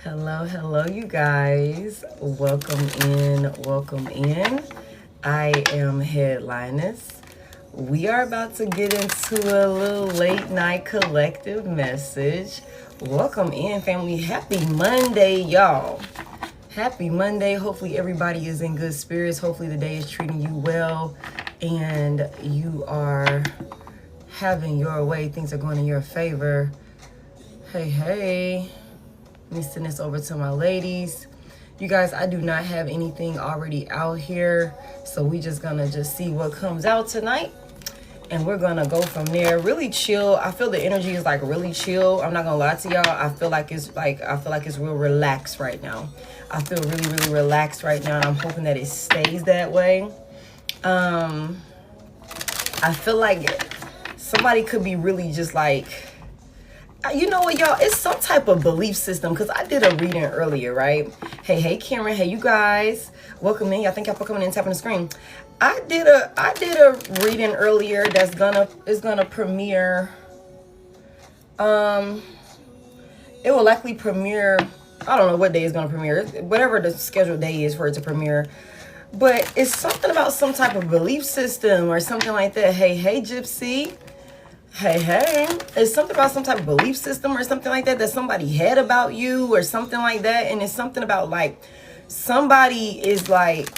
Hello, you guys. Welcome in. I am Head.Lioness. We are about to get into a little late night collective message. Welcome in, family. Happy Monday, y'all. Happy Monday. Hopefully everybody is in good spirits. Hopefully the day is treating you well and you are having your way. Things are going in your favor. Hey. Let me send this over to my ladies. You guys, I do not have anything already out here. So we just gonna see what comes out tonight. And we're gonna go from there. Really chill. I feel the energy is like really chill. I'm not gonna lie to y'all. I feel like it's real relaxed right now. I feel really relaxed right now, and I'm hoping that it stays that way. I feel like somebody could be really just like, you know what, y'all? It's some type of belief system, because I did a reading earlier, right? Hey, Cameron. Hey, you guys. Welcome in. I think y'all for coming in and tapping the screen. I did a reading earlier that's gonna premiere. It will likely premiere. I don't know what day it's gonna premiere. Whatever the scheduled day is for it to premiere. But it's something about some type of belief system or something like that. Hey, Gypsy. Hey, it's something about some type of belief system or something like that somebody had about you or something like that. And it's something about like somebody is like,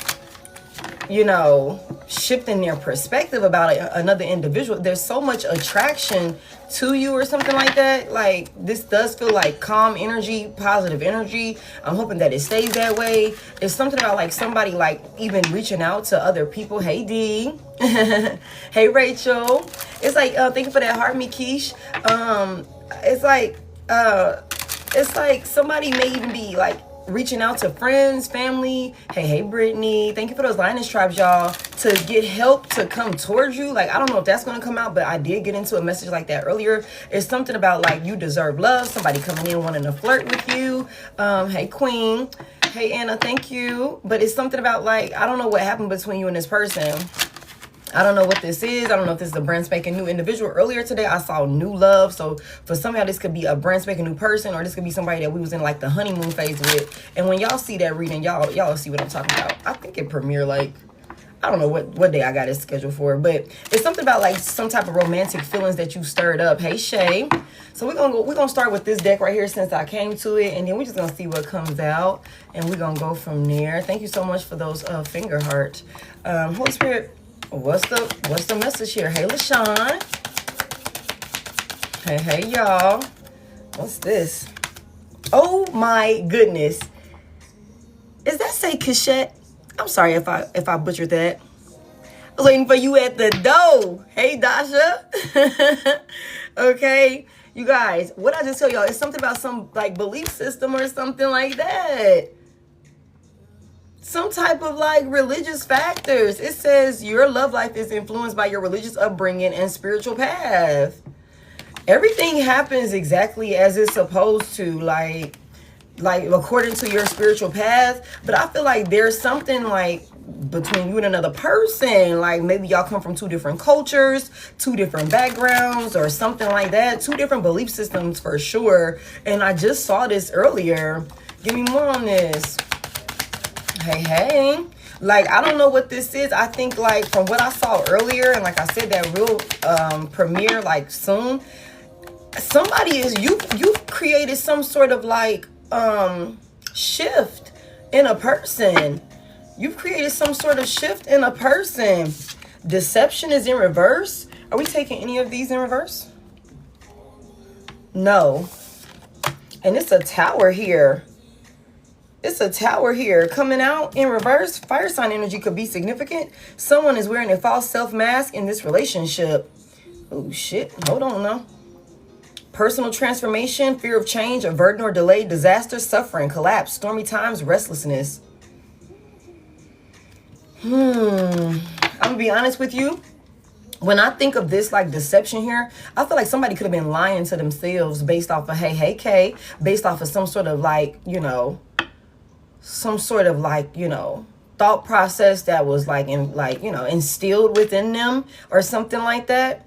you know, shifting their perspective about another individual. There's so much attraction to you or something like that. Like, this does feel like calm energy, positive energy. I'm hoping that it stays that way. It's something about like somebody like even reaching out to other people. Hey, D. Hey, Rachel. It's like, thank you for that heart, Mikish. It's like somebody may even be like reaching out to friends, family. Hey, Brittany. Thank you for those lioness tribes, y'all, to get help to come towards you. Like, I don't know if that's going to come out, but I did get into a message like that earlier. It's something about like you deserve love. Somebody coming in wanting to flirt with you. Hey, Queen. Hey, Anna. Thank you. But it's something about like, I don't know what happened between you and this person. I don't know what this is. I don't know if this is a brand spanking new individual. Earlier today, I saw new love. So for some of y'all, this could be a brand spanking new person, or this could be somebody that we was in like the honeymoon phase with. And when y'all see that reading, y'all see what I'm talking about. I think it premiere like, I don't know what day I got it scheduled for, but it's something about like some type of romantic feelings that you stirred up. Hey, Shay. So we're gonna start with this deck right here since I came to it, and then we're just gonna see what comes out, and we're gonna go from there. Thank you so much for those finger heart. Holy Spirit, what's the message here? Hey, LaShawn. Hey, y'all. What's this? Oh my goodness. Is that say cachette? I'm sorry if I butchered that. I was waiting for you at the door. Hey, Dasha. Okay. You guys, what I just tell y'all, it's something about some like belief system or something like that. Some type of like religious factors. It says your love life is influenced by your religious upbringing and spiritual path. Everything happens exactly as it's supposed to, like according to your spiritual path. But I feel like there's something like between you and another person. Like maybe y'all come from two different cultures, two different backgrounds, or something like that. Two different belief systems for sure. And I just saw this earlier. Give me more on this. Hey. Like, I don't know what this is. I think like from what I saw earlier, and like I said, that real premiere like soon. Somebody is you've created some sort of like shift in a person. You've created some sort of shift in a person. Deception is in reverse. Are we taking any of these in reverse? No. And it's a tower here. It's a tower here coming out in reverse. Fire sign energy could be significant. Someone is wearing a false self mask in this relationship. Oh shit. Hold on now. Personal transformation, fear of change, averting or delayed disaster, suffering, collapse, stormy times, restlessness. I'm gonna be honest with you. When I think of this like deception here, I feel like somebody could have been lying to themselves based off of hey Kay, based off of some sort of like, you know, thought process that was like instilled within them or something like that.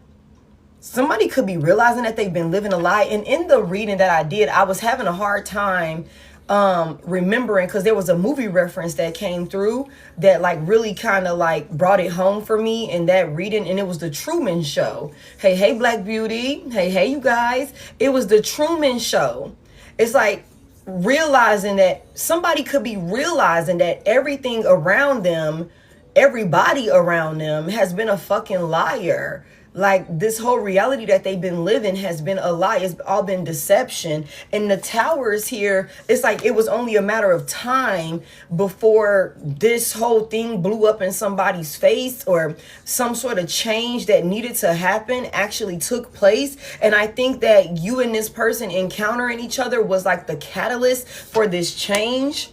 Somebody could be realizing that they've been living a lie. And in the reading that I did, I was having a hard time remembering, because there was a movie reference that came through that like really kind of like brought it home for me in that reading, and it was the Truman Show. Hey Black Beauty, hey you guys, it was the Truman Show. It's like realizing that somebody could be realizing that everything around them, everybody around them has been a fucking liar. Like this whole reality that they've been living has been a lie. It's all been deception. And the towers here, it's like it was only a matter of time before this whole thing blew up in somebody's face, or some sort of change that needed to happen actually took place. And I think that you and this person encountering each other was like the catalyst for this change.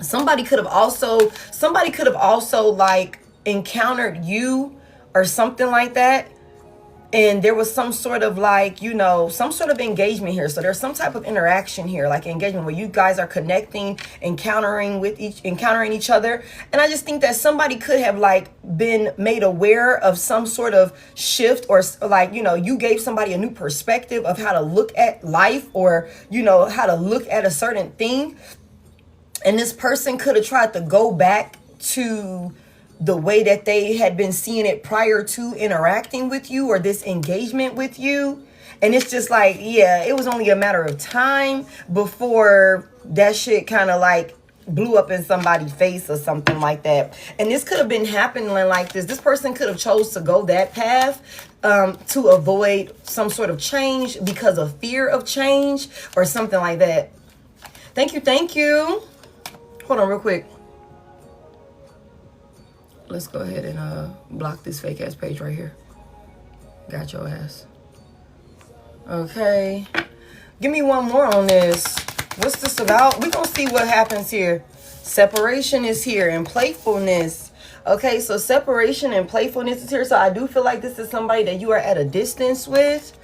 Somebody could have also like encountered you or something like that, and there was some sort of like, you know, some sort of engagement here. So there's some type of interaction here, like engagement, where you guys are connecting, encountering each other. And I just think that somebody could have like been made aware of some sort of shift, or like, you know, you gave somebody a new perspective of how to look at life, or, you know, how to look at a certain thing. And this person could have tried to go back to the way that they had been seeing it prior to interacting with you, or this engagement with you. And it's just like, yeah, it was only a matter of time before that shit kind of like blew up in somebody's face or something like that. And this could have been happening like this. This person could have chose to go that path to avoid some sort of change because of fear of change or something like that. Thank you. Hold on real quick. Let's go ahead and block this fake ass page right here. Got your ass. Okay. Give me one more on this. What's this about? We're going to see what happens here. Separation is here, and playfulness. Okay, so separation and playfulness is here. So I do feel like this is somebody that you are at a distance with.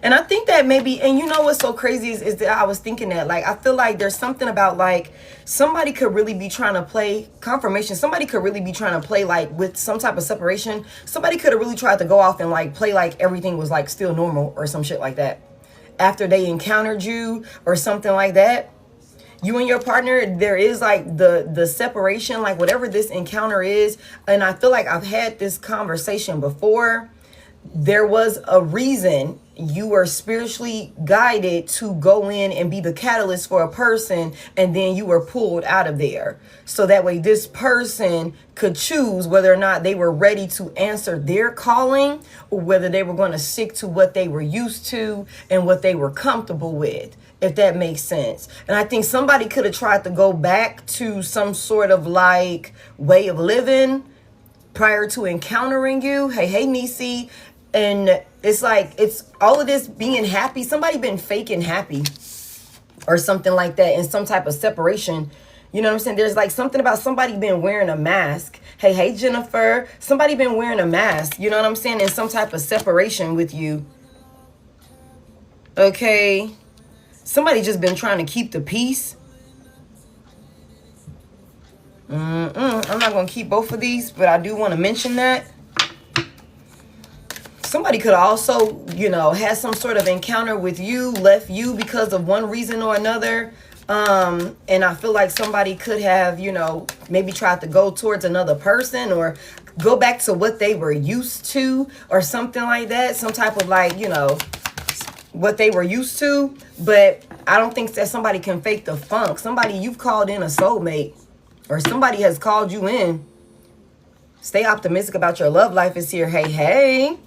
And I think that maybe, and you know what's so crazy is that I was thinking that, like, I feel like there's something about, like, somebody could really be trying to play confirmation. Somebody could really be trying to play, like, with some type of separation. Somebody could have really tried to go off and, like, play like everything was, like, still normal or some shit like that after they encountered you or something like that. You and your partner, there is, like, the separation, like, whatever this encounter is. And I feel like I've had this conversation before. There was a reason you were spiritually guided to go in and be the catalyst for a person, and then you were pulled out of there. So that way this person could choose whether or not they were ready to answer their calling, or whether they were going to stick to what they were used to and what they were comfortable with, if that makes sense. And I think somebody could have tried to go back to some sort of like way of living prior to encountering you. Hey, Nisi. And it's like, it's all of this being happy. Somebody been faking happy or something like that in some type of separation. You know what I'm saying? There's like something about somebody been wearing a mask. Hey, Jennifer. Somebody been wearing a mask. You know what I'm saying? In some type of separation with you. Okay. Somebody just been trying to keep the peace. I'm not going to keep both of these, but I do want to mention that. Somebody could also, you know, had some sort of encounter with you, left you because of one reason or another. And I feel like somebody could have, you know, maybe tried to go towards another person or go back to what they were used to or something like that. Some type of like, you know, what they were used to. But I don't think that somebody can fake the funk. Somebody, you've called in a soulmate, or somebody has called you in. Stay optimistic about your love life is here. Hey.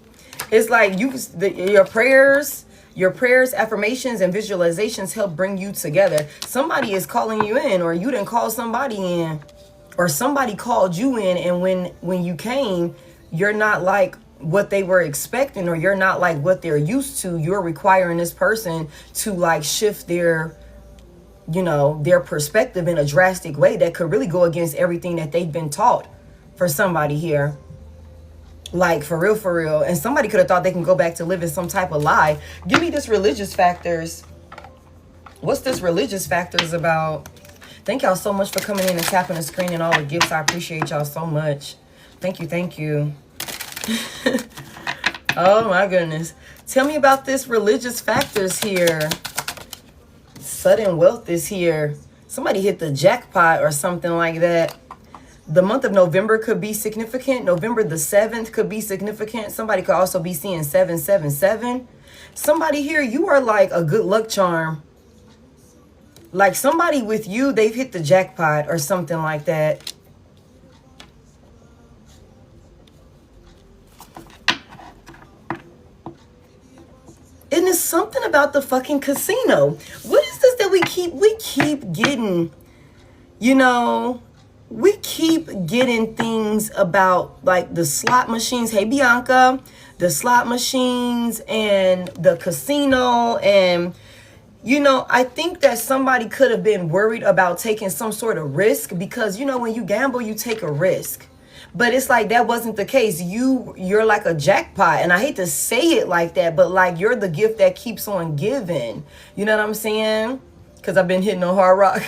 It's like your prayers, affirmations, and visualizations help bring you together. Somebody is calling you in, or you didn't call somebody in, or somebody called you in, and when you came, you're not like what they were expecting, or you're not like what they're used to. You're requiring this person to like shift their, you know, their perspective in a drastic way that could really go against everything that they've been taught for somebody here. Like, for real. And somebody could have thought they can go back to living some type of lie. Give me this religious factors. What's this religious factors about? Thank y'all so much for coming in and tapping the screen and all the gifts. I appreciate y'all so much. Thank you. Oh, my goodness. Tell me about this religious factors here. Sudden wealth is here. Somebody hit the jackpot or something like that. The month of November could be significant. November the 7th could be significant. Somebody could also be seeing 777. Somebody here, you are like a good luck charm. Like somebody with you, they've hit the jackpot or something like that. And it's something about the fucking casino. What is this that we keep getting, you know, we keep getting things about like the slot machines. Hey, Bianca, the slot machines and the casino. And, you know, I think that somebody could have been worried about taking some sort of risk because, you know, when you gamble, you take a risk. But it's like that wasn't the case. You're like a jackpot. And I hate to say it like that, but like you're the gift that keeps on giving. You know what I'm saying? Because I've been hitting on Hard Rock.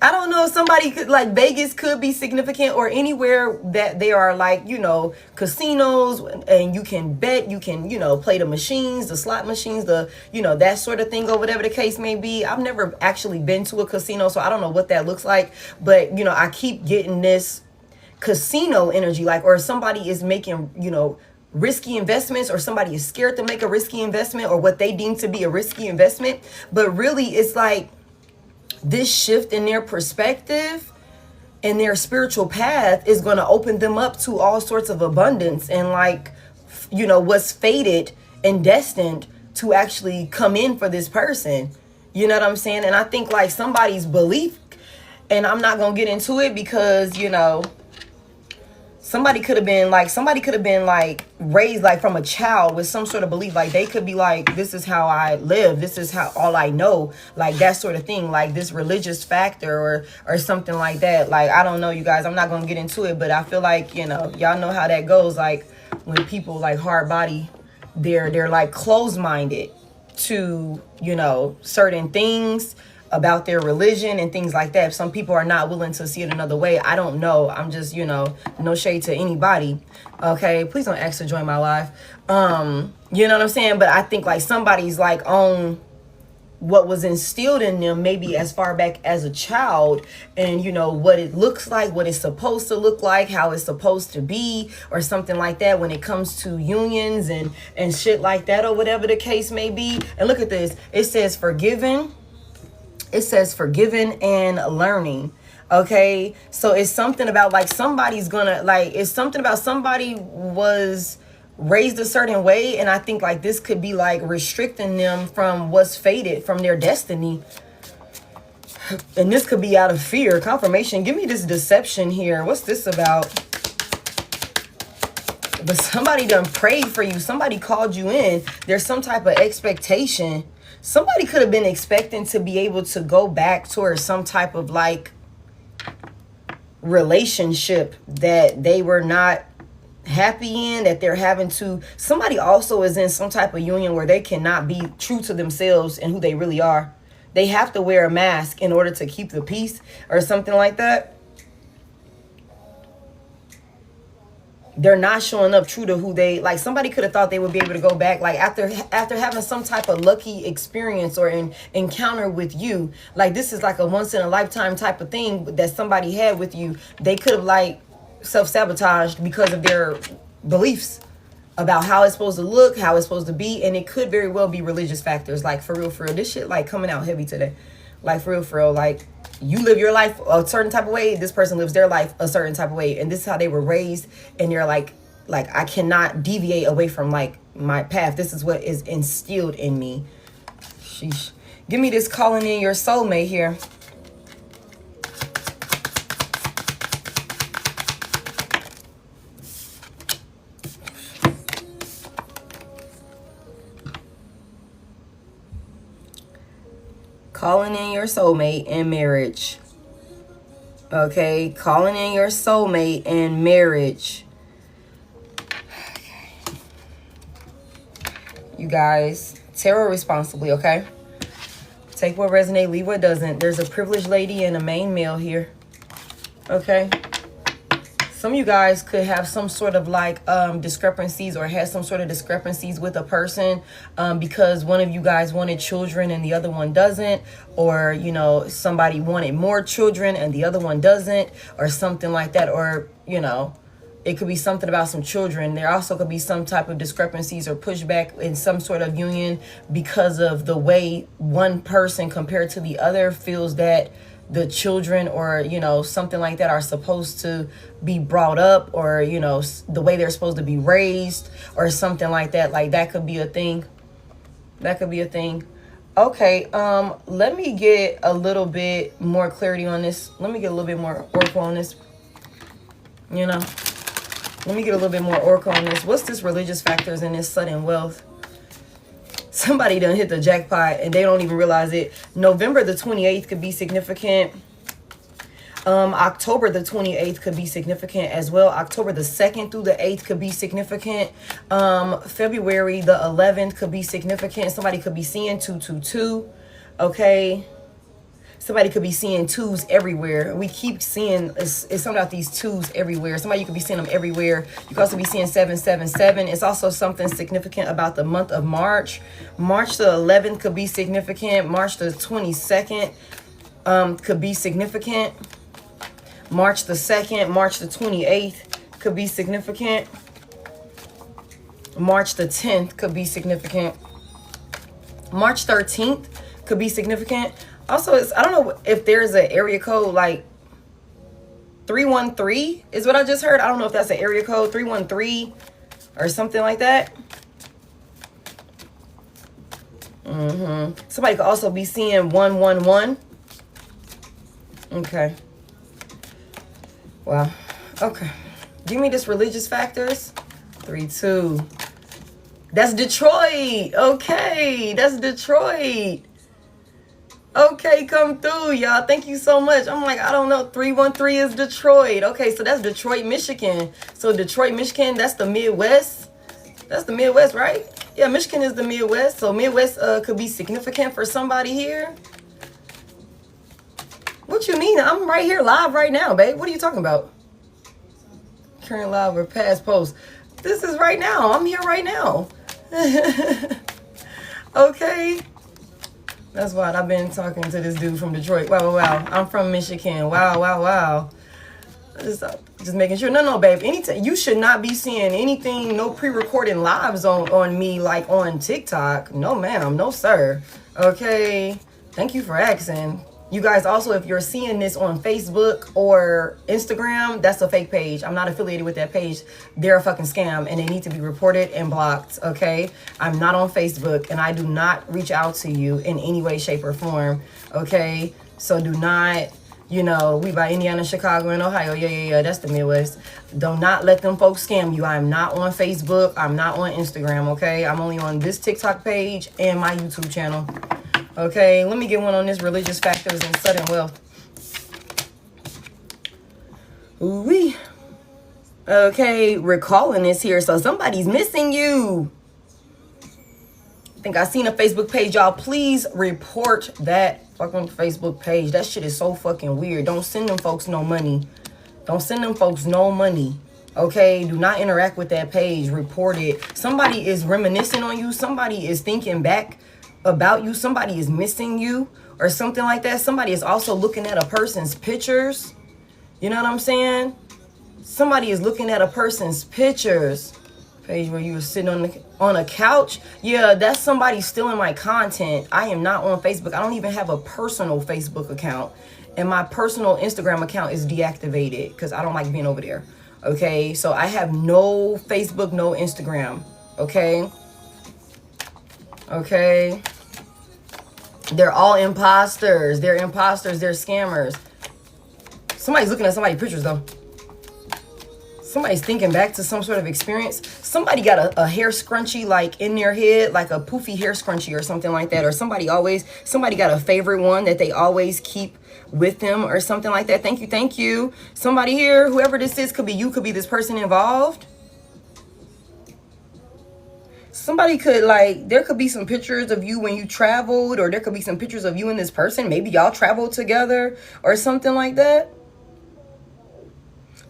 I don't know if somebody could, like Vegas could be significant or anywhere that there are like, you know, casinos and you can bet, you can, you know, play the machines, the slot machines, the, you know, that sort of thing or whatever the case may be. I've never actually been to a casino, so I don't know what that looks like. But, you know, I keep getting this casino energy, like, or somebody is making, you know, risky investments, or somebody is scared to make a risky investment or what they deem to be a risky investment. But really it's like this shift in their perspective and their spiritual path is going to open them up to all sorts of abundance and like, you know, what's fated and destined to actually come in for this person. You know what I'm saying? And I think like somebody's belief, and I'm not going to get into it because, you know, somebody could have been like raised like from a child with some sort of belief. Like they could be like, this is how I live. This is how all I know, like that sort of thing, like this religious factor or something like that. Like, I don't know, you guys, I'm not going to get into it, but I feel like, you know, y'all know how that goes. Like when people like hard body, they're like closed-minded to, you know, certain things about their religion and things like that. Some people are not willing to see it another way. I don't know. I'm just, you know, no shade to anybody. Okay, please don't ask to join my live. You know what I'm saying? But I think like somebody's like on what was instilled in them maybe as far back as a child, and you know what it looks like, what it's supposed to look like, how it's supposed to be, or something like that when it comes to unions and shit like that, or whatever the case may be. And look at this. It says forgiven. It says forgiven and learning. Okay, so it's something about like somebody's gonna like, it's something about somebody was raised a certain way, and I think like this could be like restricting them from what's fated, from their destiny. And this could be out of fear. Confirmation. Give me this deception here. What's this about? But somebody done prayed for you. Somebody called you in. There's some type of expectation. Somebody could have been expecting to be able to go back towards some type of like relationship that they were not happy in, that they're having to. Somebody also is in some type of union where they cannot be true to themselves and who they really are. They have to wear a mask in order to keep the peace or something like that. They're not showing up true to who they, like somebody could have thought they would be able to go back, like after having some type of lucky experience or encounter with you. Like this is like a once in a lifetime type of thing that somebody had with you. They could have like self-sabotaged because of their beliefs about how it's supposed to look, how it's supposed to be. And it could very well be religious factors. Like for real, this shit like coming out heavy today. Like for real, like you live your life a certain type of way, this person lives their life a certain type of way, and this is how they were raised, and they're like I cannot deviate away from like my path. This is what is instilled in me. Sheesh. Give me this calling in your soulmate here. Calling in your soulmate in marriage. Okay, calling in your soulmate in marriage. Okay. You guys, tarot responsibly, okay? Take what resonates, leave what doesn't. There's a privileged lady and a main male here. Okay? Some of you guys could have some sort of like discrepancies, or had some sort of discrepancies with a person because one of you guys wanted children and the other one doesn't, or you know, somebody wanted more children and the other one doesn't, or something like that. Or you know, it could be something about some children. There also could be some type of discrepancies or pushback in some sort of union because of the way one person compared to the other feels that the children, or you know, something like that, are supposed to be brought up, or you know, the way they're supposed to be raised, or something like that. Like that could be a thing. That could be a thing. Okay, let me get a little bit more clarity on this. Let me get a little bit more oracle on this. You know, let me get a little bit more oracle on this. What's this religious factors in this sudden wealth? Somebody done hit the jackpot and they don't even realize it. November the 28th could be significant. October the 28th could be significant as well. October the 2nd through the 8th could be significant. February the 11th could be significant. Somebody could be seeing 222. Okay. Somebody could be seeing twos everywhere. We keep seeing, it's something about these twos everywhere. Somebody, you could be seeing them everywhere. You could also be seeing 777. It's also something significant about the month of March. March the 11th could be significant. March the 22nd could be significant. March the 2nd, March the 28th could be significant. March the 10th could be significant. March 13th could be significant. Also, I don't know if there's an area code like 313 is what I just heard. I don't know if that's an area code 313 or something like that. Somebody could also be seeing 111. Okay. Wow. Okay. Give me this religious factors. 3-2. That's Detroit. Okay. That's Detroit. Okay, come through, y'all. Thank you so much. I'm like, I don't know. 313 is Detroit. Okay, so that's Detroit, Michigan. So Detroit, Michigan, that's the Midwest. That's the Midwest, right? Yeah, Michigan is the Midwest. So Midwest could be significant for somebody here. What you mean? I'm right here live right now, babe. What are you talking about? Current live or past post. This is right now. I'm here right now. Okay. That's why I've been talking to this dude from Detroit. Wow, wow, wow. I'm from Michigan. Wow, wow, wow. Just making sure. No, babe. Anytime, you should not be seeing anything, no pre-recording lives on me like on TikTok. No, ma'am. No, sir. Okay. Thank you for asking. You guys also, if you're seeing this on Facebook or Instagram, that's a fake page. I'm not affiliated with that page. They're a fucking scam and they need to be reported and blocked, okay? I'm not on Facebook and I do not reach out to you in any way, shape, or form, okay? So do not, you know, we by Indiana, Chicago, and Ohio. Yeah, that's the Midwest. Do not let them folks scam you. I'm not on Facebook. I'm not on Instagram, okay? I'm only on this TikTok page and my YouTube channel. Okay, let me get one on this religious factors and sudden wealth. Ooh-wee. Okay, recalling this here. So somebody's missing you. I think I seen a Facebook page. Y'all, please report that fucking Facebook page. That shit is so fucking weird. Don't send them folks no money. Don't send them folks no money. Okay, do not interact with that page. Report it. Somebody is reminiscing on you. Somebody is thinking back about you. Somebody is missing you or something like that. Somebody is also looking at a person's pictures. You know what I'm saying? Somebody is looking at a person's pictures. Page where you were sitting on a couch. Yeah, that's somebody stealing my content. I am not on Facebook. I don't even have a personal Facebook account. And my personal Instagram account is deactivated because I don't like being over there. Okay, so I have no Facebook, no Instagram. Okay. Okay. They're all imposters. They're imposters. They're scammers. Somebody's looking at somebody's pictures though. Somebody's thinking back to some sort of experience. Somebody got a hair scrunchie like in their head, like a poofy hair scrunchie or something like that. Or somebody got a favorite one that they always keep with them or something like that. Thank you, thank you. Somebody here, whoever this is, could be you, could be this person involved. Somebody could there could be some pictures of you when you traveled, or there could be some pictures of you and this person. Maybe y'all traveled together or something like that.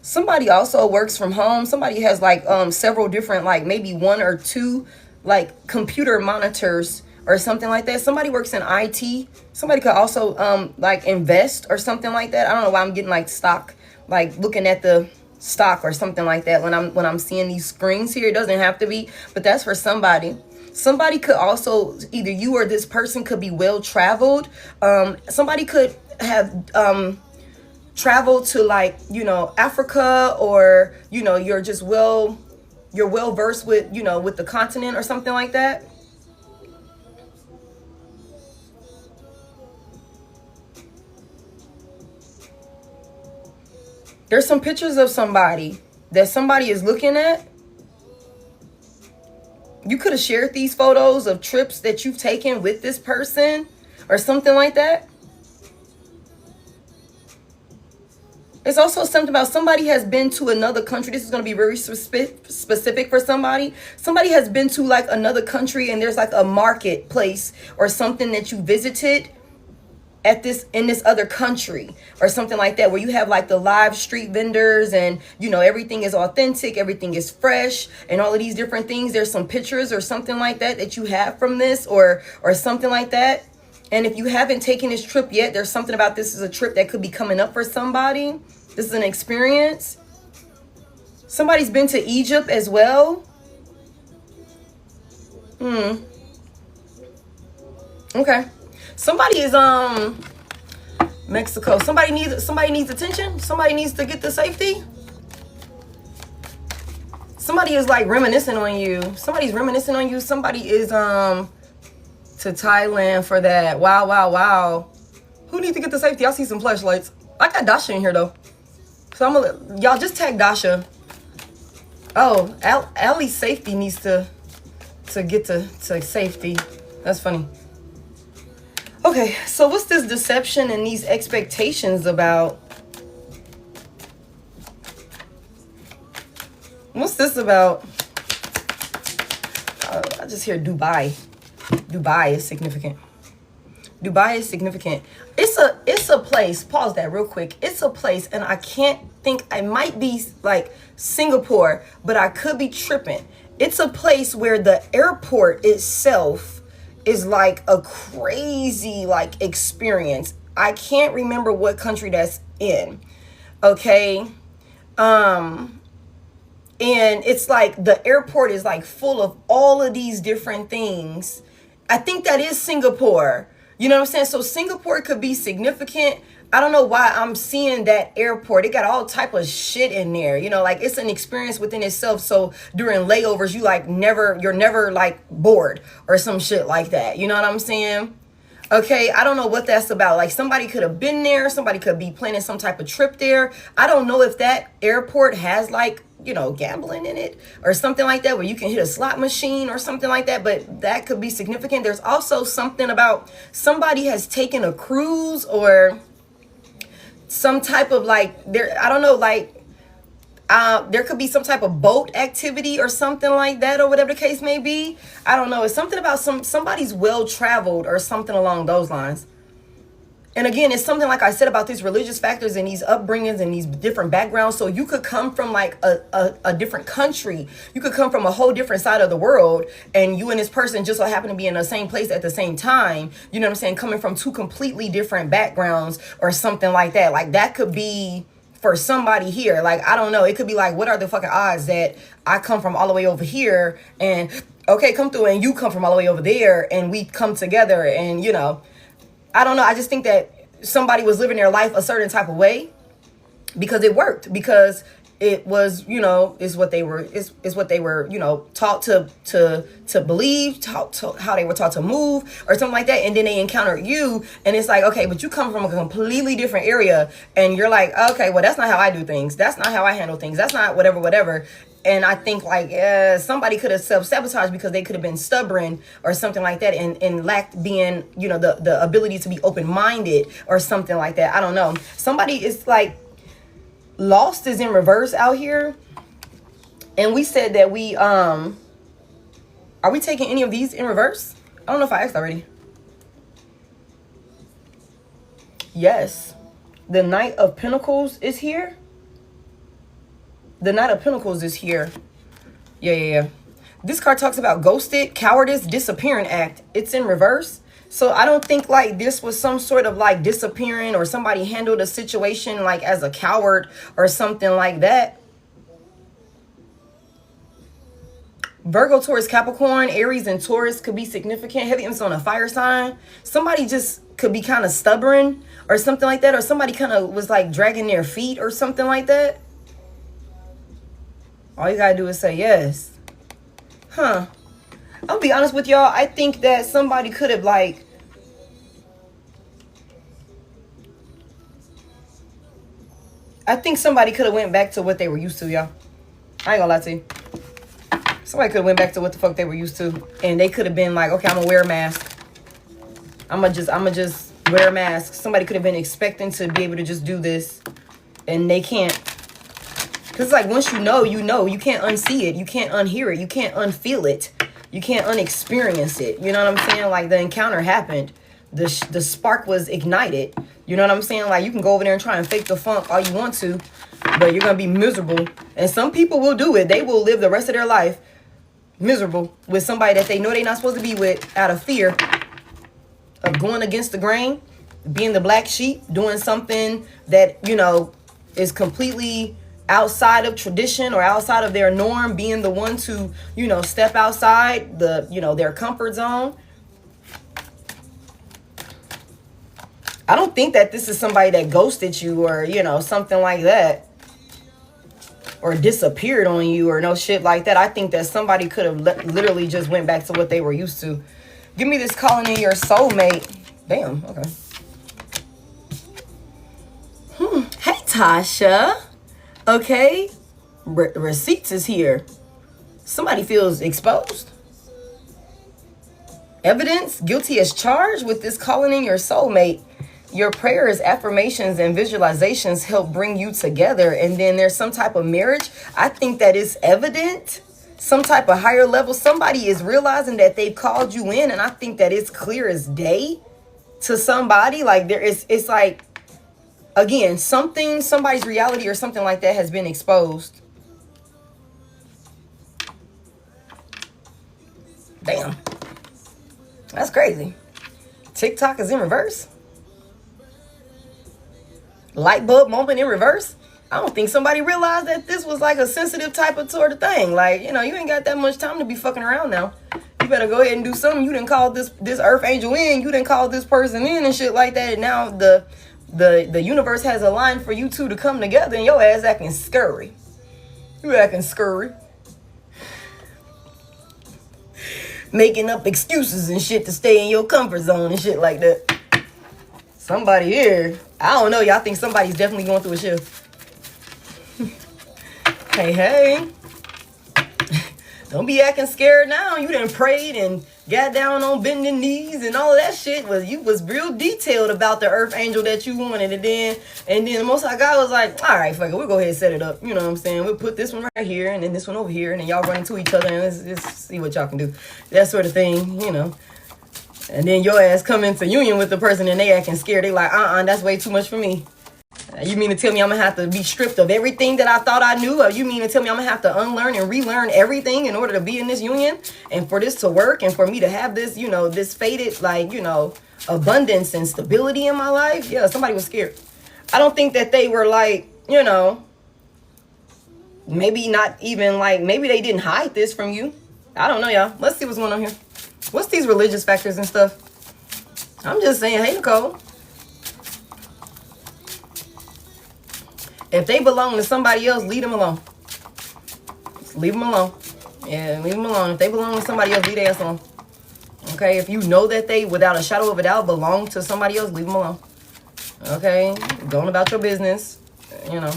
Somebody also works from home. Somebody has like several different, like maybe 1 or 2 like computer monitors or something like that. Somebody works in IT. Somebody could also like invest or something like that. I don't know why I'm getting like stock, like looking at the stock or something like that when I'm seeing these screens here. It doesn't have to be, but that's for somebody. Somebody could also, either you or this person could be well traveled. Somebody could have travel to, like, you know, Africa, or, you know, you're well versed with, you know, with the continent or something like that. There's some pictures of somebody that somebody is looking at. You could have shared these photos of trips that you've taken with this person or something like that. It's also something about somebody has been to another country. This is going to be very specific for somebody. Somebody has been to like another country, and there's like a marketplace or something that you visited at in this other country or something like that, where you have like the live street vendors, and, you know, everything is authentic, everything is fresh, and all of these different things. There's some pictures or something like that you have from this, or something like that. And if you haven't taken this trip yet, there's something about this is a trip that could be coming up for somebody. This is an experience. Somebody's been to Egypt as well. Okay. Somebody is Mexico. Somebody needs attention. Somebody needs to get to safety. Somebody is like reminiscing on you. Somebody's reminiscing on you. Somebody is to Thailand for that. Wow. Who needs to get to safety? I see some flashlights. I got Dasha in here though. So I'm gonna y'all just tag Dasha. Oh, Allie's safety needs to get to safety. That's funny. Okay, so what's this deception and these expectations about? What's this about? I just hear Dubai. Dubai is significant. Dubai is significant. It's a place. Pause that real quick. It's a place, and I can't think. I might be like Singapore, but I could be tripping. It's a place where the airport itself is like a crazy like experience. I can't remember what country that's in. Okay. And it's like the airport is like full of all of these different things. I think that is Singapore. You know what I'm saying? So Singapore could be significant. I don't know why I'm seeing that airport. It got all type of shit in there. You know, like it's an experience within itself. So during layovers, you're never like bored or some shit like that. You know what I'm saying? Okay, I don't know what that's about. Like somebody could have been there. Somebody could be planning some type of trip there. I don't know if that airport has like, you know, gambling in it or something like that, where you can hit a slot machine or something like that, but that could be significant. There's also something about somebody has taken a cruise or some type of like, I don't know, like there could be some type of boat activity or something like that, or whatever the case may be. I don't know. It's something about somebody's well traveled or something along those lines. And again, it's something like I said about these religious factors and these upbringings and these different backgrounds. So you could come from like a different country. You could come from a whole different side of the world, and you and this person just so happen to be in the same place at the same time. You know what I'm saying? Coming from two completely different backgrounds or something like that. Like that could be for somebody here. Like, I don't know. It could be like, what are the fucking odds that I come from all the way over here and okay, come through, and you come from all the way over there, and we come together, and you know, I don't know. I just think that somebody was living their life a certain type of way because it worked, because it was, you know, is what they were, you know, taught to believe, how they were taught to move or something like that. And then they encountered you, and it's like, okay, but you come from a completely different area, and you're like, okay, well, that's not how I do things. That's not how I handle things. That's not whatever. And I think like somebody could have self-sabotaged because they could have been stubborn or something like that, and lacked being, you know, the ability to be open-minded or something like that. I don't know. Somebody is like, lost is in reverse out here. And we said that we, are we taking any of these in reverse? I don't know if I asked already. Yes. The Knight of Pentacles is here. The Knight of Pentacles is here. Yeah. This card talks about ghosted, cowardice, disappearing act. It's in reverse. So I don't think like this was some sort of like disappearing, or somebody handled a situation like as a coward or something like that. Virgo, Taurus, Capricorn, Aries, and Taurus could be significant. Heavy emphasis on a fire sign. Somebody just could be kind of stubborn or something like that. Or somebody kind of was like dragging their feet or something like that. All you gotta do is say yes. I'll be honest with y'all. I think that somebody could have like... I think somebody could have went back to what they were used to, y'all. I ain't gonna lie to you. Somebody could have went back to what the fuck they were used to. And they could have been like, okay, I'm gonna wear a mask. I'ma just wear a mask. Somebody could have been expecting to be able to just do this. And they can't. Because it's like, once you know, you know. You can't unsee it. You can't unhear it. You can't unfeel it. You can't unexperience it. You know what I'm saying? Like, the encounter happened. The spark was ignited. You know what I'm saying? Like, you can go over there and try and fake the funk all you want to. But you're going to be miserable. And some people will do it. They will live the rest of their life miserable with somebody that they know they're not supposed to be with, out of fear of going against the grain, being the black sheep, doing something that, you know, is completely outside of tradition or outside of their norm, being the one to, you know, step outside the, you know, their comfort zone. I don't think that this is somebody that ghosted you or, you know, something like that, or disappeared on you or no shit like that. I think that somebody could have literally just went back to what they were used to. Give me this calling in your soulmate. Damn, okay. Hey, Tasha. Okay. Receipts is here. Somebody feels exposed. Evidence, guilty as charged with this calling in your soulmate. Your prayers, affirmations, and visualizations help bring you together. And then there's some type of marriage. I think that is evident. Some type of higher level. Somebody is realizing that they've called you in. And I think that it's clear as day to somebody. Like, there is, it's like, again, somebody's reality or something like that has been exposed. Damn. That's crazy. TikTok is in reverse. Light bulb moment in reverse. I don't think somebody realized that this was like a sensitive type of sort of thing. Like, you know, you ain't got that much time to be fucking around now. You better go ahead and do something. You didn't call this earth angel in. You didn't call this person in and shit like that. And now the universe has a line for you two to come together, and your ass acting scurry. You acting scurry. Making up excuses and shit to stay in your comfort zone and shit like that. Somebody here, I don't know, y'all think somebody's definitely going through a shift. Hey. Don't be acting scared now. You done prayed and got down on bending knees and all of that shit. You was real detailed about the earth angel that you wanted. And then the Most High God was like, all right, fuck it, we'll go ahead and set it up. You know what I'm saying? We'll put this one right here and then this one over here. And then y'all run into each other and let's see what y'all can do. That sort of thing, you know. And then your ass come into union with the person and they acting scared. They like, that's way too much for me. You mean to tell me I'm going to have to be stripped of everything that I thought I knew? Or you mean to tell me I'm going to have to unlearn and relearn everything in order to be in this union? And for this to work and for me to have this, you know, this faded, like, you know, abundance and stability in my life? Yeah, somebody was scared. I don't think that they were like, you know, maybe not even like, maybe they didn't hide this from you. I don't know, y'all. Let's see what's going on here. What's these religious factors and stuff? I'm just saying, hey, Nicole. If they belong to somebody else, leave them alone. Just leave them alone. Yeah, leave them alone. If they belong to somebody else, leave their ass alone. Okay? If you know that they, without a shadow of a doubt, belong to somebody else, leave them alone. Okay? Going about your business. You know.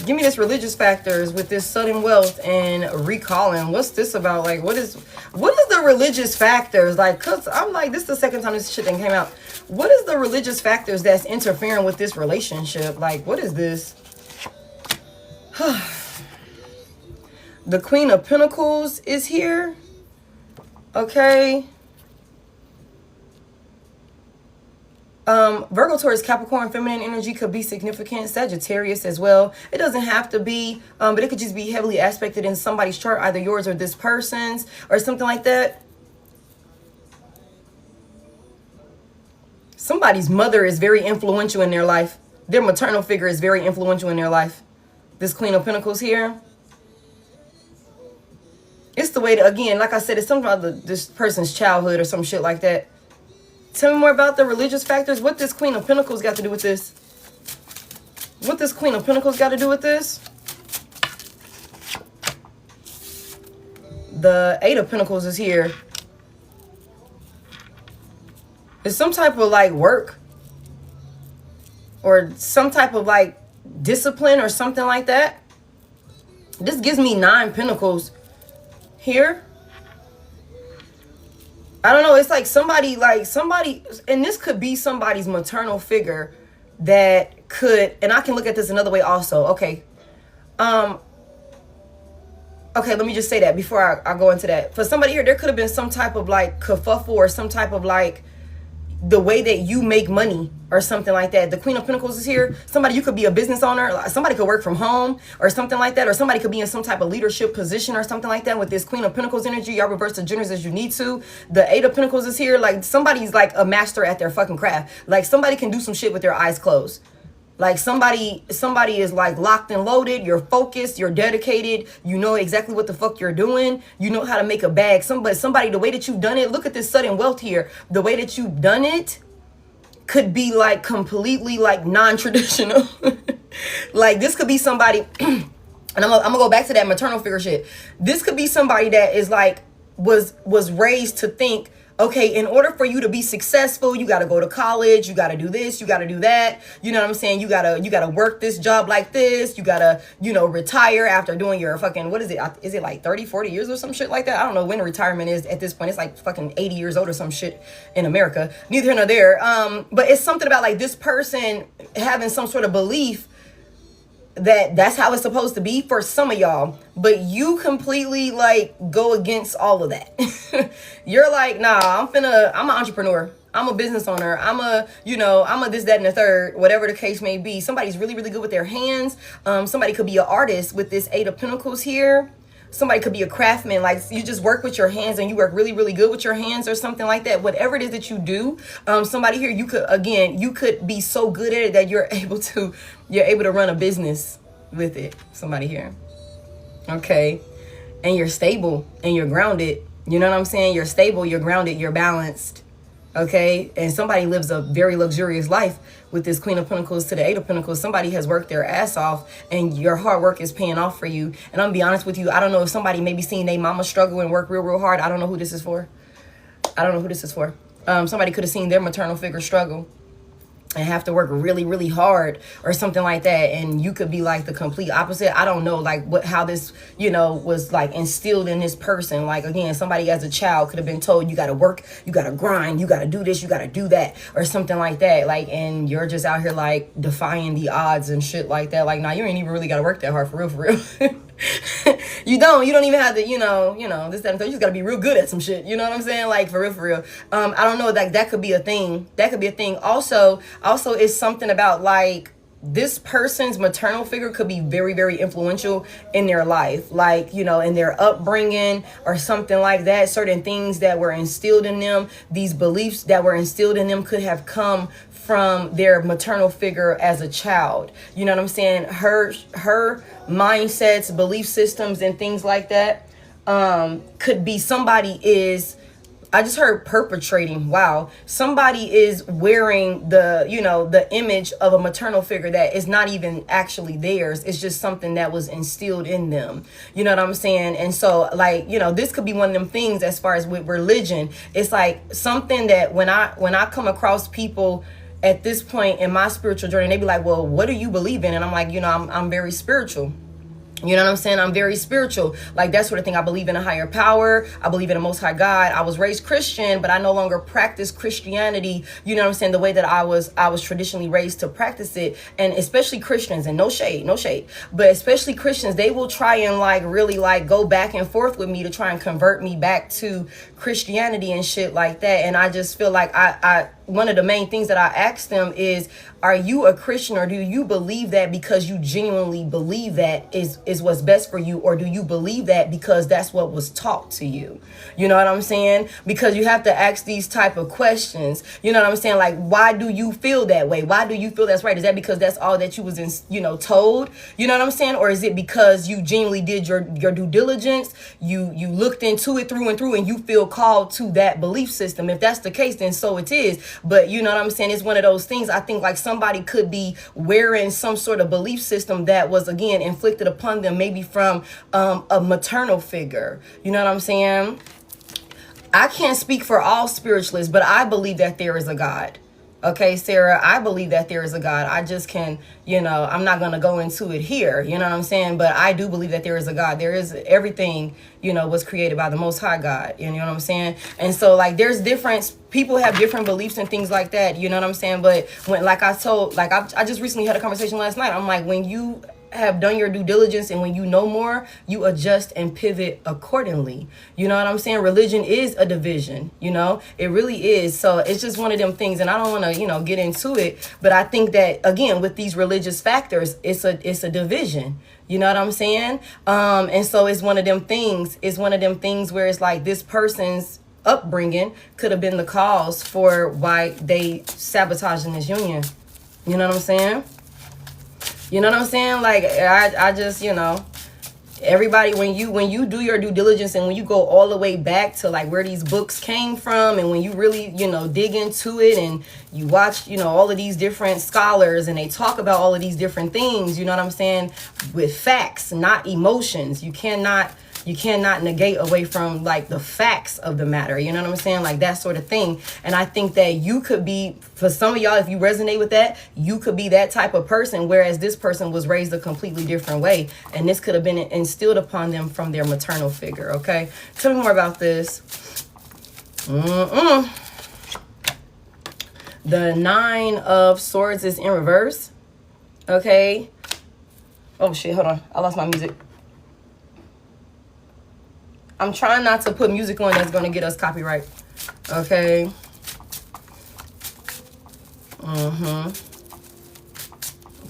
Give me this religious factors with this sudden wealth and recalling. What's this about? Like, what is the religious factors? Like, cause I'm like, this is the second time this shit thing came out. What is the religious factors that's interfering with this relationship? Like, what is this? The Queen of Pentacles is here. Okay. Virgo, Taurus, Capricorn, feminine energy could be significant. Sagittarius as well. It doesn't have to be, but it could just be heavily aspected in somebody's chart, either yours or this person's, or something like that. Somebody's mother is very influential in their life. Their maternal figure is very influential in their life. This Queen of Pentacles here. It's the way that, again, like I said, it's something about this person's childhood or some shit like that. Tell me more about the religious factors. What this Queen of Pentacles got to do with this? What this Queen of Pentacles got to do with this? The Eight of Pentacles is here. It's some type of like work. Or some type of like discipline or something like that. This gives me 9 Pentacles here. I don't know. It's like somebody, and this could be somebody's maternal figure that could, and I can look at this another way also. Okay. Okay, let me just say that before I go into that. For somebody here, there could have been some type of like kerfuffle or some type of like the way that you make money or something like that. The Queen of Pentacles is here. Somebody, you could be a business owner. Somebody could work from home or something like that. Or somebody could be in some type of leadership position or something like that with this Queen of Pentacles energy. Y'all reverse the genders as you need to. The Eight of Pentacles is here. Like somebody's like a master at their fucking craft. Like somebody can do some shit with their eyes closed. Like somebody is like locked and loaded. You're focused. You're dedicated. You know exactly what the fuck you're doing. You know how to make a bag. Somebody, the way that you've done it. Look at this sudden wealth here. The way that you've done it could be like completely like non-traditional. Like this could be somebody, and I'm gonna go back to that maternal figure shit. This could be somebody that is like was raised to think, okay, in order for you to be successful, you got to go to college, you got to do this, you got to do that. You know what I'm saying? You got to work this job like this. You got to, retire after doing your fucking, what is it? Is it like 30, 40 years or some shit like that? I don't know when retirement is at this point. It's like fucking 80 years old or some shit in America. Neither here nor there. But it's something about like this person having some sort of belief that's how it's supposed to be for some of y'all, but you completely like go against all of that. You're like, nah, I'm an entrepreneur. I'm a business owner. I'm a this, that, and the third, whatever the case may be. Somebody's really, really good with their hands. Somebody could be an artist with this Eight of Pentacles here. Somebody could be a craftsman, like you just work with your hands and you work really, really good with your hands or something like that. Whatever it is that you do, somebody here, you could be so good at it that you're able to run a business with it. Somebody here. Okay. And you're stable and you're grounded. You know what I'm saying? You're stable, you're grounded, you're balanced. Okay. And somebody lives a very luxurious life with this Queen of Pentacles to the Eight of Pentacles. Somebody has worked their ass off and your hard work is paying off for you. And I'm gonna be honest with you, I don't know if somebody maybe seen their mama struggle and work real, real hard. I don't know who this is for. Somebody could have seen their maternal figure struggle and have to work really, really hard or something like that. And you could be like the complete opposite. I don't know like how this, was like instilled in this person. Like, again, somebody as a child could have been told, you got to work, you got to grind, you got to do this, you got to do that or something like that. Like, and you're just out here like defying the odds and shit like that. Like, nah, you ain't even really got to work that hard for real. You don't even have to, this, that, and that. You just gotta be real good at some shit. You know what I'm saying? Like, for real. I don't know, like that could be a thing. Also it's something about like this person's maternal figure could be very, very influential in their life. Like, in their upbringing or something like that. Certain things that were instilled in them, these beliefs that were instilled in them could have come from their maternal figure as a child. You know what I'm saying? Her mindsets, belief systems, and things like that could be somebody is, I just heard perpetrating. Wow. Somebody is wearing the image of a maternal figure that is not even actually theirs. It's just something that was instilled in them. You know what I'm saying? And so like, this could be one of them things as far as with religion. It's like something that when I come across people at this point in my spiritual journey, they be like, well, what do you believe in? And I'm like, I'm very spiritual. You know what I'm saying? I'm very spiritual. Like, that sort of thing. I believe in a higher power. I believe in a most high God. I was raised Christian, but I no longer practice Christianity. You know what I'm saying? The way that I was traditionally raised to practice it. And especially Christians, and no shade, but especially Christians, they will try and like really like go back and forth with me to try and convert me back to Christianity and shit like that. And I just feel like I one of the main things that I ask them is, are you a Christian, or do you believe that because you genuinely believe that is what's best for you? Or do you believe that because that's what was taught to you? You know what I'm saying? Because you have to ask these type of questions. You know what I'm saying? Like, why do you feel that way? Why do you feel that's right? Is that because that's all that you was told? You know what I'm saying? Or is it because you genuinely did your due diligence? You looked into it through and through, and you feel called to that belief system? If that's the case, then so it is. But you know what I'm saying? It's one of those things. I think like somebody could be wearing some sort of belief system that was, again, inflicted upon them, maybe from a maternal figure. You know what I'm saying? I can't speak for all spiritualists, but I believe that there is a God. Okay, Sarah, I believe that there is a God. I just can, I'm not going to go into it here. You know what I'm saying? But I do believe that there is a God. There is everything, was created by the Most High God. You know what I'm saying? And so, like, there's difference. People have different beliefs and things like that. You know what I'm saying? But when, like I just recently had a conversation last night. I'm like, when you have done your due diligence and when you know more, you adjust and pivot accordingly. You know what I'm saying? Religion is a division, it really is. So it's just one of them things, and I don't want to, get into it, but I think that, again, with these religious factors, it's a division. You know what I'm saying? And so it's one of them things where it's like this person's upbringing could have been the cause for why they sabotaging this union. You know what I'm saying? You know what I'm saying? Like, I just, everybody, when you do your due diligence and when you go all the way back to like where these books came from, and when you really, dig into it and you watch, all of these different scholars and they talk about all of these different things, you know what I'm saying? With facts, not emotions. You cannot negate away from like the facts of the matter. You know what I'm saying? Like that sort of thing. And I think that you could be, for some of y'all, if you resonate with that, you could be that type of person, whereas this person was raised a completely different way. And this could have been instilled upon them from their maternal figure. Okay. Tell me more about this. The 9 of Swords is in reverse. Okay. Oh shit. Hold on. I lost my music. I'm trying not to put music on that's going to get us copyright. Okay.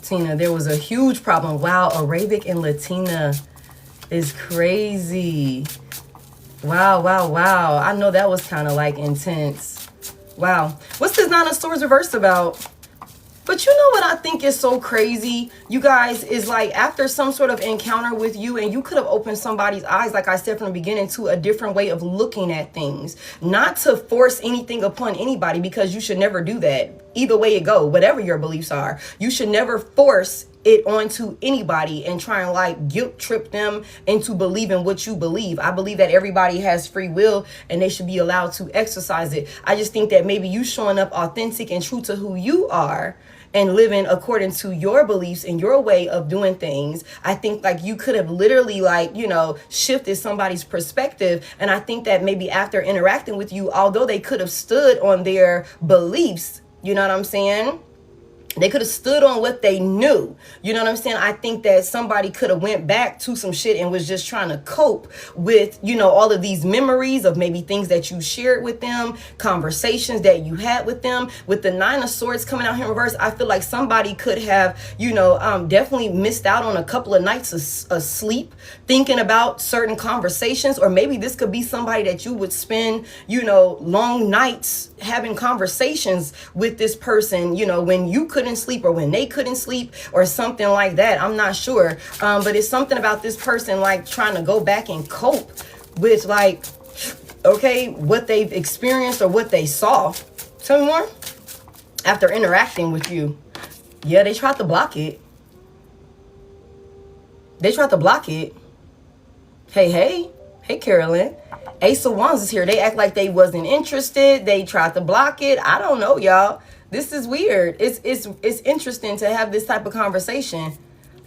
Tina, there was a huge problem. Wow, Arabic and Latina is crazy. Wow. I know that was kind of like intense. Wow. What's this 9 of Swords reversed about? But you know what I think is so crazy, you guys, is like after some sort of encounter with you, and you could have opened somebody's eyes, like I said from the beginning, to a different way of looking at things. Not to force anything upon anybody, because you should never do that. Either way it go, whatever your beliefs are, you should never force it onto anybody and try and like guilt trip them into believing what you believe. I believe that everybody has free will and they should be allowed to exercise it. I just think that maybe you showing up authentic and true to who you are and living according to your beliefs and your way of doing things, I think like you could have literally like, shifted somebody's perspective. And I think that maybe after interacting with you, although they could have stood on their beliefs, you know what I'm saying? They could have stood on what they knew. You know what I'm saying? I think that somebody could have went back to some shit and was just trying to cope with, all of these memories of maybe things that you shared with them, conversations that you had with them. With the 9 of Swords coming out here in reverse, I feel like somebody could have, definitely missed out on a couple of nights of sleep thinking about certain conversations. Or maybe this could be somebody that you would spend, long nights having conversations with this person, when you couldn't sleep or when they couldn't sleep or something like that. I'm not sure. But it's something about this person like trying to go back and cope with like, okay, what they've experienced or what they saw. Tell me more. After interacting with you. Yeah, they tried to block it. Hey, Carolyn. Ace of Wands is here. They act like they wasn't interested. They tried to block it. I don't know, y'all. This is weird. It's interesting to have this type of conversation.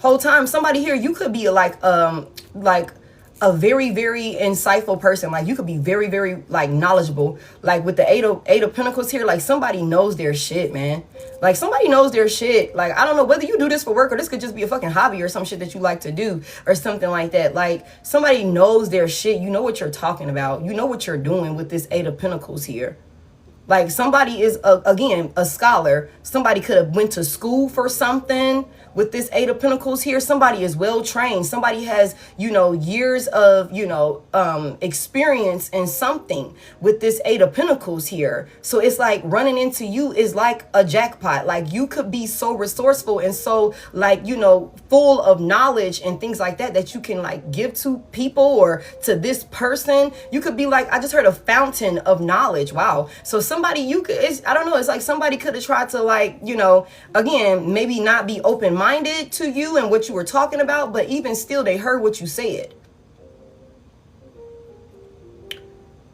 whole time. Somebody here, you could be like a very, very insightful person. Like you could be very, very like knowledgeable. Like with the eight of Pentacles here, like somebody knows their shit, man. Like somebody knows their shit. Like, I don't know whether you do this for work or this could just be a fucking hobby or some shit that you like to do or something like that. Like somebody knows their shit. You know what you're talking about. You know what you're doing with this Eight of Pentacles here. Like somebody is, again, a scholar. Somebody could have went to school for something with this Eight of Pentacles here. Somebody is well trained. Somebody has, you know, years of, you know, experience in something with this Eight of Pentacles here. So it's like running into you is like a jackpot. Like you could be so resourceful and so like, you know, full of knowledge and things like that, that you can like give to people or to this person. You could be like, I just heard a fountain of knowledge. Wow. So somebody, you could, I don't know, it's like somebody could have tried to like, you know, again, maybe not be open-minded to you and what you were talking about, but even still they heard what you said.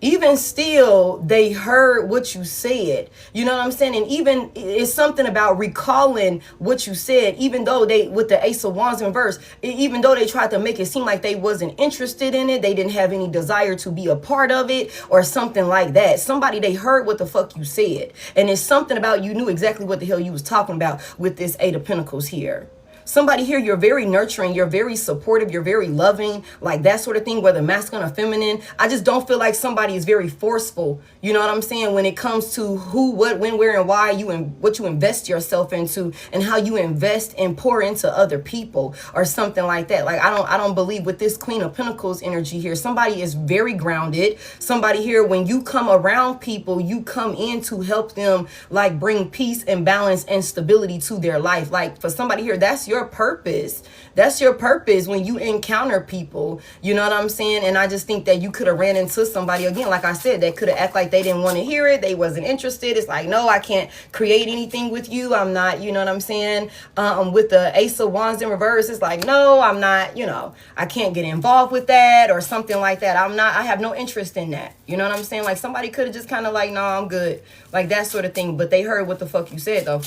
Even still, they heard what you said. You know what I'm saying? And even it's something about recalling what you said, even though they, with the Ace of Wands in reverse, even though they tried to make it seem like they wasn't interested in it, they didn't have any desire to be a part of it or something like that. Somebody, they heard what the fuck you said. And it's something about you knew exactly what the hell you was talking about with this Eight of Pentacles here. Somebody here, you're very nurturing, you're very supportive, you're very loving, like that sort of thing, whether masculine or feminine. I just don't feel like somebody is very forceful, you know what I'm saying, when it comes to who, what, when, where, and why you and what you invest yourself into and how you invest and pour into other people or something like that. Like I don't believe with this Queen of Pentacles energy here, somebody is very grounded. Somebody here, when you come around people, you come in to help them like bring peace and balance and stability to their life. Like for somebody here, that's your purpose. That's your purpose when you encounter people, you know what I'm saying? And I just think that you could have ran into somebody, again, like I said, that could have acted like they didn't want to hear it, they wasn't interested. It's like, no, I can't create anything with you, I'm not, you know what I'm saying? With the Ace of Wands in reverse, it's like, no, I'm not, you know, I can't get involved with that or something like that. I have no interest in that, you know what I'm saying? Like somebody could have just kind of like, no, I'm good, like that sort of thing. But they heard what the fuck you said though.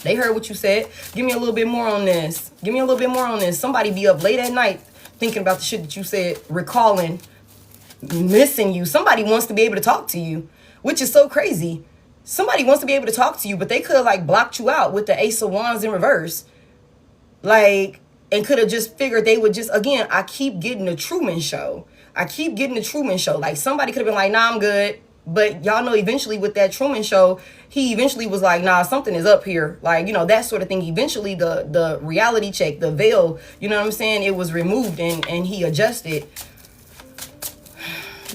They heard what you said. Give me a little bit more on this. Give me a little bit more on this. Somebody be up late at night thinking about the shit that you said, recalling, missing you. Somebody wants to be able to talk to you, which is so crazy. Somebody wants to be able to talk to you, but they could have like blocked you out with the Ace of Wands in reverse. Like, and could have just figured they would just, again, I keep getting the Truman Show. I keep getting the Truman Show. Like somebody could have been like, nah, I'm good. But y'all know eventually with that Truman Show, he eventually was like, nah, something is up here. Like, you know, that sort of thing. Eventually the reality check, the veil, you know what I'm saying? It was removed and he adjusted.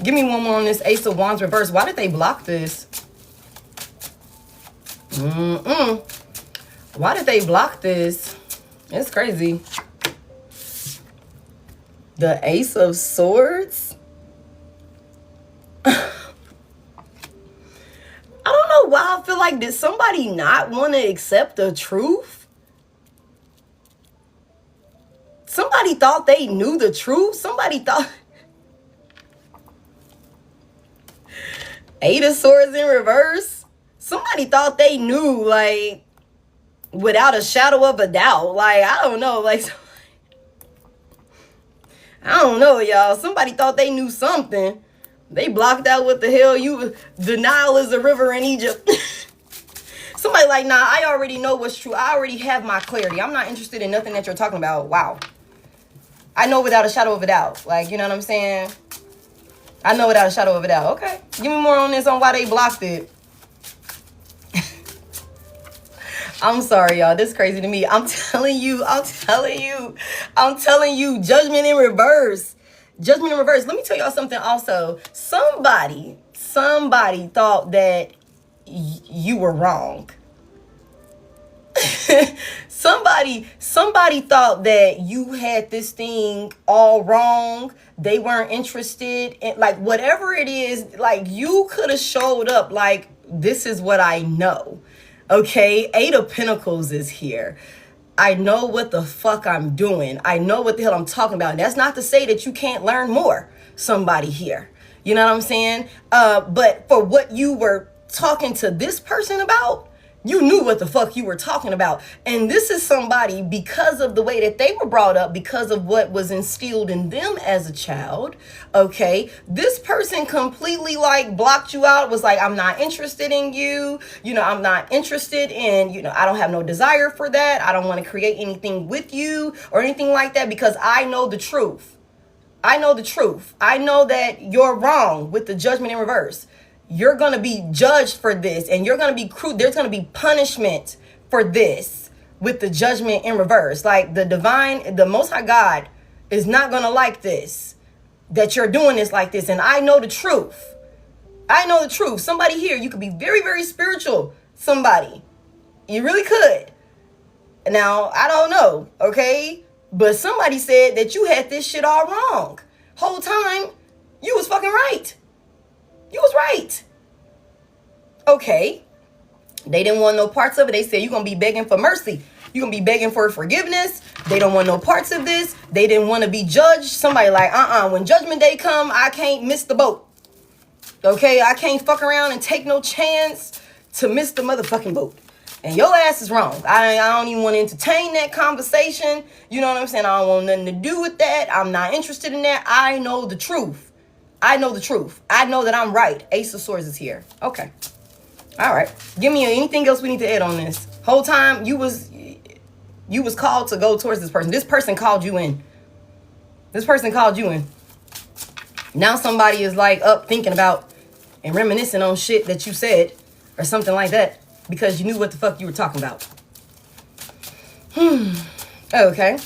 Give me one more on this Ace of Wands reverse. Why did they block this? Why did they block this? It's crazy. The Ace of Swords? I don't know why I feel like, did somebody not want to accept the truth? Somebody thought they knew the truth. Somebody thought... Eight of Swords in reverse. Somebody thought they knew, like, without a shadow of a doubt. Like, I don't know. Like, I don't know, y'all. Somebody thought they knew something. They blocked out what the hell the Nile is a river in Egypt. Somebody like, nah, I already know what's true. I already have my clarity. I'm not interested in nothing that you're talking about. Wow. I know without a shadow of a doubt. Like, you know what I'm saying? I know without a shadow of a doubt. Okay. Give me more on this, on why they blocked it. I'm sorry, y'all. This is crazy to me. I'm telling you, judgment in reverse. Judgment in reverse. Let me tell y'all something also. Somebody thought that you were wrong. Somebody thought that you had this thing all wrong. They weren't interested in, like, whatever it is, like, you could have showed up like, this is what I know. Okay? Eight of Pentacles is here. I know what the fuck I'm doing. I know what the hell I'm talking about. And that's not to say that you can't learn more, somebody here. You know what I'm saying? But for what you were talking to this person about, You knew what the fuck you were talking about. And this is somebody, because of the way that they were brought up, because of what was instilled in them as a child, okay, this person completely like blocked you out, was like, I'm not interested in you. You know, I'm not interested in, you know, I don't have no desire for that. I don't want to create anything with you or anything like that, because I know the truth. I know the truth. I know that you're wrong with the judgment in reverse. You're going to be judged for this, and you're going to be there's going to be punishment for this with the judgment in reverse. Like the divine, the Most High God is not going to like this, that you're doing this like this. And I know the truth. I know the truth. Somebody here, you could be very, very spiritual. Somebody, you really could. Now, I don't know. Okay. But somebody said that you had this shit all wrong. Whole time, you was fucking right. You was right. Okay. They didn't want no parts of it. They said you're going to be begging for mercy. You're going to be begging for forgiveness. They don't want no parts of this. They didn't want to be judged. Somebody like, when judgment day come, I can't miss the boat. Okay, I can't fuck around and take no chance to miss the motherfucking boat. And your ass is wrong. I don't even want to entertain that conversation. You know what I'm saying? I don't want nothing to do with that. I'm not interested in that. I know the truth. I know the truth. I know that I'm right. Ace of Swords is here. Okay. All right. Give me anything else we need to add on this. Whole time you was called to go towards this person. This person called you in. This person called you in. Now somebody is like up thinking about and reminiscing on shit that you said or something like that because you knew what the fuck you were talking about. Okay.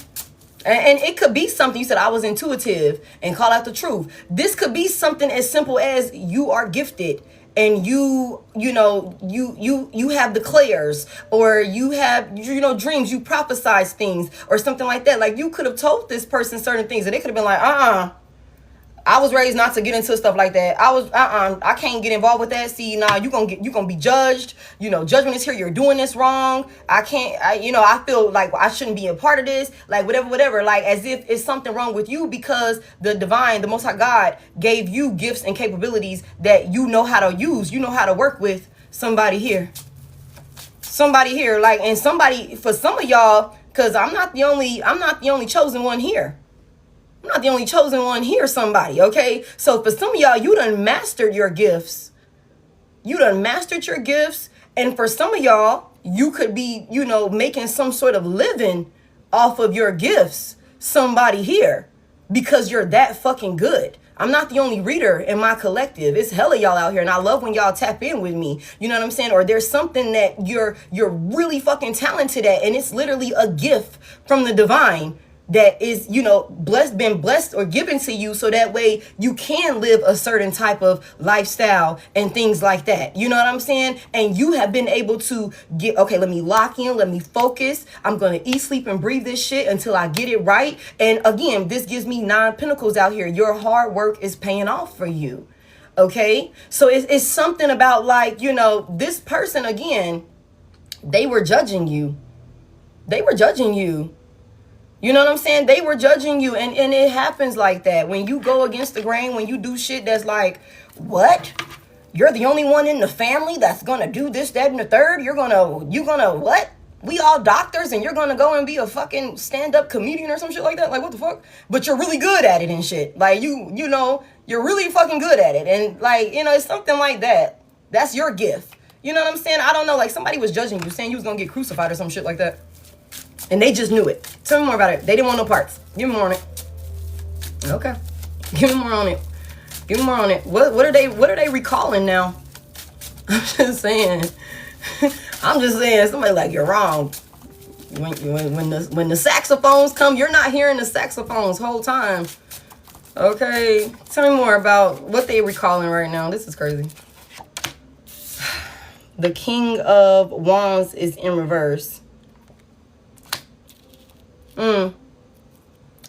And it could be something, you said I was intuitive and call out the truth. This could be something as simple as you are gifted and you have declares, or you have, dreams, you prophesize things or something like that. Like you could have told this person certain things and they could have been like, I was raised not to get into stuff like that. I can't get involved with that. See, nah, you gonna be judged. Judgment is here. You're doing this wrong. I feel like I shouldn't be a part of this. Like whatever. Like as if it's something wrong with you because the divine, the Most High God gave you gifts and capabilities that you know how to use. You know how to work with somebody here. Like, and somebody, for some of y'all, because I'm not the only chosen one here. I'm not the only chosen one here, somebody, okay? So for some of y'all, you done mastered your gifts. And for some of y'all, you could be, making some sort of living off of your gifts, somebody here, because you're that fucking good. I'm not the only reader in my collective. It's hella y'all out here, and I love when y'all tap in with me. You know what I'm saying? Or there's something that you're really fucking talented at, and it's literally a gift from the divine that is, been blessed or given to you, so that way you can live a certain type of lifestyle and things like that. You know what I'm saying? And you have been able to get, okay, let me lock in, let me focus. I'm going to eat, sleep, and breathe this shit until I get it right. And again, this gives me 9 pentacles out here. Your hard work is paying off for you. Okay? So it's something about like, this person, again, they were judging you. You know what I'm saying? They were judging you, and it happens like that. When you go against the grain, when you do shit that's like, what? You're the only one in the family that's gonna do this, that, and the third? You're gonna what? We all doctors, and you're gonna go and be a fucking stand-up comedian or some shit like that? Like, what the fuck? But you're really good at it and shit. Like, you're really fucking good at it. And like, it's something like that. That's your gift. You know what I'm saying? I don't know, like somebody was judging you, saying you was gonna get crucified or some shit like that. And they just knew it. Tell me more about it. They didn't want no parts. Give me more on it. Okay. Give me more on it. What are they recalling now? I'm just saying. Somebody like, you're wrong. When the saxophones come, you're not hearing the saxophones whole time. Okay. Tell me more about what they recalling right now. This is crazy. The King of Wands is in reverse.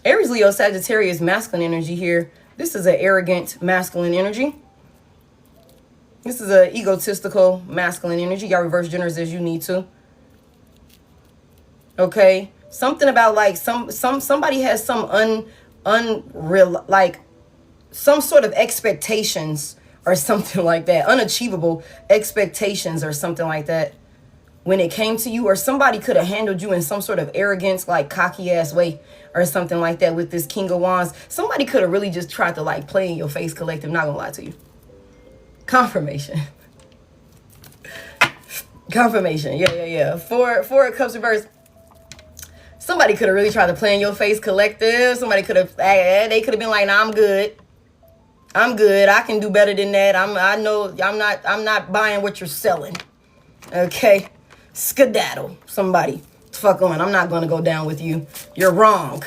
Aries, Leo, Sagittarius, masculine energy here. This is an arrogant masculine energy. This is an egotistical masculine energy. Y'all reverse genders as you need to. Okay. Something about like somebody has some unreal, like some sort of expectations or something like that. Unachievable expectations or something like that when it came to you, or somebody could have handled you in some sort of arrogance, like cocky ass way or something like that with this King of Wands. Somebody could have really just tried to like play in your face, collective. Not gonna lie to you. Confirmation. Confirmation. Yeah. Four of Cups reverse. Somebody could have really tried to play in your face, collective. Somebody could have, they could have been like, nah, I'm good. I can do better than that. I'm not buying what you're selling. Okay. Skedaddle. Somebody. Fuck on. I'm not going to go down with you. You're wrong.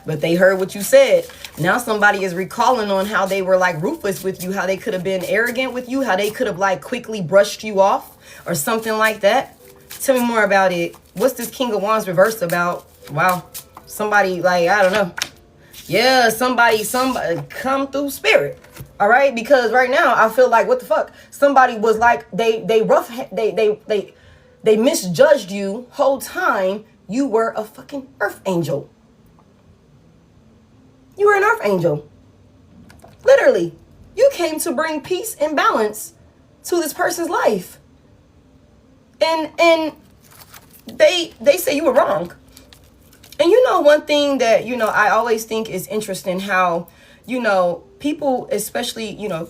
But they heard what you said. Now somebody is recalling on how they were like ruthless with you, how they could have been arrogant with you, how they could have like quickly brushed you off or something like that. Tell me more about it. What's this King of Wands reversed about? Wow. Somebody like, I don't know. Yeah, somebody come through spirit. All right? Because right now I feel like, what the fuck? Somebody was like, they misjudged you whole time. You were a fucking earth angel. You were an earth angel. Literally. You came to bring peace and balance to this person's life. And they say you were wrong. And you know, one thing that, you know, I always think is interesting how, you know, people, especially, you know,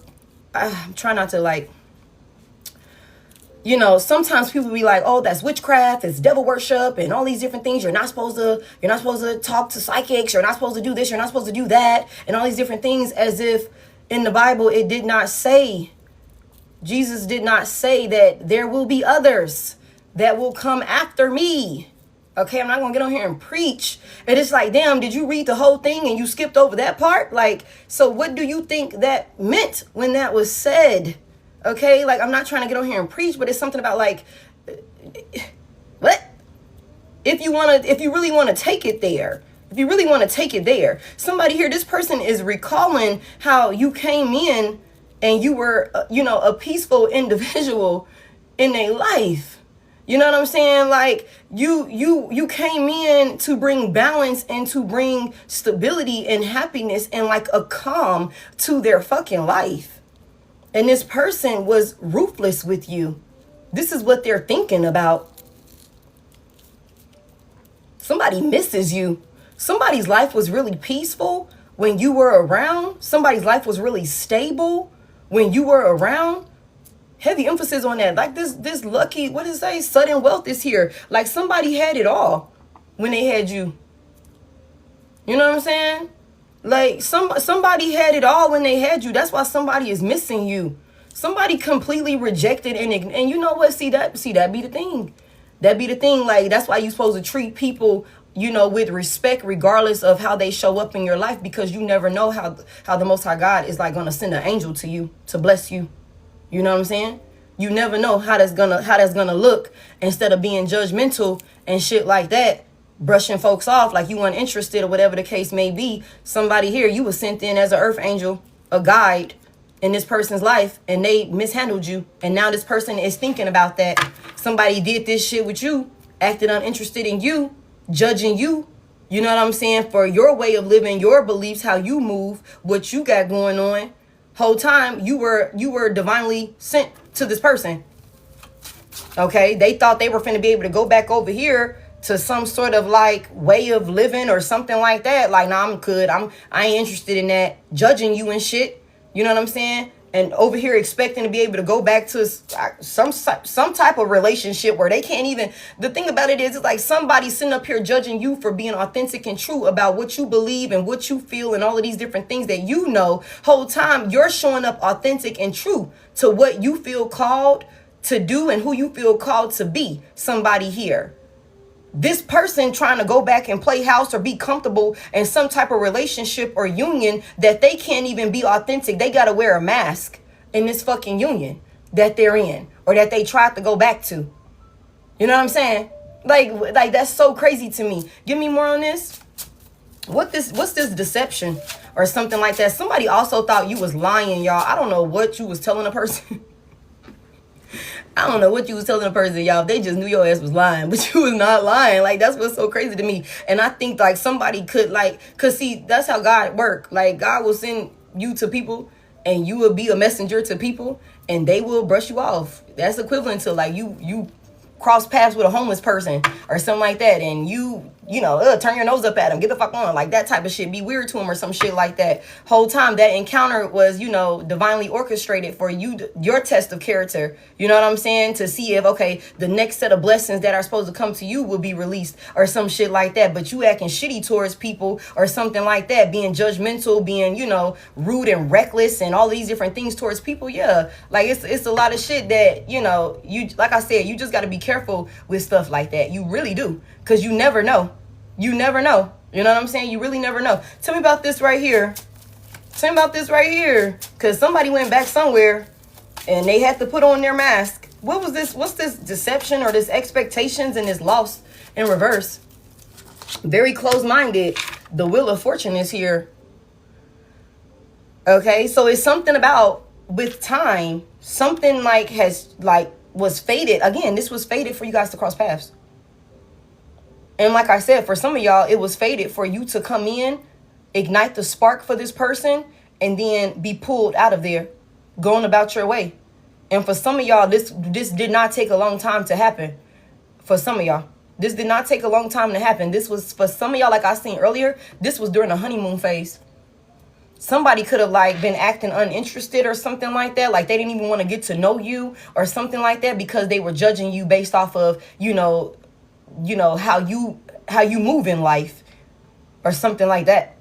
I try not to like, you know, sometimes people be like, oh, that's witchcraft, it's devil worship and all these different things. You're not supposed to talk to psychics. You're not supposed to do this. You're not supposed to do that. And all these different things, as if in the Bible, it did not say, Jesus did not say that there will be others that will come after me. Okay, I'm not going to get on here and preach. And it's like, damn, did you read the whole thing and you skipped over that part? Like, so what do you think that meant when that was said? Okay, like, I'm not trying to get on here and preach, but it's something about like, what? If you really want to take it there, somebody here, this person is recalling how you came in and you were, you know, a peaceful individual in their life. You know what I'm saying? Like you came in to bring balance and to bring stability and happiness and like a calm to their fucking life. And this person was ruthless with you. This is what they're thinking about. Somebody misses you. Somebody's life was really peaceful when you were around. Somebody's life was really stable when you were around. Heavy emphasis on that. Like this lucky, what does it say? Sudden wealth is here. Like somebody had it all when they had you. You know what I'm saying? Like somebody had it all when they had you. That's why somebody is missing you. Somebody completely rejected and you know what? See that be the thing. That be the thing. Like that's why you're supposed to treat people, you know, with respect, regardless of how they show up in your life, because you never know how the Most High God is like gonna send an angel to you to bless you. You know what I'm saying? You never know how that's gonna look. Instead of being judgmental and shit like that, brushing folks off like you weren't interested or whatever the case may be. Somebody here, you were sent in as an earth angel, a guide in this person's life, and they mishandled you. And now this person is thinking about that. Somebody did this shit with you, acted uninterested in you, judging you. You know what I'm saying? For your way of living, your beliefs, how you move, what you got going on. Whole time you were divinely sent to this person. Okay, they thought they were finna be able to go back over here to some sort of like way of living or something like that. Like, nah, I'm good. I ain't interested in that. Judging you and shit. You know what I'm saying? And over here expecting to be able to go back to some type of relationship where they can't even. The thing about it is, it's like somebody sitting up here judging you for being authentic and true about what you believe and what you feel and all of these different things that you know. Whole time you're showing up authentic and true to what you feel called to do and who you feel called to be. Somebody here. This person trying to go back and play house or be comfortable in some type of relationship or union that they can't even be authentic. They got to wear a mask in this fucking union that they're in or that they tried to go back to. You know what I'm saying? Like that's so crazy to me. Give me more on this. What's this deception or something like that? Somebody also thought you was lying, y'all. I don't know what you was telling a person. I don't know what you was telling a person, y'all. They just knew your ass was lying, but you was not lying. Like, that's what's so crazy to me. And I think, like, somebody could, like, cause see, that's how God work. Like, God will send you to people and you will be a messenger to people and they will brush you off. That's equivalent to like you cross paths with a homeless person or something like that, and you turn your nose up at them, get the fuck on, like that type of shit, be weird to them or some shit like that. Whole time that encounter was, divinely orchestrated for you, your test of character, you know what I'm saying, to see if, okay, the next set of blessings that are supposed to come to you will be released or some shit like that. But you acting shitty towards people or something like that, being judgmental, being, rude and reckless and all these different things towards people. Yeah, like it's a lot of shit that, you like I said, you just got to be careful with stuff like that. You really do, because you never know. You never know. You know what I'm saying? You really never know. Tell me about this right here. Tell me about this right here. Because somebody went back somewhere and they had to put on their mask. What was this? What's this deception or this expectations and this loss in reverse? Very close-minded. The Wheel of Fortune is here. Okay, so it's something about with time, something was fated. Again, this was fated for you guys to cross paths. And like I said, for some of y'all, it was fated for you to come in, ignite the spark for this person, and then be pulled out of there, going about your way. And for some of y'all, this did not take a long time to happen. For some of y'all, this did not take a long time to happen. This was, for some of y'all, like I seen earlier, this was during the honeymoon phase. Somebody could have been acting uninterested or something like that. Like they didn't even want to get to know you or something like that because they were judging you based off of, how you move in life or something like that.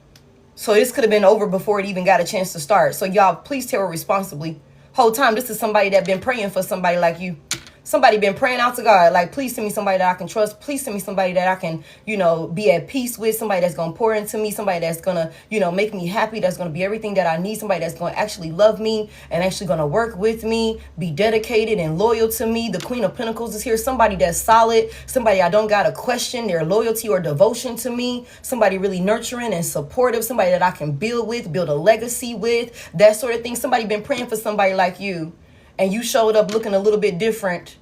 So this could have been over before it even got a chance to start. So y'all, please tarot responsibly. Whole time, this is somebody that been praying for somebody like you. Somebody been praying out to God, like, please send me somebody that I can trust. Please send me somebody that I can, be at peace with. Somebody that's going to pour into me. Somebody that's going to, make me happy. That's going to be everything that I need. Somebody that's going to actually love me and actually going to work with me, be dedicated and loyal to me. The Queen of Pentacles is here. Somebody that's solid. Somebody I don't got to question their loyalty or devotion to me. Somebody really nurturing and supportive. Somebody that I can build with, build a legacy with, that sort of thing. Somebody been praying for somebody like you. And you showed up looking a little bit different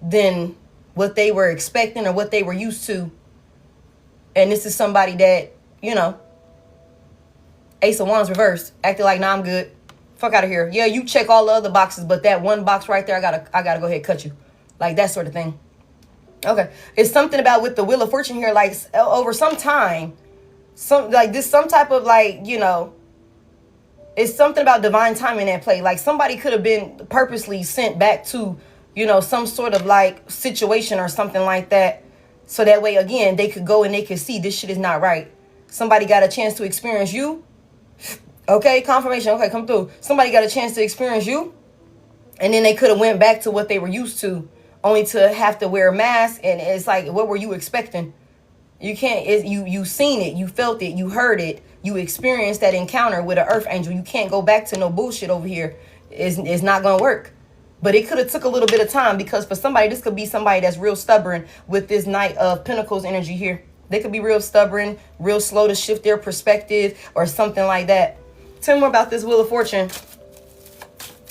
than what they were expecting or what they were used to. And this is somebody that, Ace of Wands reversed, acting like, nah, I'm good. Fuck out of here. Yeah, you check all the other boxes, but that one box right there, I gotta go ahead and cut you. Like that sort of thing. Okay. It's something about with the Wheel of Fortune here, like over some time, some type of it's something about divine timing at play. Like somebody could have been purposely sent back to, some sort of situation or something like that. So that way, again, they could go and they could see this shit is not right. Somebody got a chance to experience you. Okay, confirmation. Okay, come through. Somebody got a chance to experience you. And then they could have went back to what they were used to, only to have to wear a mask. And it's like, what were you expecting? You can't, you seen it, you felt it, you heard it, you experienced that encounter with an earth angel. You can't go back to no bullshit over here. It's not going to work. But it could have took a little bit of time, because for somebody, this could be somebody that's real stubborn with this Knight of Pentacles energy here. They could be real stubborn, real slow to shift their perspective or something like that. Tell me more about this Wheel of Fortune.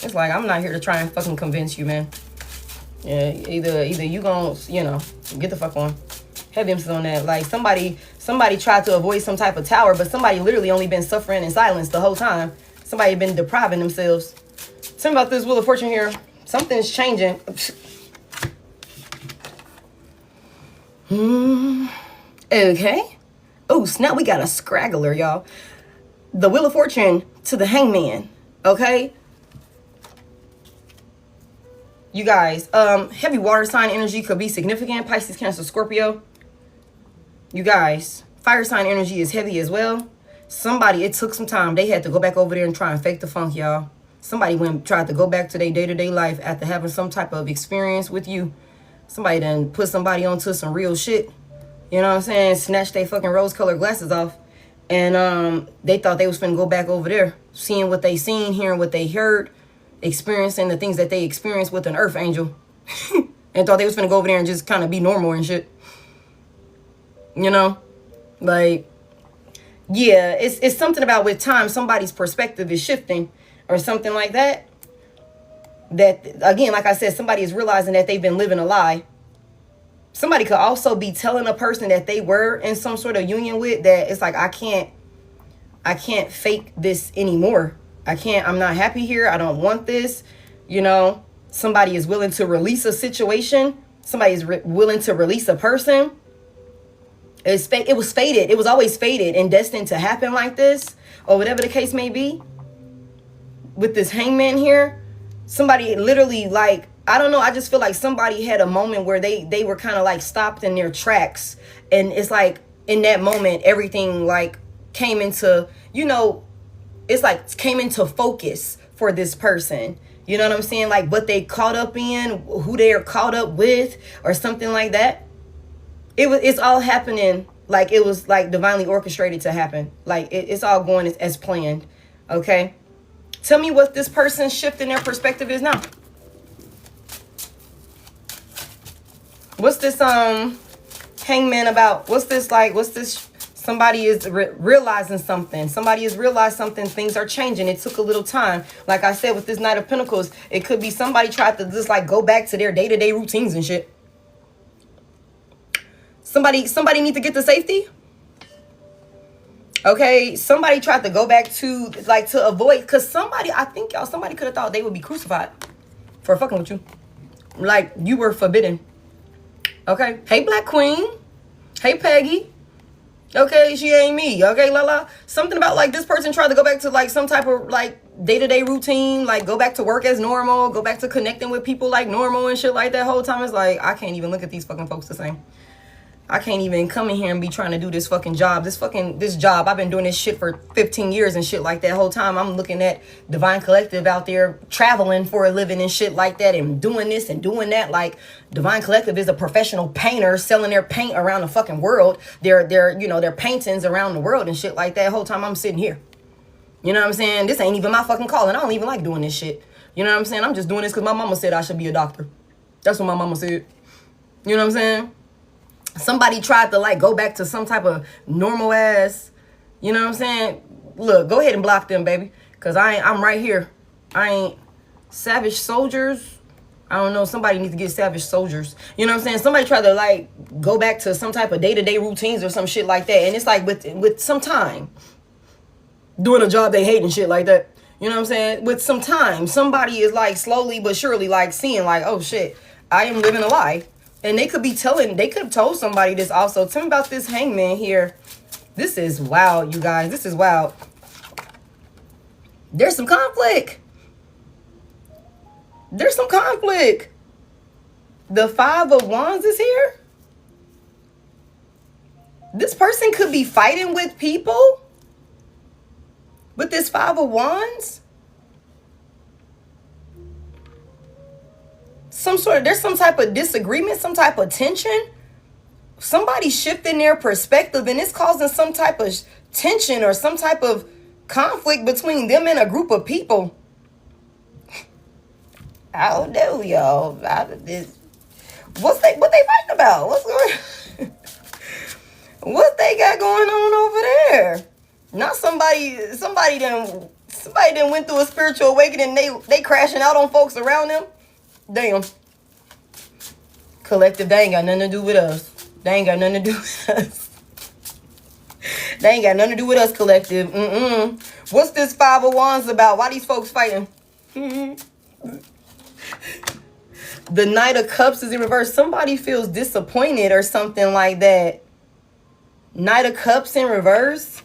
It's like, I'm not here to try and fucking convince you, man. Yeah, either you gonna, get the fuck on. Heavy emphasis on that. Like somebody tried to avoid some type of tower, but somebody literally only been suffering in silence the whole time. Somebody been depriving themselves. Tell me about this Wheel of Fortune here. Something's changing. Okay. Oh, snap. We got a scraggler, y'all. The Wheel of Fortune to the Hangman. Okay. You guys, heavy water sign energy could be significant. Pisces, Cancer, Scorpio. You guys, fire sign energy is heavy as well. Somebody, it took some time. They had to go back over there and try and fake the funk, y'all. Somebody tried to go back to their day-to-day life after having some type of experience with you. Somebody done put somebody onto some real shit. You know what I'm saying? Snatched their fucking rose-colored glasses off. And they thought they was finna go back over there, seeing what they seen, hearing what they heard, experiencing the things that they experienced with an earth angel. And thought they was finna go over there and just kind of be normal and shit. Like, yeah, it's something about with time, somebody's perspective is shifting or something like that. That, again, like I said, somebody is realizing that they've been living a lie. Somebody could also be telling a person that they were in some sort of union with that it's like, I can't fake this anymore. I'm not happy here. I don't want this. You know, somebody is willing to release a situation. Somebody is willing to release a person. It was fated. It was always fated and destined to happen like this, or whatever the case may be. With this hangman here, somebody literally, like, I don't know, I just feel like somebody had a moment where they were kind of like stopped in their tracks. And it's like in that moment, everything like came into, you know, it's like came into focus for this person. You know what I'm saying? Like what they caught up in, who they are caught up with, or something like that. It's all happening like it was like divinely orchestrated to happen. Like it's all going as planned. Okay. Tell me what this person's shift in their perspective is now. What's this hangman about? What's this like? What's this? Somebody is realizing something. Somebody has realized something. Things are changing. It took a little time. Like I said, with this Knight of Pentacles, it could be somebody tried to just like go back to their day-to-day routines and shit. Somebody need to get to safety. Okay, somebody tried to go back to like to avoid, because somebody, I think y'all, somebody could have thought they would be crucified for fucking with you. Like you were forbidden. Okay, hey Black Queen, hey Peggy. Okay, she ain't me. Okay, la. Something about like this person tried to go back to like some type of like day-to-day routine, like go back to work as normal, go back to connecting with people like normal and shit like that. Whole time it's like I can't even look at these fucking folks the same. I can't even come in here and be trying to do this fucking job. This job. I've been doing this shit for 15 years and shit like that. Whole time I'm looking at Divine Collective out there traveling for a living and shit like that and doing this and doing that. Like Divine Collective is a professional painter selling their paint around the fucking world. Their paintings around the world and shit like that. Whole time I'm sitting here. You know what I'm saying? This ain't even my fucking calling. I don't even like doing this shit. You know what I'm saying? I'm just doing this because my mama said I should be a doctor. That's what my mama said. You know what I'm saying? Somebody tried to like go back to some type of normal ass, you know what I'm saying? Look, go ahead and block them, baby. Cause I'm right here. I ain't savage soldiers. I don't know. Somebody needs to get savage soldiers. You know what I'm saying? Somebody tried to like go back to some type of day-to-day routines or some shit like that. And it's like with some time doing a job they hate and shit like that. You know what I'm saying? With some time, somebody is like slowly but surely like seeing like, oh shit, I am living a lie. And they could have told somebody this also. Tell me about this hangman here. This is wild, you guys. This is wild. There's some conflict. There's some conflict. The Five of Wands is here. This person could be fighting with people. With this Five of Wands. There's some type of disagreement, some type of tension. Somebody's shifting their perspective and it's causing some type of tension or some type of conflict between them and a group of people. I don't know, y'all. What they fighting about? What's going what they got going on over there? Not somebody done went through a spiritual awakening. They crashing out on folks around them. Damn. Collective, they ain't got nothing to do with us. They ain't got nothing to do with us. They ain't got nothing to do with us, collective. What's this Five of Wands about? Why these folks fighting? The Knight of Cups is in reverse. Somebody feels disappointed or something like that. Knight of Cups in reverse.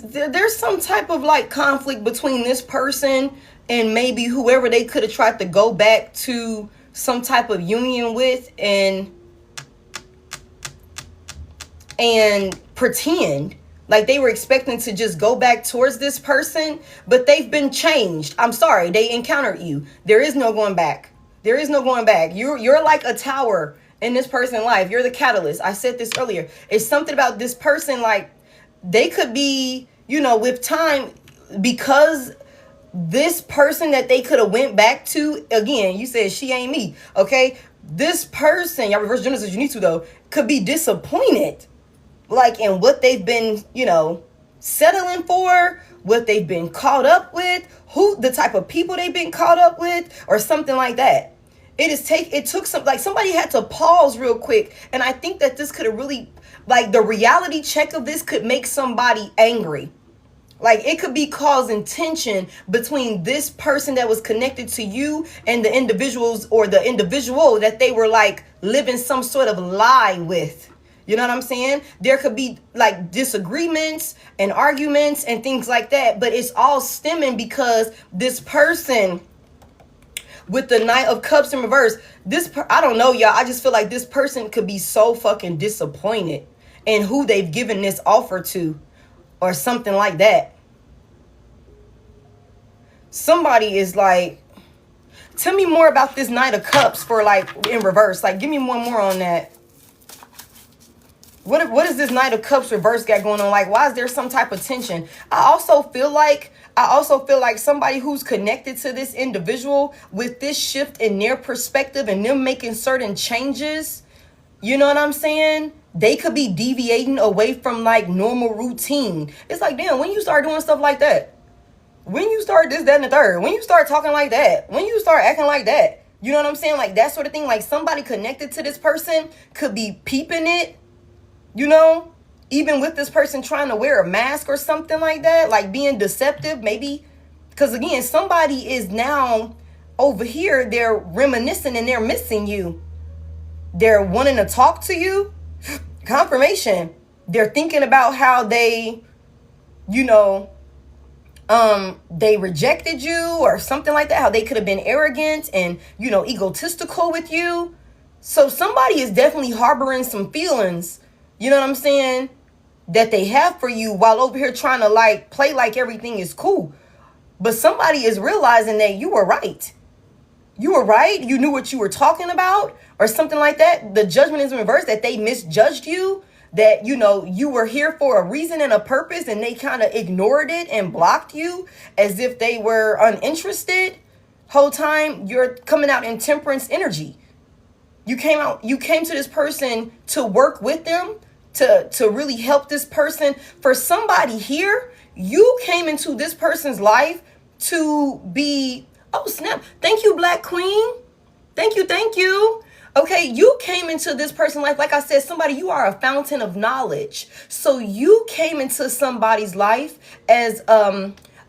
There's some type of like conflict between this person and maybe whoever they could have tried to go back to some type of union with and pretend like they were expecting to just go back towards this person, but they've been changed. I'm sorry, they encountered you. There is no going back. There is no going back. You're like a tower in this person's life. You're the catalyst. I said this earlier. It's something about this person, like they could be, with time, because this person that they could have went back to, again, you said she ain't me, okay? This person, y'all reverse genders as you need to though, could be disappointed, like in what they've been, settling for, what they've been caught up with, who the type of people they've been caught up with, or something like that. It took some, like, somebody had to pause real quick. And I think that this could have really, like, the reality check of this could make somebody angry. Like, it could be causing tension between this person that was connected to you and the individuals, or the individual that they were like living some sort of lie with. You know what I'm saying? There could be like disagreements and arguments and things like that, but it's all stemming because this person with the Knight of Cups in reverse, I don't know, y'all. I just feel like this person could be so fucking disappointed in who they've given this offer to, or something like that. Somebody is like, tell me more about this Knight of Cups for, like, in reverse. Like, give me one more on that. What is this Knight of Cups reverse got going on? Like, why is there some type of tension? I also feel like somebody who's connected to this individual, with this shift in their perspective and them making certain changes, you know what I'm saying? They could be deviating away from like normal routine. It's like, damn, when you start doing stuff like that, when you start this, that, and the third, when you start talking like that, when you start acting like that, you know what I'm saying? Like, that sort of thing. Like, somebody connected to this person could be peeping it, you know, even with this person trying to wear a mask or something like that, like being deceptive, maybe. Because again, somebody is now over here, they're reminiscing and they're missing you. They're wanting to talk to you. Confirmation. They're thinking about how they, you know, they rejected you or something like that. How they could have been arrogant and, you know, egotistical with you. So somebody is definitely harboring some feelings, you know what I'm saying, that they have for you, while over here trying to like play like everything is cool. But somebody is realizing that you were right. You were right. You knew what you were talking about, or something like that. The judgment is in reverse, that they misjudged you, that, you know, you were here for a reason and a purpose, and they kind of ignored it and blocked you as if they were uninterested. Whole time you're coming out in temperance energy. You came to this person to work with them, to really help this person. For somebody here, you came into this person's life to be, oh snap, thank you, Black Queen. Thank you. Okay, you came into this person's life, like I said, somebody, you are a fountain of knowledge. So you came into somebody's life as,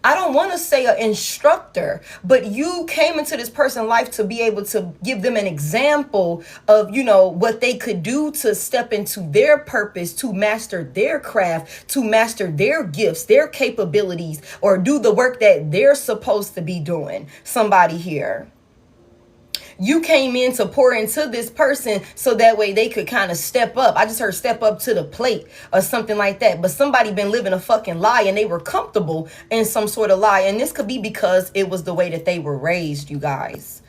I don't want to say an instructor, but you came into this person's life to be able to give them an example of, you know, what they could do to step into their purpose, to master their craft, to master their gifts, their capabilities, or do the work that they're supposed to be doing. Somebody here. You came in to pour into this person so that way they could kind of step up. I just heard step up to the plate or something like that. But somebody been living a fucking lie, and they were comfortable in some sort of lie. And this could be because it was the way that they were raised, you guys.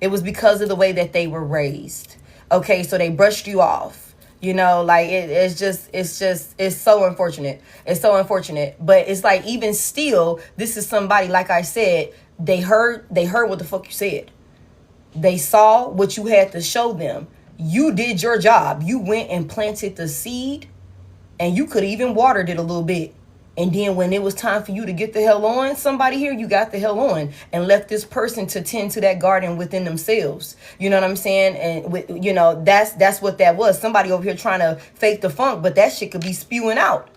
It was because of the way that they were raised. Okay, so they brushed you off. You know, like it's so unfortunate. It's so unfortunate. But it's like, even still, this is somebody, like I said, they heard what the fuck you said. They saw what you had to show them. You did your job. You went and planted the seed, and you could even watered it a little bit. And then when it was time for you to get the hell on, somebody here, you got the hell on and left this person to tend to that garden within themselves. You know what I'm saying? And you know, that's what that was. Somebody over here trying to fake the funk, but that shit could be spewing out.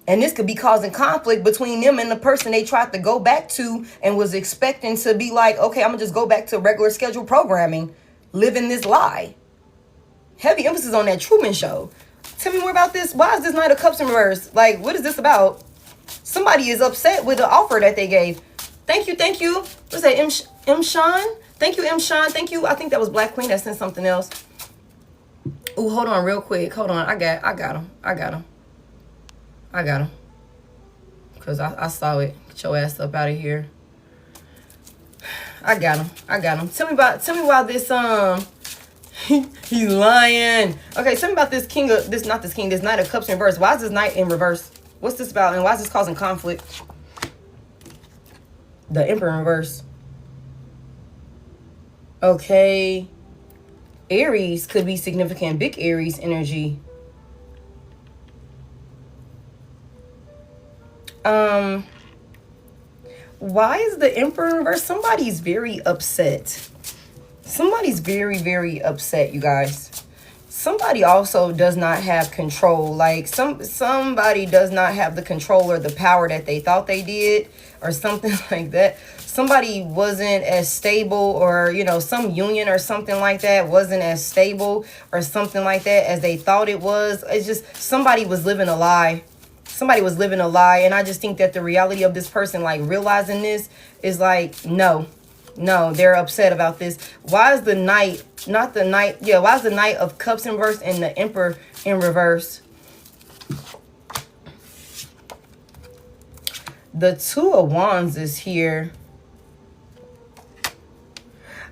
And this could be causing conflict between them and the person they tried to go back to and was expecting to be like, okay, I'm going to just go back to regular scheduled programming, living this lie. Heavy emphasis on that Truman Show. Tell me more about this. Why is this Knight of Cups in reverse? Like, what is this about? Somebody is upset with the offer that they gave. Thank you. What's that, M. Sean? Thank you, M. Sean. Thank you. I think that was Black Queen that sent something else. Ooh, hold on real quick. Hold on. I got him. Because I saw it. Get your ass up out of here. I got him. Tell me about this, he's lying. Okay, tell me about this this Knight of Cups in reverse. Why is this Knight in reverse? What's this about, and why is this causing conflict? The Emperor in reverse. Okay. Aries could be significant. Big Aries energy. Why is the Emperor in reverse? Somebody's very upset. Somebody's very, very upset, you guys. Somebody also does not have control. Like somebody does not have the control or the power that they thought they did, or something like that. Somebody wasn't as stable, or, you know, some union or something like that wasn't as stable or something like that as they thought it was. It's just somebody was living a lie. Somebody was living a lie. And I just think that the reality of this person, like, realizing this is like, no, they're upset about this. Why is the Knight, not the Knight, yeah, why is the Knight of Cups in reverse and the Emperor in reverse? The Two of Wands is here.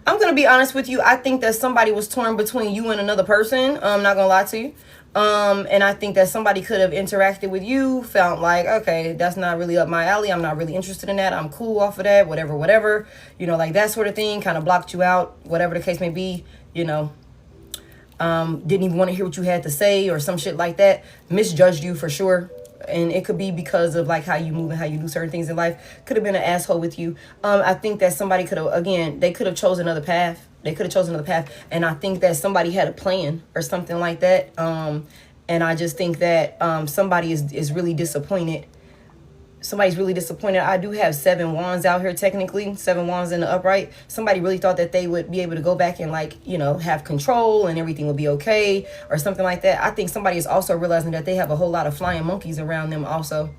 I'm going to be honest with you. I think that somebody was torn between you and another person. I'm not going to lie to you. And I think that somebody could have interacted with you, felt like, okay, that's not really up my alley. I'm not really interested in that. I'm cool off of that, whatever, you know, like that sort of thing, kind of blocked you out, whatever the case may be, you know, didn't even want to hear what you had to say or some shit like that, misjudged you for sure. And it could be because of like how you move and how you do certain things in life. Could have been an asshole with you. I think that somebody could have, again, they could have chosen another path. They could have chosen another path. And I think that somebody had a plan or something like that. And I just think that somebody is really disappointed. Somebody's really disappointed. I do have 7 wands out here, technically. 7 wands in the upright. Somebody really thought that they would be able to go back and, like, you know, have control and everything would be okay or something like that. I think somebody is also realizing that they have a whole lot of flying monkeys around them also.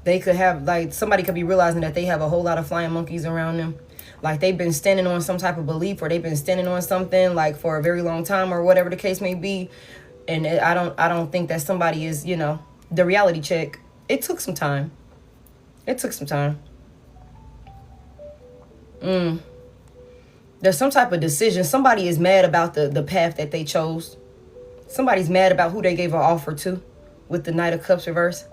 They could have, like, somebody could be realizing that they have a whole lot of flying monkeys around them. Like, they've been standing on some type of belief, or they've been standing on something, like, for a very long time, or whatever the case may be. And I don't think that somebody is, you know, the reality check. It took some time. It took some time. There's some type of decision. Somebody is mad about the path that they chose. Somebody's mad about who they gave an offer to with the Knight of Cups reverse.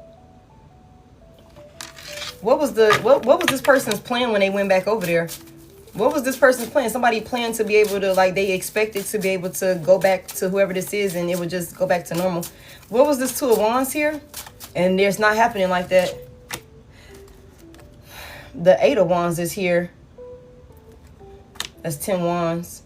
What was this person's plan when they went back over there? What was this person's plan? Somebody planned to be able to, like, they expected to be able to go back to whoever this is and it would just go back to normal. What was this Two of Wands here? And it's not happening like that. The 8 of Wands is here. That's 10 wands.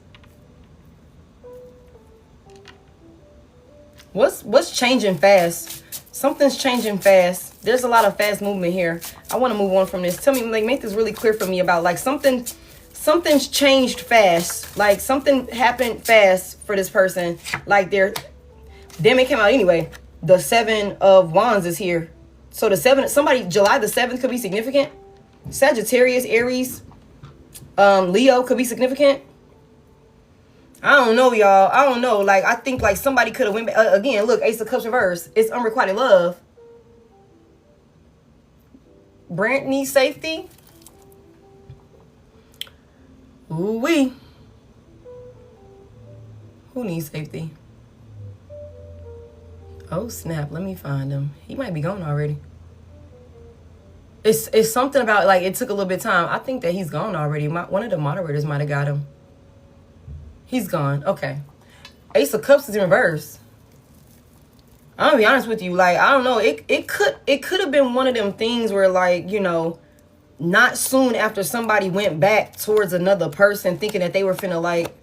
What's changing fast? Something's changing fast. There's a lot of fast movement here. I want to move on from this. Tell me, like, make this really clear for me about, like, something's changed fast. Like, something happened fast for this person. Like, then it came out anyway. The 7 of Wands is here. So the 7, somebody, July the 7th could be significant. Sagittarius, Aries, Leo could be significant. I don't know, y'all. I don't know. Like, I think, like, somebody could have went back. Again, look, Ace of Cups reverse. It's unrequited love. Brent needs safety. Ooh-wee. Who needs safety? Oh, snap. Let me find him. He might be gone already. It's something about, like, it took a little bit of time. I think that he's gone already. One of the moderators might have got him. He's gone. Okay. Ace of Cups is in reverse. I'm gonna be honest with you. Like, I don't know. It could have been one of them things where, like, you know, not soon after somebody went back towards another person thinking that they were finna, like,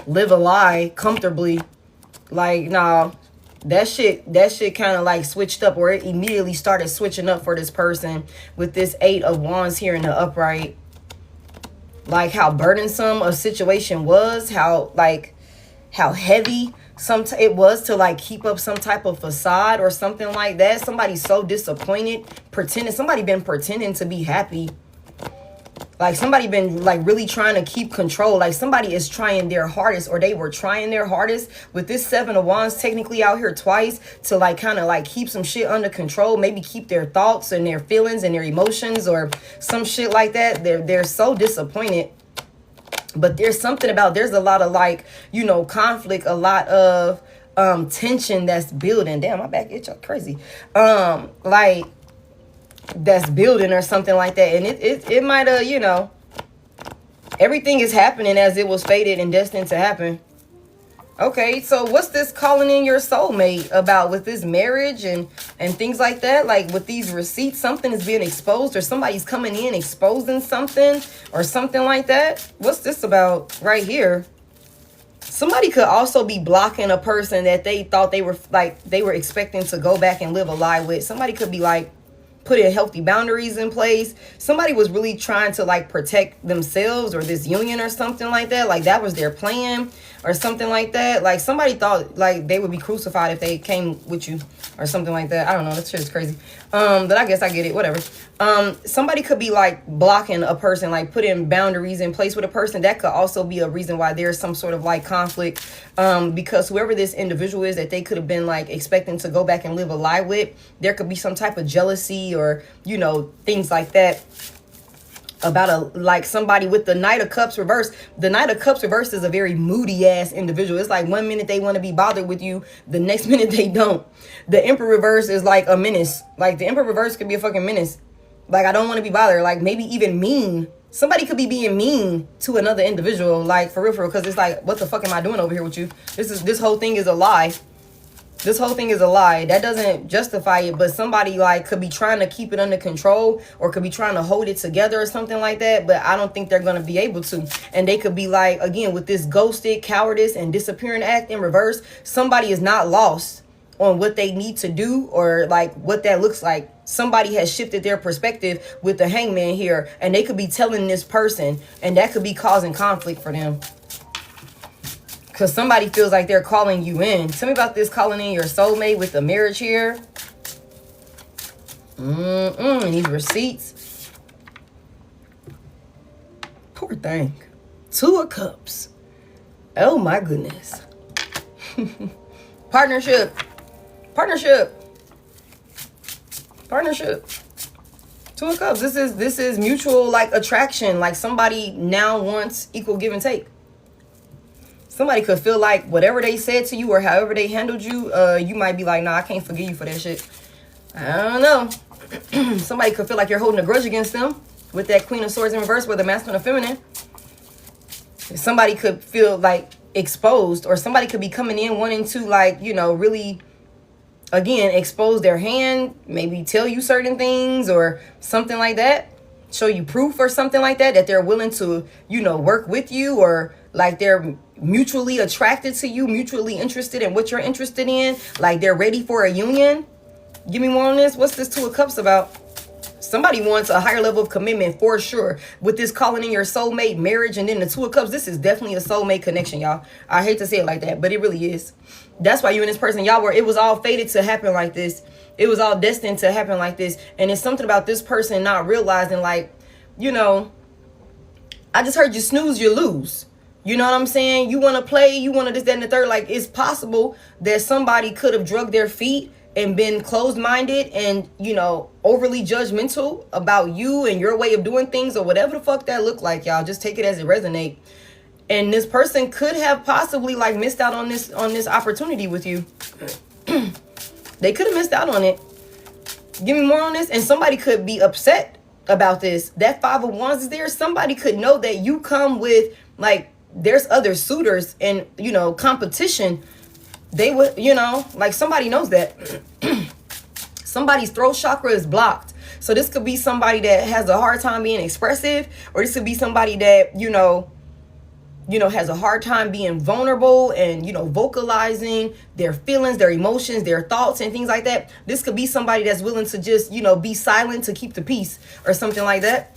live a lie comfortably. Like, nah. That shit kind of, like, switched up, or it immediately started switching up for this person with this 8 of Wands here in the upright. Like, how burdensome a situation was, how heavy it was to, like, keep up some type of facade or something like that. Somebody's so disappointed, somebody been pretending to be happy. Like, somebody been, like, really trying to keep control. Like, somebody is trying their hardest, or they were trying their hardest with this 7 of Wands technically out here twice to, like, kind of, like, keep some shit under control. Maybe keep their thoughts and their feelings and their emotions or some shit like that. They're so disappointed. But there's something about, there's a lot of, like, you know, conflict, a lot of tension that's building. Damn, my back itch up crazy. Like, that's building or something like that. And it might have, you know, everything is happening as it was fated and destined to happen. Okay, so what's this calling in your soulmate about with this marriage and things like that? Like with these receipts, something is being exposed, or somebody's coming in exposing something or something like that. What's this about right here? Somebody could also be blocking a person that they thought they were expecting to go back and live a lie with. Somebody could be like putting healthy boundaries in place. Somebody was really trying to like protect themselves or this union or something like that. Like that was their plan or something like that. Like somebody thought like they would be crucified if they came with you or something like that. I don't know. That shit is crazy. But I guess I get it. Whatever. Somebody could be like blocking a person, like putting boundaries in place with a person. That could also be a reason why there's some sort of like conflict. Because whoever this individual is that they could have been like expecting to go back and live a lie with, there could be some type of jealousy or, you know, things like that about like somebody with the Knight of Cups reverse. The Knight of Cups reverse is a very moody ass individual. It's like one minute they want to be bothered with you, the next minute they don't. The Emperor reverse is like a menace. Like the Emperor reverse could be a fucking menace. Like I don't want to be bothered. Like maybe even mean. Somebody could be being mean to another individual. Like for real, because it's like, what the fuck am I doing over here with you? This whole thing is a lie. This whole thing is a lie. That doesn't justify it, but somebody like could be trying to keep it under control or could be trying to hold it together or something like that, but I don't think they're going to be able to. And they could be like, again, with this ghosted, cowardice, and disappearing act in reverse, somebody is not lost on what they need to do or like what that looks like. Somebody has shifted their perspective with the Hangman here, and they could be telling this person, and that could be causing conflict for them. Because somebody feels like they're calling you in. Tell me about this calling in your soulmate with the marriage here. And these receipts. Poor thing. 2 of Cups. Oh my goodness. Partnership. Partnership. Partnership. 2 of Cups. This is mutual like attraction. Like somebody now wants equal give and take. Somebody could feel like whatever they said to you or however they handled you, you might be like, nah, I can't forgive you for that shit. I don't know. Somebody could feel like you're holding a grudge against them with that Queen of Swords in reverse, whether masculine or feminine. Somebody could feel like exposed, or somebody could be coming in wanting to like, you know, really, again, expose their hand, maybe tell you certain things or something like that. Show you proof or something like that, that they're willing to, you know, work with you, or like they're mutually attracted to you, mutually interested in what you're interested in, like they're ready for a union. Give me more on this. What's this 2 of Cups about? Somebody wants a higher level of commitment for sure. With this calling in your soulmate, marriage, and then the 2 of Cups, this is definitely a soulmate connection, y'all. I hate to say it like that, but it really is. That's why you and this person, y'all were, it was all fated to happen like this. It was all destined to happen like this. And it's something about this person not realizing, like, you know, I just heard you snooze, you lose. You know what I'm saying? You want to play, you want to this, that, and the third. Like, it's possible that somebody could have drugged their feet and been closed-minded and, you know, overly judgmental about you and your way of doing things or whatever the fuck that looked like, y'all. Just take it as it resonate. And this person could have possibly, like, missed out on this opportunity with you. They could have missed out on it. Give me more on this. And somebody could be upset about this. That 5 of Wands is there. Somebody could know that you come with, like, there's other suitors and, you know, competition. They would, you know, like somebody knows that. Somebody's throat chakra is blocked. So this could be somebody that has a hard time being expressive, or this could be somebody that, you know, has a hard time being vulnerable and, you know, vocalizing their feelings, their emotions, their thoughts and things like that. This could be somebody that's willing to just, you know, be silent to keep the peace or something like that.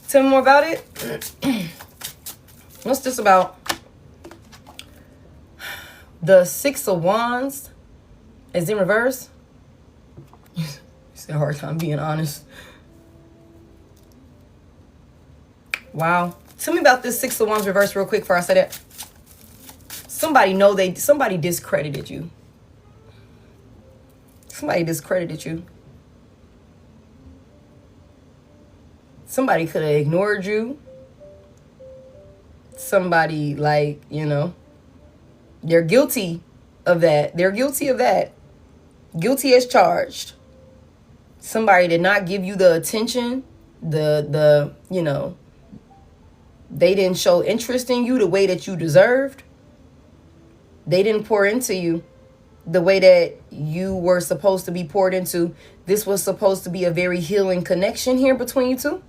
Tell me more about it. What's this about? The 6 of Wands is in reverse. It's a hard time being honest. Wow. Tell me about this 6 of Wands reverse real quick before I say that. Somebody discredited you. Somebody discredited you. Somebody could have ignored you. Somebody, like, you know, they're guilty of that. They're guilty of that. Guilty as charged. Somebody did not give you the attention, the you know, They didn't show interest in you the way that you deserved. They didn't pour into you the way that you were supposed to be poured into. This was supposed to be a very healing connection here between you two.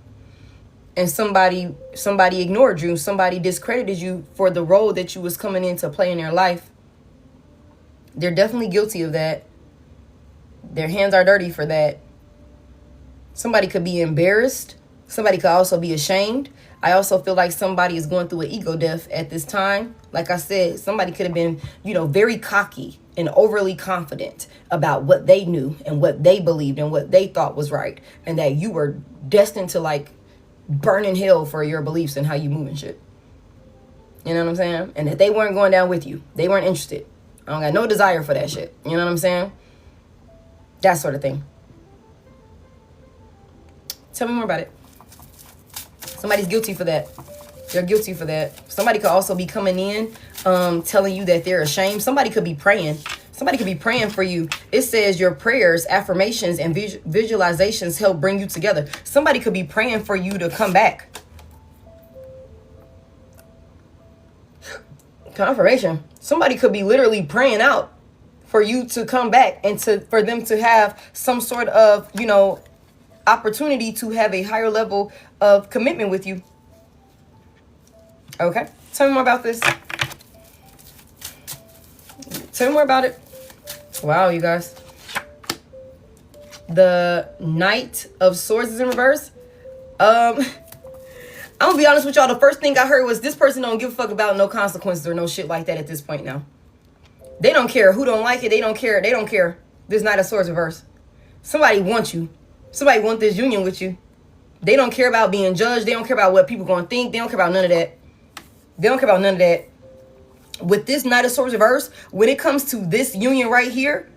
And somebody ignored you. Somebody discredited you for the role that you was coming in to play in their life. They're definitely guilty of that. Their hands are dirty for that. Somebody could be embarrassed. Somebody could also be ashamed. I also feel like somebody is going through an ego death at this time. Like I said, somebody could have been, very cocky and overly confident about what they knew and what they believed and what they thought was right. And that you were destined to burn in hell for your beliefs and how you move and shit. You know what I'm saying? And that they weren't going down with you. They weren't interested. I don't got no desire for that shit. You know what I'm saying? That sort of thing. Tell me more about it. Somebody's guilty for that. They're guilty for that. Somebody could also be coming in telling you that they're ashamed. Somebody could be praying. Somebody could be praying for you. It says your prayers, affirmations, and visualizations help bring you together. Somebody could be praying for you to come back. Confirmation. Somebody could be literally praying out for you to come back and for them to have some sort of, opportunity to have a higher level of commitment with you. Okay. Tell me more about this. Tell me more about it. Wow, you guys. The Knight of Swords is in reverse. I'm gonna be honest with y'all. The first thing I heard was this person don't give a fuck about no consequences or no shit like that at this point now. They don't care who don't like it. They don't care. They don't care. This Knight of Swords reverse. Somebody wants you. Somebody wants this union with you. They don't care about being judged. They don't care about what people gonna think. They don't care about none of that. They don't care about none of that. With this Knight of Swords reverse, when it comes to this union right here,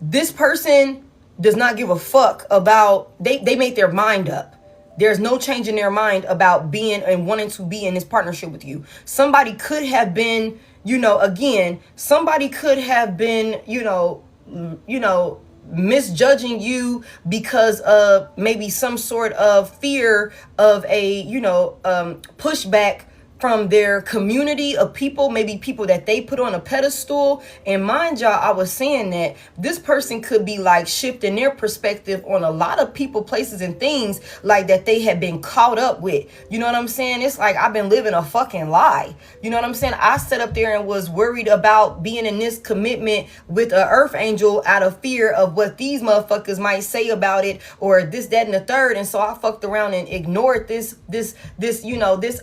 this person does not give a fuck about, they made their mind up. There's no change in their mind about being and wanting to be in this partnership with you. Somebody could have been, somebody could have been, misjudging you because of maybe some sort of fear of a, pushback from their community of people, maybe people that they put on a pedestal. And mind y'all, I was saying that this person could be shifting their perspective on a lot of people, places, and things that they have been caught up with. You know what I'm saying? It's like I've been living a fucking lie. You know what I'm saying? I sat up there and was worried about being in this commitment with an earth angel out of fear of what these motherfuckers might say about it or this, that, and the third. And so I fucked around and ignored this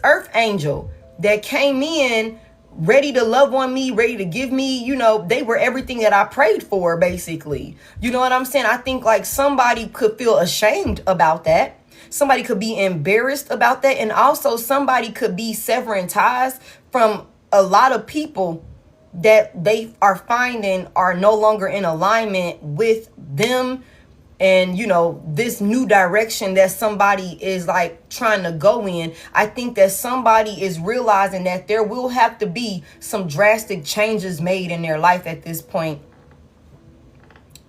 earth angel that came in ready to love on me, ready to give me, they were everything that I prayed for, basically. You know what I'm saying? I think somebody could feel ashamed about that. Somebody could be embarrassed about that. And also somebody could be severing ties from a lot of people that they are finding are no longer in alignment with them. And, this new direction that somebody is trying to go in. I think that somebody is realizing that there will have to be some drastic changes made in their life at this point.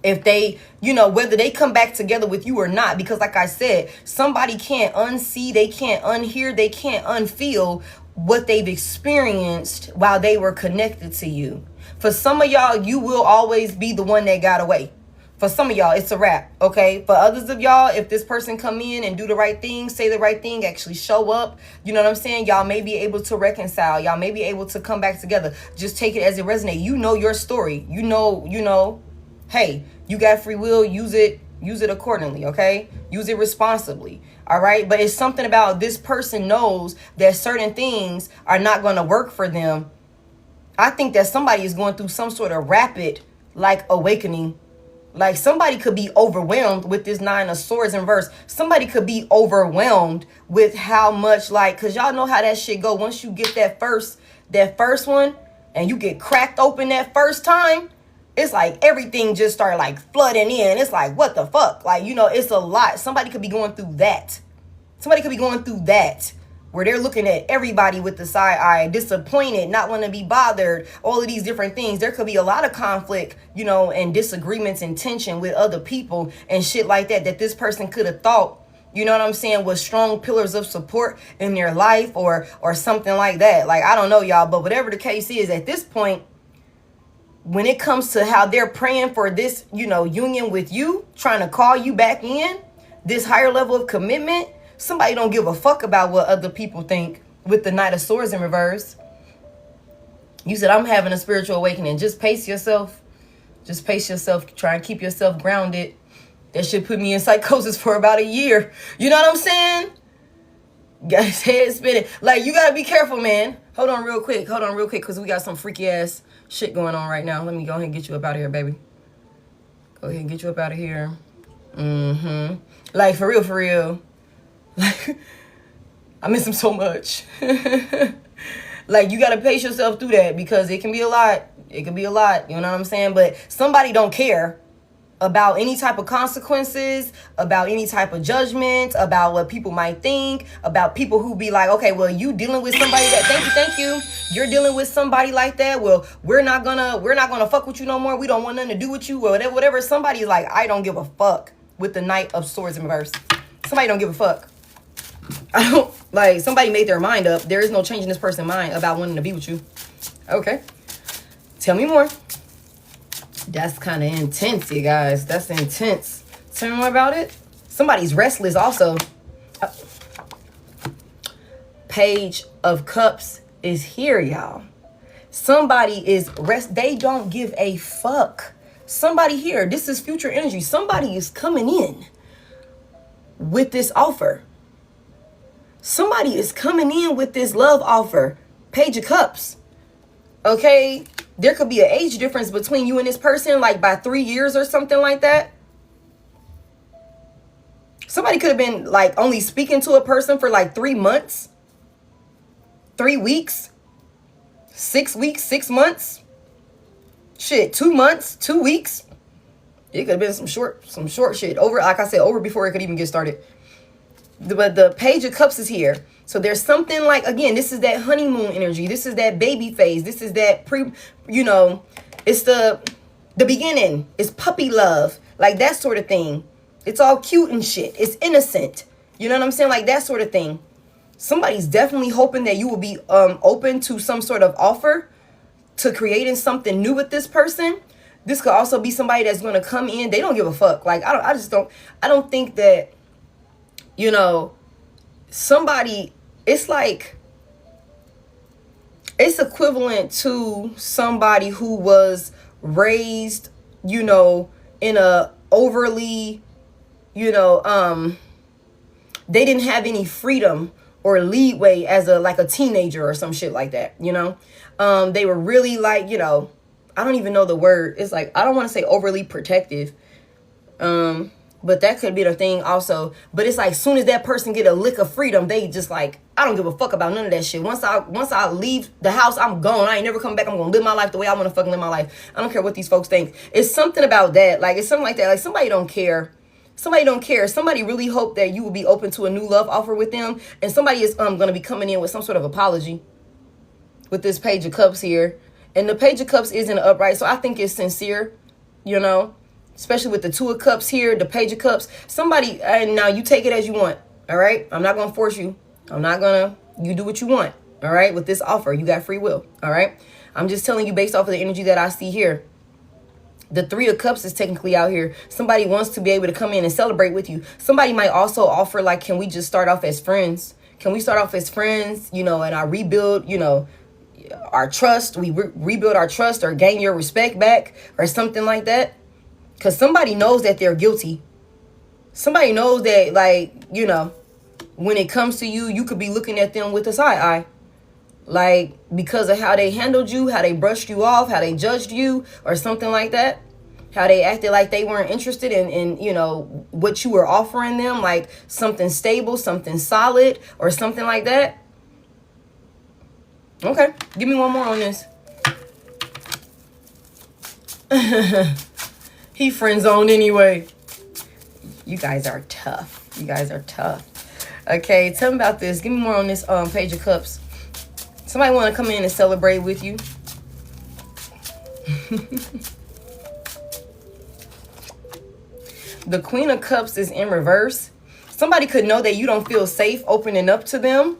If they, whether they come back together with you or not, because like I said, somebody can't unsee, they can't unhear, they can't unfeel what they've experienced while they were connected to you. For some of y'all, you will always be the one that got away. For some of y'all, it's a wrap, okay? For others of y'all, if this person come in and do the right thing, say the right thing, actually show up, you know what I'm saying? Y'all may be able to reconcile. Y'all may be able to come back together. Just take it as it resonates. You know your story. You know, hey, you got free will. Use it accordingly, okay? Use it responsibly, all right? But it's something about this person knows that certain things are not going to work for them. I think that somebody is going through some sort of rapid, awakening. Somebody could be overwhelmed with this Nine of Swords in reverse. Somebody could be overwhelmed with how much because y'all know how that shit go. Once you get that first one and you get cracked open that first time, it's everything just start flooding in. It's what the fuck? It's a lot. Somebody could be going through that. Where they're looking at everybody with the side eye, disappointed, not want to be bothered, all of these different things. There could be a lot of conflict, and disagreements and tension with other people and shit like that this person could have thought you know what I'm saying, with strong pillars of support in their life or something like that. Like, I don't know, y'all, but whatever the case is, at this point, when it comes to how they're praying for this, you know, union with you, trying to call you back in, this higher level of commitment, somebody don't give a fuck about what other people think with the Knight of Swords in reverse. You said, I'm having a spiritual awakening. Just pace yourself. Just pace yourself. Try and keep yourself grounded. That shit put me in psychosis for about a year. You know what I'm saying? Got his head spinning. Like, you gotta be careful, man. Hold on real quick, because we got some freaky ass shit going on right now. Let me go ahead and get you up out of here, baby. Go ahead and get you up out of here. Like, for real. Like, I miss him so much. Like, you gotta pace yourself through that, because it can be a lot. It can be a lot, you know what I'm saying? But somebody don't care about any type of consequences, about any type of judgment, about what people might think, about people who be like, okay, well, you dealing with somebody that, thank you, you're dealing with somebody like that, well, we're not gonna fuck with you no more, we don't want nothing to do with you, or whatever. Somebody's like, I don't give a fuck, with the Knight of Swords in reverse. Somebody don't give a fuck. I don't, like, somebody made their mind up. There is no changing this person's mind about wanting to be with you. Okay. Tell me more. That's kind of intense, you guys. That's intense. Tell me more about it. Somebody's restless also. Page of Cups is here, y'all. Somebody is they don't give a fuck. Somebody here, this is future energy. Somebody is coming in with this offer. Somebody is coming in with this love offer. Page of Cups. Okay? There could be an age difference between you and this person, like by 3 years or something like that. Somebody could have been like only speaking to a person for like 3 months, 3 weeks, 6 weeks, 6 months. Shit, 2 months, 2 weeks. It could have been some short shit. Over, like I said, over before it could even get started. But the Page of Cups is here. So there's something like, again, this is that honeymoon energy. This is that baby phase. This is that it's the beginning. It's puppy love. Like that sort of thing. It's all cute and shit. It's innocent. You know what I'm saying? Like that sort of thing. Somebody's definitely hoping that you will be open to some sort of offer to creating something new with this person. This could also be somebody that's going to come in. They don't give a fuck. Like, I don't think that, you know, somebody, it's like, it's equivalent to somebody who was raised, you know, in a overly, you know, they didn't have any freedom or leeway as a teenager or some shit like that, you know. They were really like, you know, I don't even know the word. It's like, I don't want to say overly protective. But that could be the thing also. But it's like, soon as that person get a lick of freedom, they just like, I don't give a fuck about none of that shit. Once I leave the house, I'm gone. I ain't never coming back. I'm gonna live my life the way I want to fucking live my life. I don't care what these folks think. It's something about that. Like, it's something like that. Like, somebody don't care. Somebody don't care. Somebody really hope that you will be open to a new love offer with them. And somebody is gonna be coming in with some sort of apology with this Page of Cups here. And the Page of Cups isn't upright, so I think it's sincere, you know. Especially with the Two of Cups here, the Page of Cups. Somebody, and now you take it as you want, all right? I'm not going to force you. You do what you want, all right? With this offer, you got free will, all right? I'm just telling you based off of the energy that I see here. The Three of Cups is technically out here. Somebody wants to be able to come in and celebrate with you. Somebody might also offer, like, can we just start off as friends? Can we start off as friends, you know, and I rebuild, you know, our trust. We rebuild our trust or gain your respect back or something like that. Because somebody knows that they're guilty. Somebody knows that, like, you know, when it comes to you, you could be looking at them with a side eye. Like, because of how they handled you, how they brushed you off, how they judged you, or something like that. How they acted like they weren't interested in, you know, what you were offering them. Like, something stable, something solid, or something like that. Okay, give me one more on this. He friend zoned anyway. You guys are tough. You guys are tough. Okay, tell me about this. Give me more on this Page of Cups. Somebody want to come in and celebrate with you. The Queen of Cups is in reverse. Somebody could know that you don't feel safe opening up to them.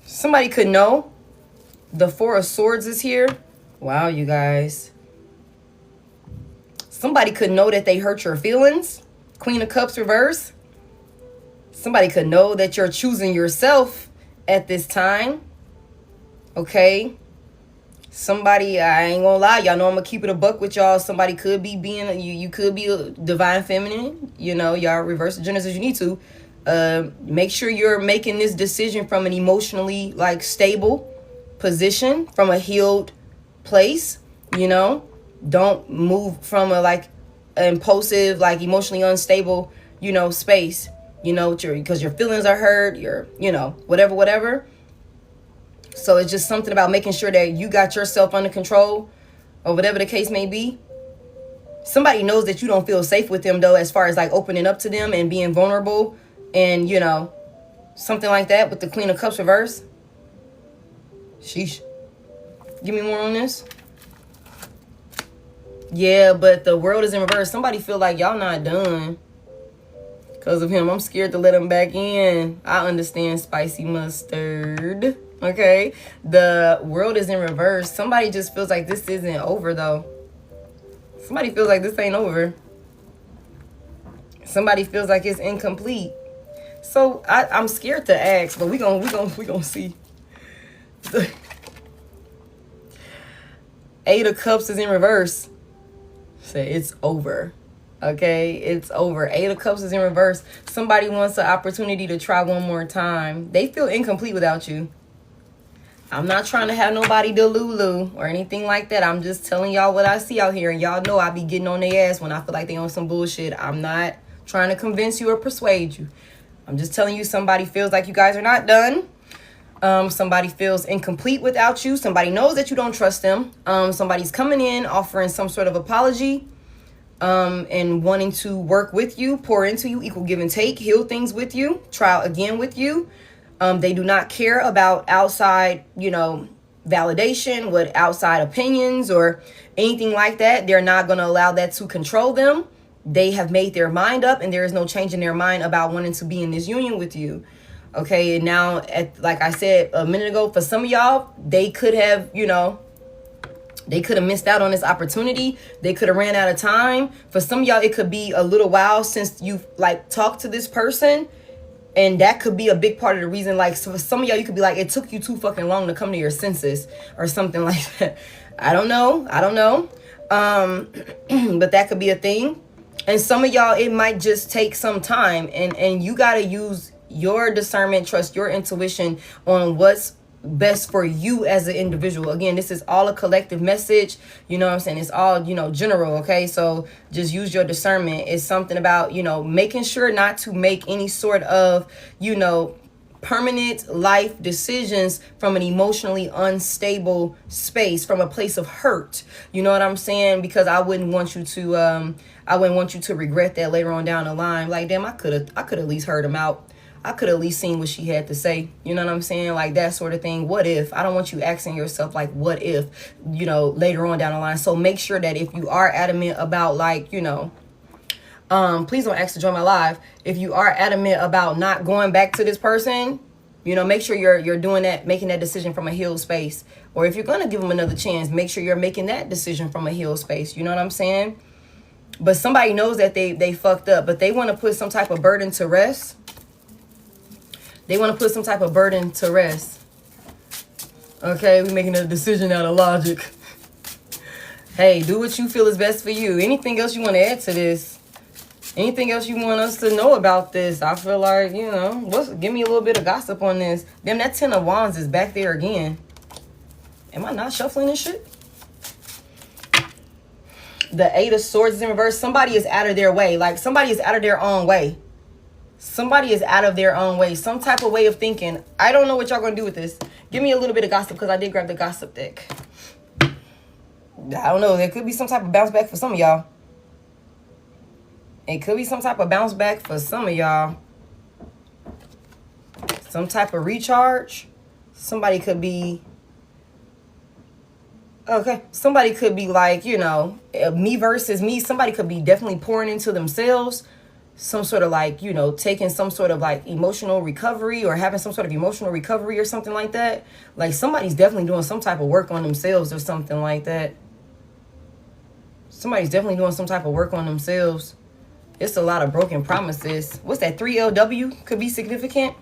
Somebody could know. The Four of Swords is here. Wow, you guys. Somebody could know that they hurt your feelings. Queen of Cups reverse. Somebody could know that you're choosing yourself at this time. Okay. Somebody, I ain't gonna lie, y'all know I'm gonna keep it a buck with y'all. Somebody could be being, you could be a divine feminine. You know, y'all reverse the genders as you need to. Make sure you're making this decision from an emotionally, like, stable position, from a healed place, you know. Don't move from a, like, impulsive, like, emotionally unstable, you know, space, you know, because your feelings are hurt, you're, you know, whatever. So it's just something about making sure that you got yourself under control, or whatever the case may be. Somebody knows that you don't feel safe with them, though, as far as, like, opening up to them and being vulnerable and, you know, something like that with the Queen of Cups reverse. Sheesh. Give me more on this. Yeah, but the World is in reverse. Somebody feel like y'all not done because of him. I'm scared to let him back in. I understand, spicy mustard. Okay. The World is in reverse. Somebody just feels like this isn't over, though. Somebody feels like this ain't over. Somebody feels like it's incomplete. So I'm scared to ask, but we gonna see. Eight of Cups is in reverse. Say it's over. Okay, it's over. Eight of Cups is in reverse. Somebody wants an opportunity to try one more time. They feel incomplete without you. I'm not trying to have nobody delulu or anything like that. I'm just telling y'all what I see out here. And y'all know I be getting on their ass when I feel like they on some bullshit. I'm not trying to convince you or persuade you. I'm just telling you somebody feels like you guys are not done. Somebody feels incomplete without you. Somebody knows that you don't trust them. Somebody's coming in offering some sort of apology and wanting to work with you, pour into you, equal give and take, heal things with you, try again with you. They do not care about outside, you know, validation, with outside opinions or anything like that. They're not going to allow that to control them. They have made their mind up, and there is no change in their mind about wanting to be in this union with you. Okay, and now, like I said a minute ago, for some of y'all, they could have, you know, they could have missed out on this opportunity. They could have ran out of time. For some of y'all, it could be a little while since you've, like, talked to this person. And that could be a big part of the reason. Like, so for some of y'all, you could be like, it took you too fucking long to come to your senses or something like that. I don't know. But that could be a thing. And some of y'all, it might just take some time. And you got to use your discernment, trust your intuition on what's best for you as an individual. Again, this is all a collective message. You know what I'm saying? It's all, you know, general. Okay. So just use your discernment. It's something about, you know, making sure not to make any sort of, you know, permanent life decisions from an emotionally unstable space, from a place of hurt. You know what I'm saying? Because I wouldn't want you to regret that later on down the line. Like, damn, I could at least heard him out. I could at least seen what she had to say. You know what I'm saying? Like, that sort of thing. What if? I don't want you asking yourself, like, what if, you know, later on down the line. So make sure that if you are adamant about, like, you know, please don't ask to join my live. If you are adamant about not going back to this person, you know, make sure you're doing that, making that decision from a healed space. Or if you're going to give them another chance, make sure you're making that decision from a healed space. You know what I'm saying? But somebody knows that they fucked up, but they want to put some type of burden to rest. They want to put some type of burden to rest. Okay, we're making a decision out of logic. Hey, do what you feel is best for you. Anything else you want to add to this? Anything else you want us to know about this? I feel like, you know, give me a little bit of gossip on this. Damn, that 10 of Wands is back there again. Am I not shuffling this shit? The 8 of Swords is in reverse. Somebody is out of their way. Like, somebody is out of their own way. Somebody is out of their own way. Some type of way of thinking. I don't know what y'all gonna do with this. Give me a little bit of gossip, because I did grab the gossip deck. I don't know. There could be some type of bounce back for some of y'all. It could be some type of bounce back for some of y'all. Some type of recharge. Somebody could be... Okay. Somebody could be like, you know, me versus me. Somebody could be definitely pouring into themselves. some sort of like, you know, taking some sort of like emotional recovery or having some sort of emotional recovery or something like that. Like somebody's definitely doing some type of work on themselves or something like that. Somebody's definitely doing some type of work on themselves. It's a lot of broken promises. What's that? 3LW could be significant.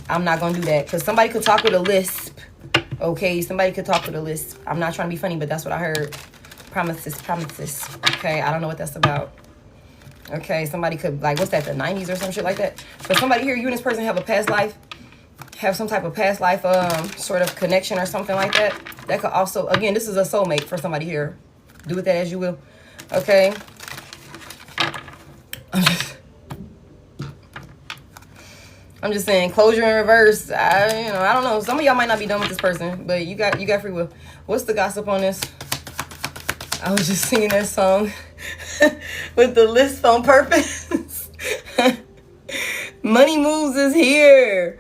I'm not going to do that because somebody could talk with a lisp. Okay, somebody could talk with a lisp. I'm not trying to be funny, but that's what I heard. Promises. Okay, I don't know what that's about. Okay, somebody could, like, what's that, the 90s or some shit like that? For somebody here, you and this person have a past life, have some type of past life sort of connection or something like that. That could also, again, this is a soulmate for somebody here. Do with that as you will. Okay. I'm just saying, closure in reverse. I don't know. Some of y'all might not be done with this person, but you got free will. What's the gossip on this? I was just singing that song with the lisp on purpose. Money moves is here.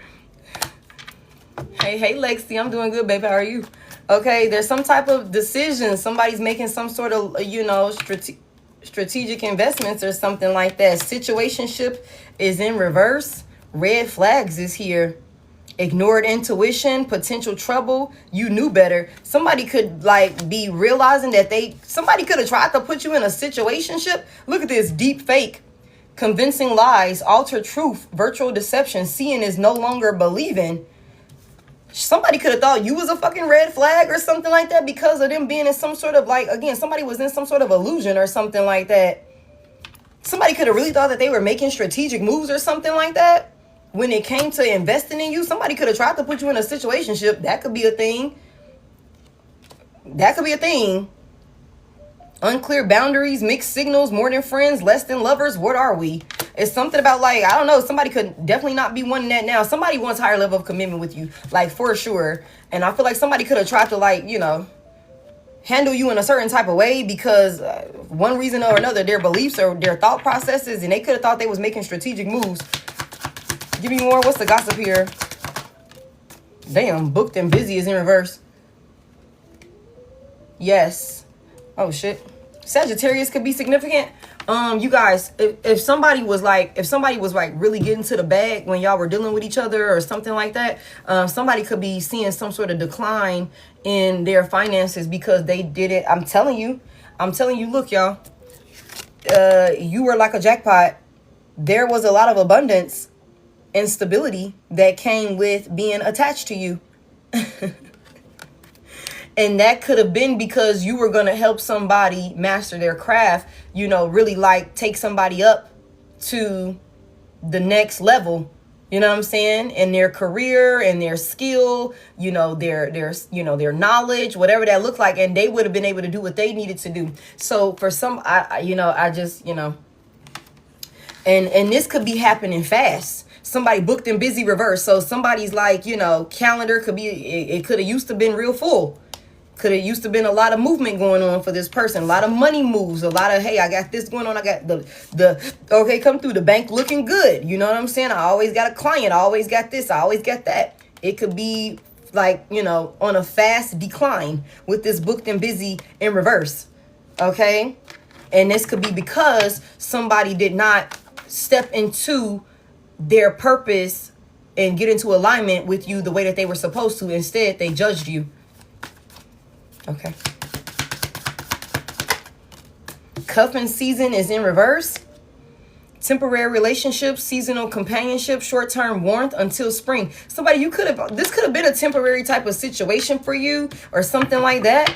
Hey, Lexi, I'm doing good, babe. How are you? Okay, there's some type of decision. Somebody's making some sort of, you know, strategic investments or something like that. Situationship is in reverse. Red flags is here. Ignored intuition, potential trouble. You knew better. Somebody could like be realizing that somebody could have tried to put you in a situationship. Look at this, deep fake, convincing lies, altered truth, virtual deception. Seeing is no longer believing. Somebody could have thought you was a fucking red flag or something like that because of them being in some sort of like, again, somebody was in some sort of illusion or something like that. Somebody could have really thought that they were making strategic moves or something like that. When it came to investing in you, somebody could have tried to put you in a situationship. That could be a thing. Unclear boundaries, mixed signals, more than friends, less than lovers. What are we? It's something about like, I don't know. Somebody could definitely not be wanting that now. Somebody wants higher level of commitment with you, like for sure. And I feel like somebody could have tried to like, you know, handle you in a certain type of way because one reason or another, their beliefs or their thought processes, and they could have thought they was making strategic moves. Give me more. What's the gossip here? Damn, booked and busy is in reverse. Yes. Oh shit. Sagittarius could be significant. You guys, if somebody was like really getting to the bag when y'all were dealing with each other or something like that, somebody could be seeing some sort of decline in their finances because they did it. I'm telling you, look, y'all, you were like a jackpot. There was a lot of abundance and stability that came with being attached to you. And that could have been because you were going to help somebody master their craft, you know, really like take somebody up to the next level, you know what I'm saying? In their career and their skill, you know, their knowledge, whatever that looked like. And they would have been able to do what they needed to do. So for some, I just, you know, and this could be happening fast. Somebody booked and busy reverse. So somebody's like, you know, calendar could be, it could have used to been real full. Could have used to been a lot of movement going on for this person. A lot of money moves. A lot of, hey, I got this going on. I got okay, come through the bank looking good. You know what I'm saying? I always got a client. I always got this. I always got that. It could be like, you know, on a fast decline with this booked and busy in reverse. Okay? And this could be because somebody did not step into their purpose and get into alignment with you the way that they were supposed to. Instead, they judged you. Okay. Cuffing season is in reverse. Temporary relationships, seasonal companionship, short-term warmth until spring. Somebody, this could have been a temporary type of situation for you or something like that.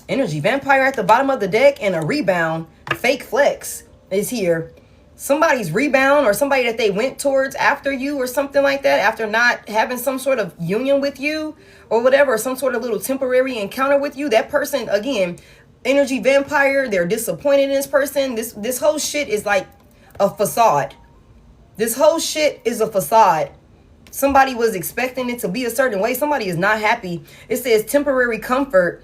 Energy vampire at the bottom of the deck and a rebound. Fake flex is here. Somebody's rebound or somebody that they went towards after you or something like that, after not having some sort of union with you or whatever, or some sort of little temporary encounter with you. That person, again, energy vampire, they're disappointed in this person. This whole shit is like a facade. This whole shit is a facade. Somebody was expecting it to be a certain way. Somebody is not happy. It says temporary comfort,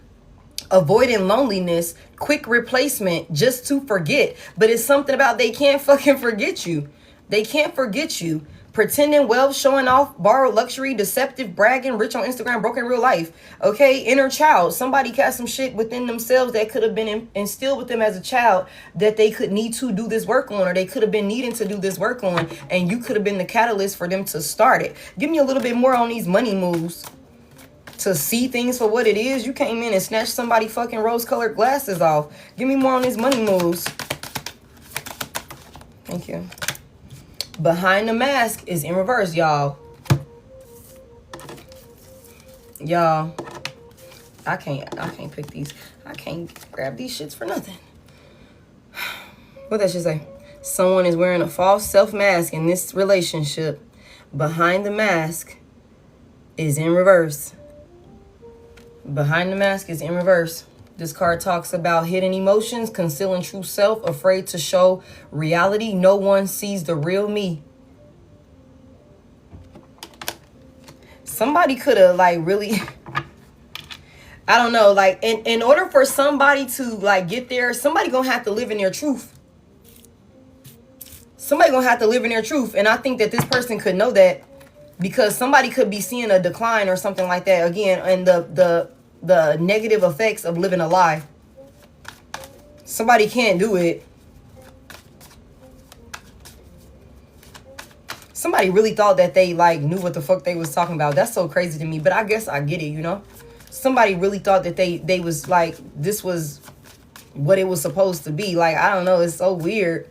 avoiding loneliness, quick replacement, just to forget. But it's something about they can't fucking forget you. They can't forget you. pretending wealth, showing off, borrowed luxury, deceptive, bragging, rich on Instagram, broke in real life. Okay, inner child. Somebody got some shit within themselves that could have been instilled with them as a child that they could need to do this work on, or they could have been needing to do this work on, and you could have been the catalyst for them to start it. Give me a little bit more on these money moves. To see things for what it is. You came in and snatched somebody fucking rose-colored glasses off. Give me more on these money moves. Thank you. Behind the mask is in reverse, y'all. Y'all, I can't pick these. I can't grab these shits for nothing. What that should say? Someone is wearing a false self-mask in this relationship. Behind the mask is in reverse. Behind the mask is in reverse. This card talks about hidden emotions, concealing true self, afraid to show reality. No one sees the real me. Somebody could have like really, I don't know, like in order for somebody to like get there, somebody gonna have to live in their truth. Somebody gonna have to live in their truth. And I think that this person could know that, because somebody could be seeing a decline or something like that again, and the negative effects of living a lie. Somebody can't do it. Somebody really thought that they like knew what the fuck they was talking about. That's so crazy to me, but I guess I get it, you know. Somebody really thought that they was like, this was what it was supposed to be. Like, I don't know, it's so weird.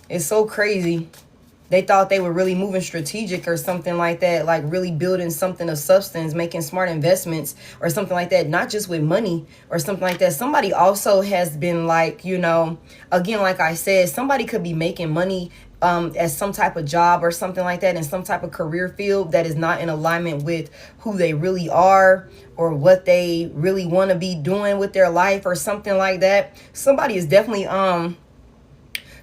It's so crazy. They thought they were really moving strategic or something like that, like really building something of substance, making smart investments or something like that, not just with money or something like that. Somebody also has been like, you know, again, like I said, somebody could be making money as some type of job or something like that in some type of career field that is not in alignment with who they really are or what they really want to be doing with their life or something like that. Somebody is definitely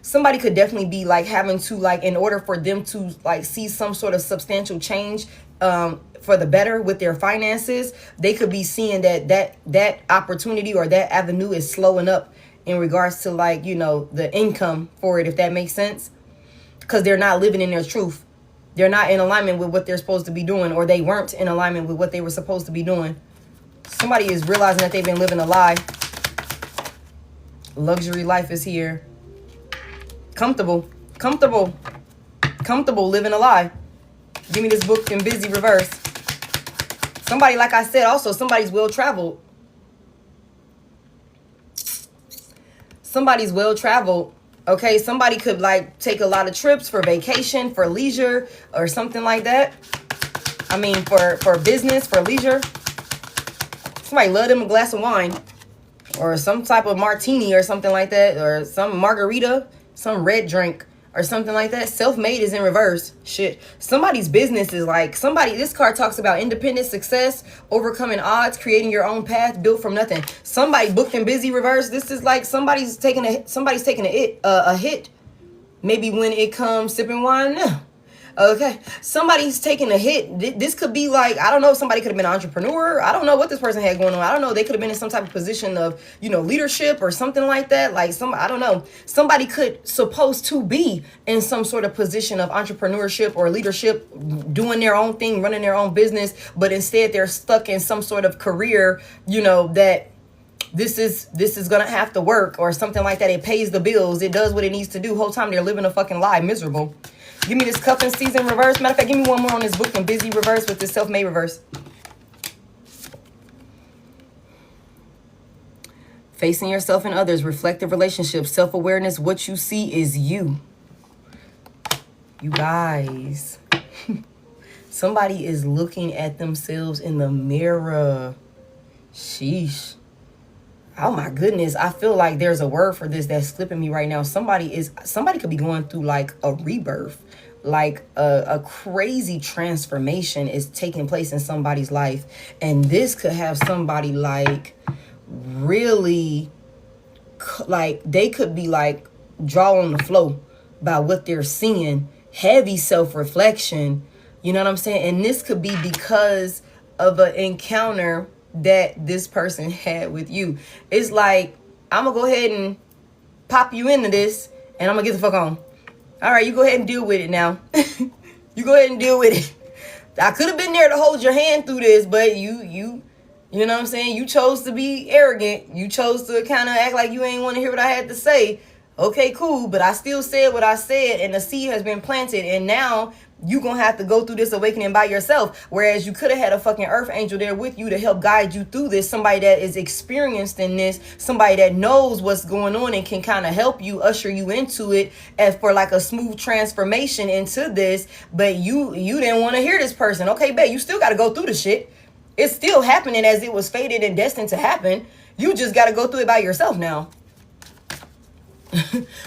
somebody could definitely be like having to like, in order for them to like see some sort of substantial change for the better with their finances, they could be seeing that opportunity or that avenue is slowing up in regards to like, you know, the income for it, if that makes sense. Because they're not living in their truth. They're not in alignment with what they're supposed to be doing, or they weren't in alignment with what they were supposed to be doing. Somebody is realizing that they've been living a lie. Luxury life is here. Comfortable living a lie. Give me this book in busy reverse. Somebody, like I said, also somebody's well-traveled. Somebody's well-traveled. Okay, somebody could like take a lot of trips for vacation, for leisure, or something like that. I mean, for business, for leisure. Somebody love them a glass of wine, or some type of martini or something like that, or some margarita, some red drink or something like that. Self-made is in reverse. Shit. Somebody's business is like, this card talks about independent success, overcoming odds, creating your own path, built from nothing. Somebody booked and busy reverse. This is like somebody's taking a hit. Maybe when it comes sipping wine. No. Okay, somebody's taking a hit. This could be like, I don't know, somebody could have been an entrepreneur. I don't know what this person had going on. I don't know. They could have been in some type of position of, you know, leadership or something like that. Like I don't know. Somebody could supposed to be in some sort of position of entrepreneurship or leadership, doing their own thing, running their own business, but instead they're stuck in some sort of career, you know, that this is gonna have to work or something like that. It pays the bills. It does what it needs to do. Whole time they're living a fucking lie, miserable. Give me this cuffing season reverse. Matter of fact, give me one more on this book and busy reverse with this self-made reverse. Facing yourself and others, reflective relationships, self-awareness. What you see is you. You guys. Somebody is looking at themselves in the mirror. Sheesh. Oh my goodness. I feel like there's a word for this that's slipping me right now. Somebody could be going through like a rebirth. Like a crazy transformation is taking place in somebody's life. And this could have somebody like really, like they could be like draw on the flow by what they're seeing. Heavy self-reflection. You know what I'm saying? And this could be because of an encounter that this person had with you. It's like, I'm gonna go ahead and pop you into this and I'm gonna get the fuck on. All right, you go ahead and deal with it now. You go ahead and deal with it. I could have been there to hold your hand through this, but you know what I'm saying? You chose to be arrogant. You chose to kind of act like you ain't want to hear what I had to say. Okay, cool. But I still said what I said, and the seed has been planted. And now you going to have to go through this awakening by yourself. Whereas you could have had a fucking earth angel there with you to help guide you through this. Somebody that is experienced in this. Somebody that knows what's going on and can kind of help you, usher you into it as for like a smooth transformation into this. But you didn't want to hear this person. Okay, babe, you still got to go through the shit. It's still happening as it was fated and destined to happen. You just got to go through it by yourself now.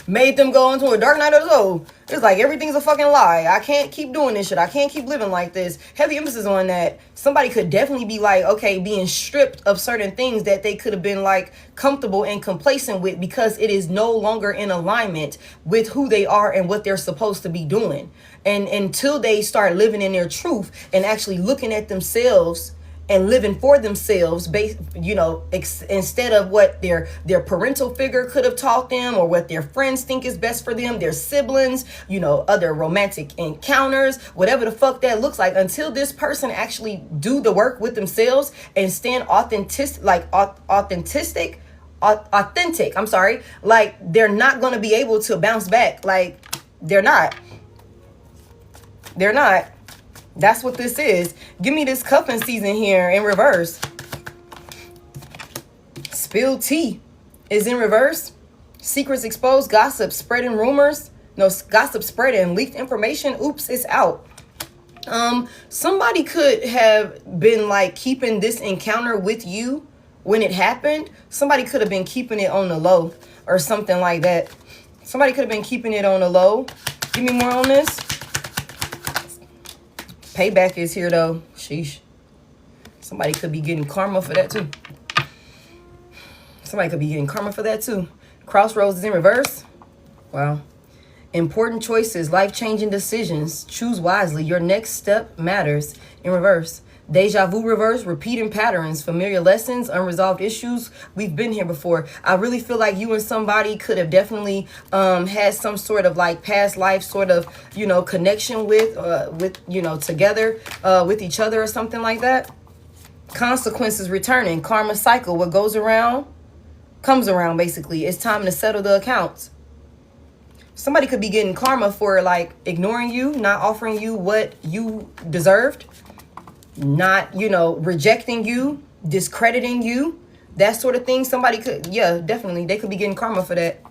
Made them go into a dark night of the soul. It's like everything's a fucking lie. I can't keep doing this shit. I can't keep living like this. Heavy emphasis on that. Somebody could definitely be like, okay, being stripped of certain things that they could have been like comfortable and complacent with because it is no longer in alignment with who they are and what they're supposed to be doing. And until they start living in their truth and actually looking at themselves and living for themselves, based, instead of what their parental figure could have taught them or what their friends think is best for them, their siblings, other romantic encounters, whatever the fuck that looks like, until this person actually do the work with themselves and stand authentic, like they're not going to be able to bounce back. Like they're not. That's what this is. Give me this cuffing season here in reverse. Spilled tea is in reverse. Secrets exposed. Gossip spreading rumors. No, gossip spreading leaked information. Oops, it's out. Somebody could have been like keeping this encounter with you when it happened. Somebody could have been keeping it on the low or something like that. Somebody could have been keeping it on the low. Give me more on this. Payback is here though. Sheesh. Somebody could be getting karma for that too. Crossroads is in reverse. Wow. Important choices, life-changing decisions. Choose wisely. Your next step matters in reverse. Deja vu reverse, repeating patterns, familiar lessons, unresolved issues. We've been here before. I really feel like you and somebody could have definitely had some sort of like past life sort of, connection with together with each other or something like that. Consequences returning, karma cycle. What goes around comes around, basically. It's time to settle the accounts. Somebody could be getting karma for like ignoring you, not offering you what you deserved. Not, rejecting you, discrediting you, that sort of thing. Somebody could, yeah, definitely. They could be getting karma for that.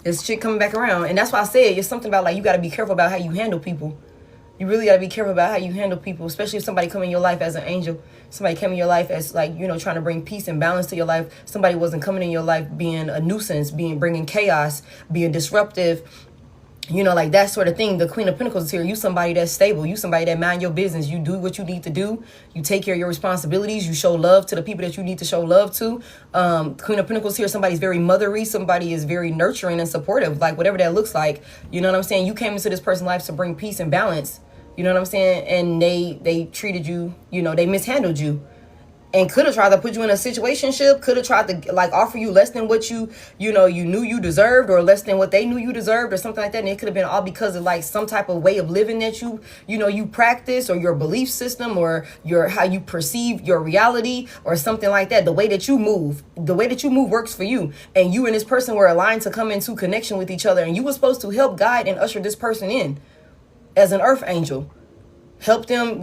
It's shit coming back around. And that's why I said it's something about like you got to be careful about how you handle people. You really got to be careful about how you handle people, especially if somebody come in your life as an angel. Somebody came in your life as like, trying to bring peace and balance to your life. Somebody wasn't coming in your life being a nuisance, bringing chaos, being disruptive. Like that sort of thing. The Queen of Pentacles is here. You somebody that's stable. You somebody that mind your business. You do what you need to do. You take care of your responsibilities. You show love to the people that you need to show love to. Queen of Pentacles here. Somebody's very mothery. Somebody is very nurturing and supportive. Like whatever that looks like. You know what I'm saying? You came into this person's life to bring peace and balance. You know what I'm saying? And they treated you, they mishandled you. And could have tried to put you in a situationship, could have tried to like offer you less than what you knew you deserved, or less than what they knew you deserved, or something like that. And it could have been all because of like some type of way of living that you practice, or your belief system, or how you perceive your reality, or something like that. The way that you move works for you. And you and this person were aligned to come into connection with each other. And you were supposed to help guide and usher this person in as an earth angel. Help them,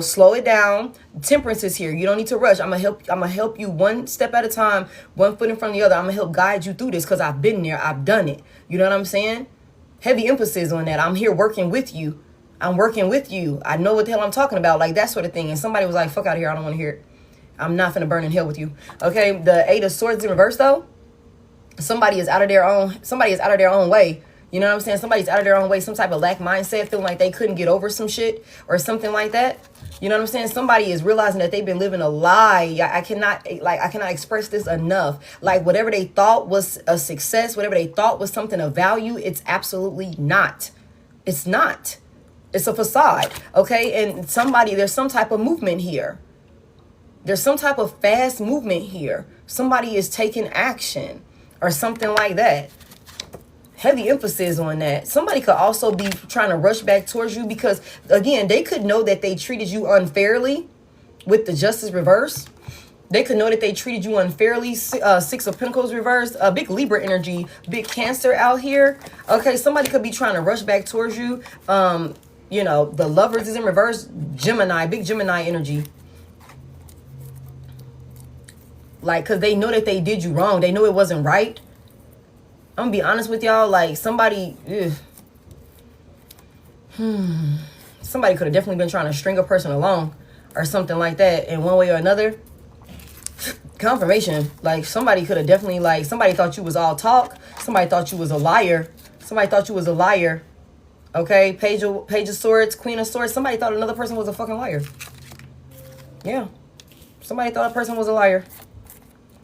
slow it down. Temperance is here. You don't need to rush. I'm gonna help you one step at a time, one foot in front of the other. I'm gonna help guide you through this because I've been there. I've done it. You know what I'm saying? Heavy emphasis on that. I'm here working with you. I'm working with you. I know what the hell I'm talking about. Like that sort of thing. And somebody was like, fuck out of here. I don't want to hear it. I'm not finna burn in hell with you. Okay. The 8 of Swords in reverse though. Somebody is out of their own way. You know what I'm saying? Somebody's out of their own way, some type of lack mindset, feeling like they couldn't get over some shit or something like that. You know what I'm saying? Somebody is realizing that they've been living a lie. I cannot express this enough. Like whatever they thought was a success, whatever they thought was something of value, it's absolutely not. It's not. It's a facade. Okay. And there's some type of movement here. There's some type of fast movement here. Somebody is taking action or something like that. Heavy emphasis on that. Somebody could also be trying to rush back towards you because, again, they could know that they treated you unfairly with the justice reverse. They could know that they treated you unfairly. Six of Pentacles reversed. Big Libra energy. Big Cancer out here. Okay, somebody could be trying to rush back towards you. You know, the Lovers is in reverse. Gemini. Big Gemini energy. Like, because they know that they did you wrong. They know it wasn't right. I'm going to be honest with y'all. Like, somebody... Somebody could have definitely been trying to string a person along or something like that in one way or another. Confirmation. Like, somebody could have definitely, like, somebody thought you was all talk. Somebody thought you was a liar. Somebody thought you was a liar. Okay? Page of Swords, Queen of Swords. Somebody thought another person was a fucking liar. Yeah. Somebody thought a person was a liar.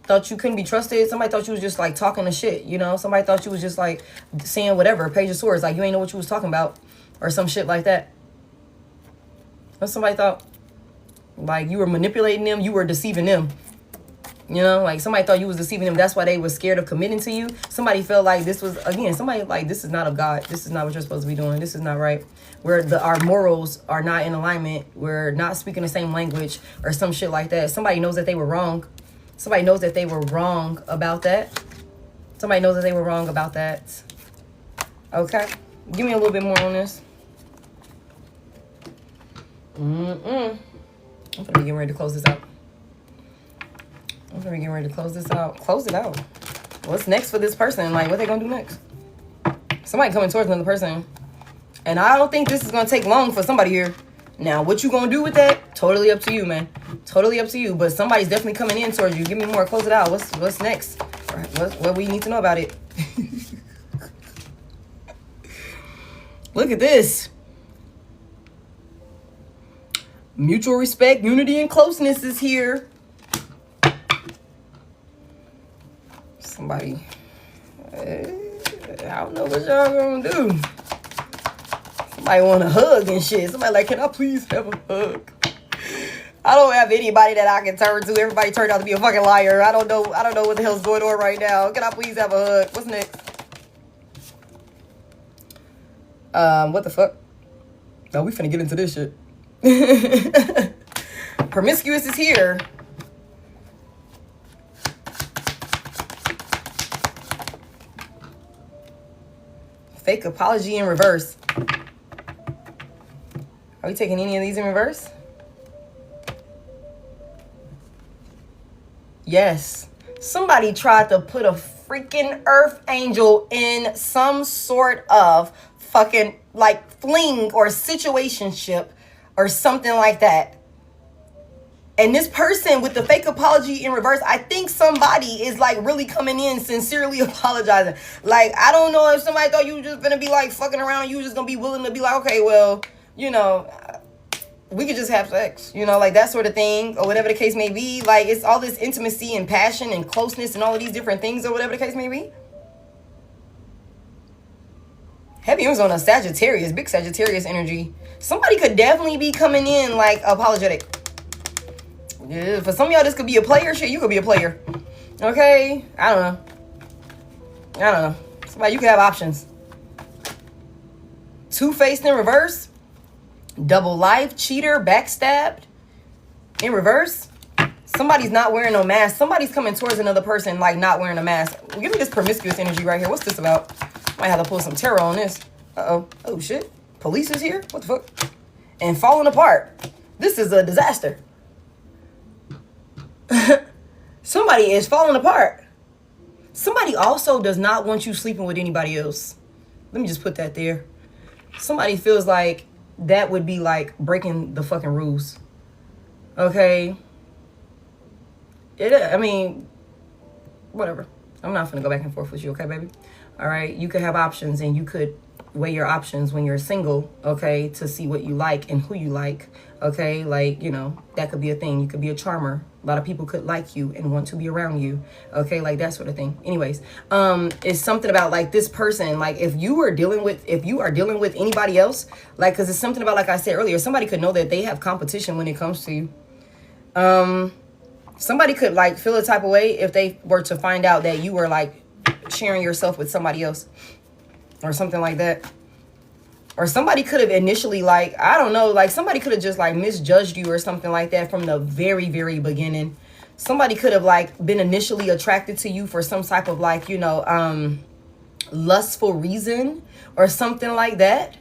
Thought you couldn't be trusted. Somebody thought you was just, like, talking to shit, you know? Somebody thought you was just, like, saying whatever. Page of Swords. Like, you ain't know what you was talking about. Or some shit like that. Or somebody thought, like, you were manipulating them. You were deceiving them. You know, like somebody thought you was deceiving them. That's why they were scared of committing to you. Somebody felt like this was, again, somebody like, this is not of God. This is not what you're supposed to be doing. This is not right. Where our morals are not in alignment. We're not speaking the same language or some shit like that. Somebody knows that they were wrong. Somebody knows that they were wrong about that. Somebody knows that they were wrong about that. Okay. Give me a little bit more on this. I'm gonna get ready to close this out. I'm gonna get ready to close this out. Close it out. What's next for this person? Like, what they gonna do next? Somebody coming towards another person. And I don't think this is gonna take long for somebody here. Now, what you gonna do with that? Totally up to you, man. Totally up to you. But somebody's definitely coming in towards you. Give me more. Close it out. What's next? What we need to know about it? Look at this. Mutual respect, unity, and closeness is here. Somebody, I don't know what y'all gonna do. Somebody want a hug and shit. Somebody like, can I please have a hug? I don't have anybody that I can turn to. Everybody turned out to be a fucking liar. I don't know what the hell's going on right now. Can I please have a hug? What's next? What the fuck? No, we finna get into this shit. Promiscuous is here. Fake apology in reverse. Are we taking any of these in reverse? Yes. Somebody tried to put a freaking earth angel in some sort of fucking like fling or situationship or something like that. And this person with the fake apology in reverse, I think somebody is like really coming in sincerely apologizing. Like, I don't know if somebody thought you were just gonna be like fucking around. You were just gonna be willing to be like, okay, well, you know, we could just have sex, you know, like that sort of thing, or whatever the case may be. Like, it's all this intimacy and passion and closeness and all of these different things, or whatever the case may be. Heavy was on a Sagittarius, big Sagittarius energy. Somebody could definitely be coming in like apologetic. Yeah, for some of y'all, this could be a player. Shit, you could be a player. Okay? I don't know. Somebody, you could have options. Two-faced in reverse. Double life, cheater, backstabbed in reverse. Somebody's not wearing no mask. Somebody's coming towards another person like not wearing a mask. Give me this promiscuous energy right here. What's this about? Might have to pull some tarot on this. Uh-oh. Oh, shit. Police is here? What the fuck? And falling apart. This is a disaster. Somebody is falling apart. Somebody also does not want you sleeping with anybody else. Let me just put that there. Somebody feels like that would be like breaking the fucking rules. Okay? I mean, whatever. I'm not gonna go back and forth with you, okay, baby? All right? You could have options, and you could weigh your options when you're single, okay, to see what you like and who you like, okay? Like, you know, that could be a thing. You could be a charmer. A lot of people could like you and want to be around you, okay? Like that sort of thing. Anyways, it's something about like this person, like if you are dealing with anybody else, like, because it's something about, like I said earlier, somebody could know that they have competition when it comes to you. Somebody could like feel a type of way if they were to find out that you were like sharing yourself with somebody else. or something like that. Or somebody could have initially, like, I don't know, like somebody could have just like misjudged you or something like that from the very, very beginning. Somebody could have like been initially attracted to you for some type of like, you know, lustful reason or something like that.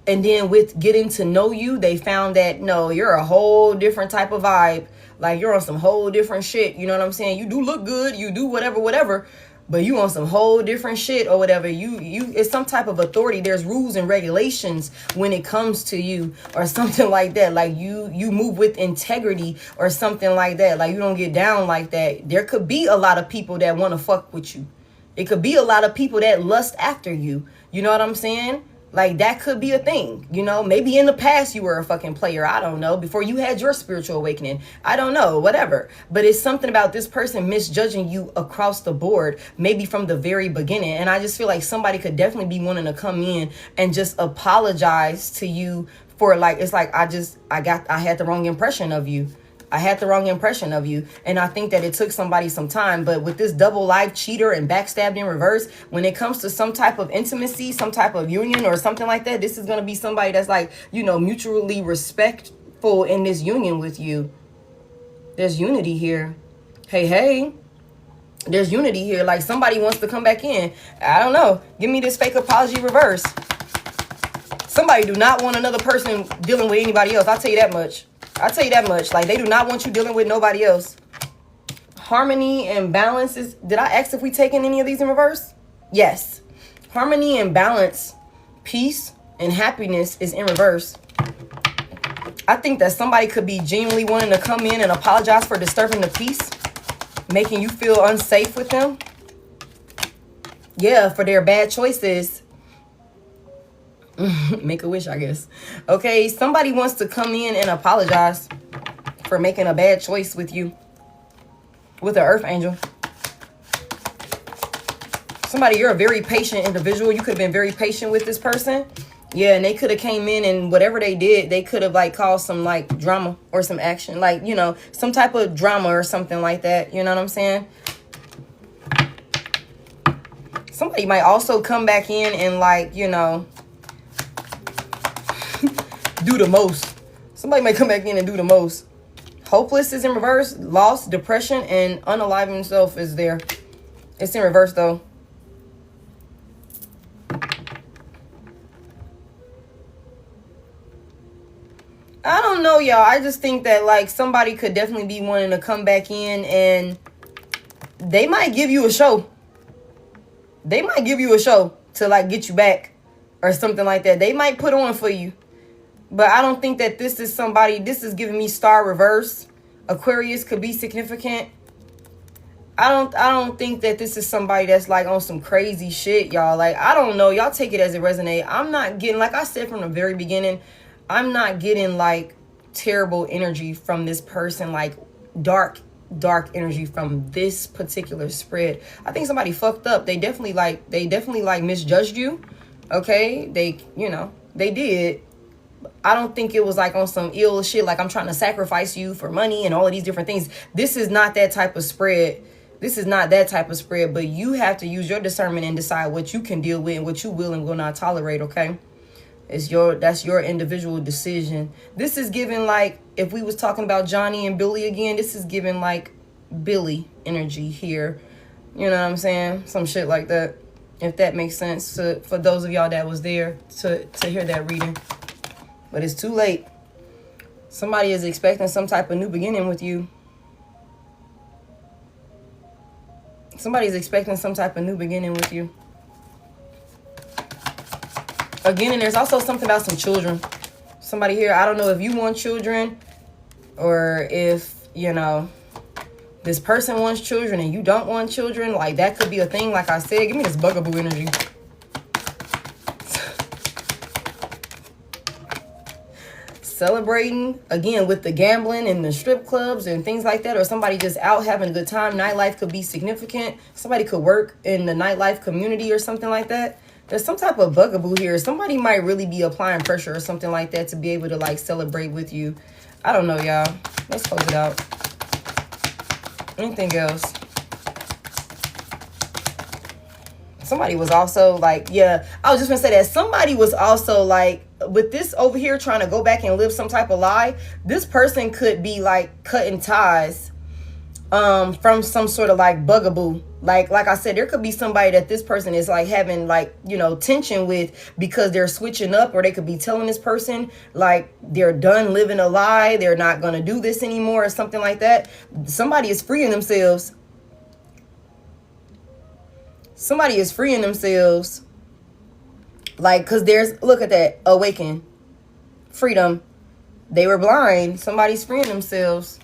And then with getting to know you, they found that, no, you're a whole different type of vibe. Like you're on some whole different shit. You know what I'm saying? You do look good. You do whatever. But you on some whole different shit or whatever. It's some type of authority. There's rules and regulations when it comes to you or something like that. Like you move with integrity or something like that. Like you don't get down like that. There could be a lot of people that want to fuck with you. It could be a lot of people that lust after you. You know what I'm saying? Like that could be a thing, you know, maybe in the past you were a fucking player. I don't know. Before you had your spiritual awakening. I don't know, whatever. But it's something about this person misjudging you across the board, maybe from the very beginning. And I just feel like somebody could definitely be wanting to come in and just apologize to you for like, it's like, I had the wrong impression of you. I had the wrong impression of you. And I think that it took somebody some time. But with this double life cheater and backstabbed in reverse, when it comes to some type of intimacy, some type of union or something like that, this is going to be somebody that's like, you know, mutually respectful in this union with you. There's unity here. Hey. There's unity here. Like somebody wants to come back in. I don't know. Give me this fake apology reverse. Somebody do not want another person dealing with anybody else. I'll tell you that much. Like they do not want you dealing with nobody else. Harmony and balance is, did I ask if we taking any of these in reverse? Yes. Harmony and balance, peace and happiness is in reverse. I think that somebody could be genuinely wanting to come in and apologize for disturbing the peace, making you feel unsafe with them. Yeah, for their bad choices. Make a wish, I guess. Okay, somebody wants to come in and apologize for making a bad choice with you. With an earth angel. Somebody, you're a very patient individual. You could have been very patient with this person. Yeah, and they could have came in and whatever they did, they could have like caused some like drama or some action. Like, you know, some type of drama or something like that. You know what I'm saying? Somebody might also come back in and like, you know, do the most. Somebody might come back in and do the most. Hopeless is in reverse. Loss, depression, and unalive himself is there. It's in reverse though. I don't know, y'all. I just think that like somebody could definitely be wanting to come back in and they might give you a show. They might give you a show to like get you back or something like that. They might put on for you. But I don't think that this is somebody, this is giving me star reverse. Aquarius could be significant. I don't think that this is somebody that's like on some crazy shit, y'all. Like, I don't know. Y'all take it as it resonates. I'm not getting, like I said from the very beginning, I'm not getting like terrible energy from this person, like dark energy from this particular spread. I think somebody fucked up. They definitely like misjudged you. Okay? They did. I don't think it was like on some ill shit, like I'm trying to sacrifice you for money and all of these different things. This is not that type of spread. But you have to use your discernment and decide what you can deal with and what you will and will not tolerate, okay? That's your individual decision. This is giving like, if we was talking about Johnny and Billy again, this is giving like Billy energy here. You know what I'm saying? Some shit like that. If that makes sense for those of y'all that was there to hear that reading. But it's too late. Somebody is expecting some type of new beginning with you. Somebody's expecting some type of new beginning with you. Again, and there's also something about some children. Somebody here, I don't know if you want children or if, you know, this person wants children and you don't want children. Like, that could be a thing. Like I said, give me this bugaboo energy. Celebrating, again, with the gambling and the strip clubs and things like that, or somebody just out having a good time. Nightlife could be significant. Somebody could work in the nightlife community or something like that. There's some type of bugaboo here. Somebody might really be applying pressure or something like that to be able to like celebrate with you. I don't know, y'all. Let's close it out. Anything else? somebody was also like, yeah, I was just gonna say that somebody was also like, with this over here trying to go back and live some type of lie, this person could be like cutting ties from some sort of like bugaboo. Like I said, there could be somebody that this person is like having like, you know, tension with because they're switching up, or they could be telling this person like they're done living a lie, they're not going to do this anymore or something like that. Somebody is freeing themselves. Somebody is freeing themselves. Like, because there's, look at that, awaken, freedom. They were blind. Somebody's freeing themselves.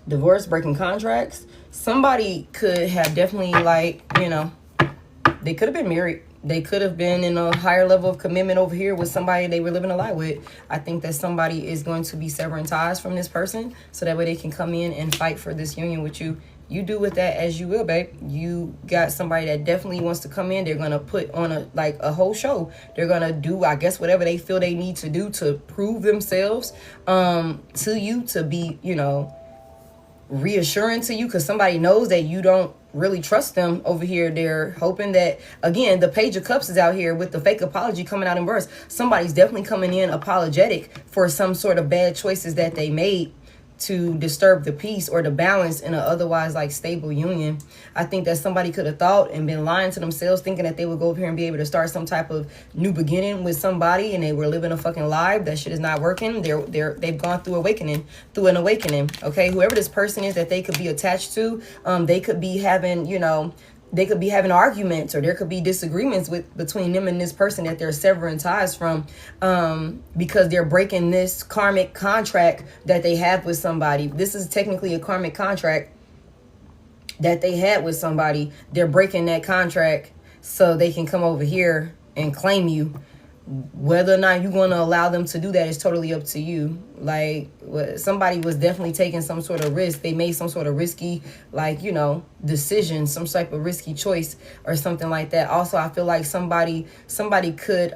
Divorce, breaking contracts. Somebody could have definitely, like, you know, they could have been married. They could have been in a higher level of commitment over here with somebody they were living a lie with. I think that somebody is going to be severing ties from this person so that way they can come in and fight for this union with you. You do with that as you will, babe. You got somebody that definitely wants to come in. They're going to put on a whole show. They're going to do, I guess, whatever they feel they need to do to prove themselves to you, to be, you know, reassuring to you, because somebody knows that you don't really trust them over here. They're hoping that, again, the Page of Cups is out here with the fake apology coming out in verse. Somebody's definitely coming in apologetic for some sort of bad choices that they made to disturb the peace or the balance in an otherwise like stable union. I think that somebody could have thought and been lying to themselves, thinking that they would go over here and be able to start some type of new beginning with somebody, and they were living a fucking lie. That shit is not working. They've gone through an awakening. Okay, whoever this person is that they could be attached to, they could be having, you know, they could be having arguments, or there could be disagreements between them and this person that they're severing ties from, because they're breaking this karmic contract that they have with somebody. This is technically a karmic contract that they had with somebody. They're breaking that contract so they can come over here and claim you. Whether or not you're going to allow them to do that is totally up to you. Like, somebody was definitely taking some sort of risk. They made some sort of risky, like, you know, decision, some type of risky choice or something like that. Also, I feel like somebody could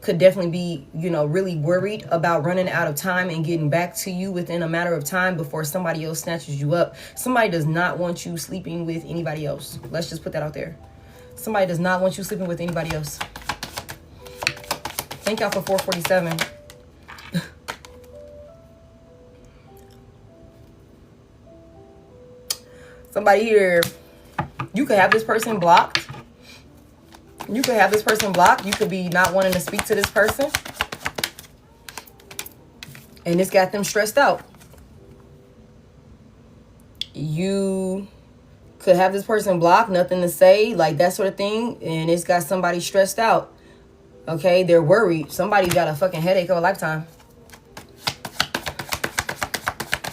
definitely be, you know, really worried about running out of time and getting back to you within a matter of time before somebody else snatches you up. Somebody does not want you sleeping with anybody else. Let's just put that out there. Somebody does not want you sleeping with anybody else. Thank y'all for 447. Somebody here, you could have this person blocked. You could have this person blocked. You could be not wanting to speak to this person. And it's got them stressed out. You could have this person blocked, nothing to say, like that sort of thing. And it's got somebody stressed out. Okay, they're worried. Somebody got a fucking headache of a lifetime.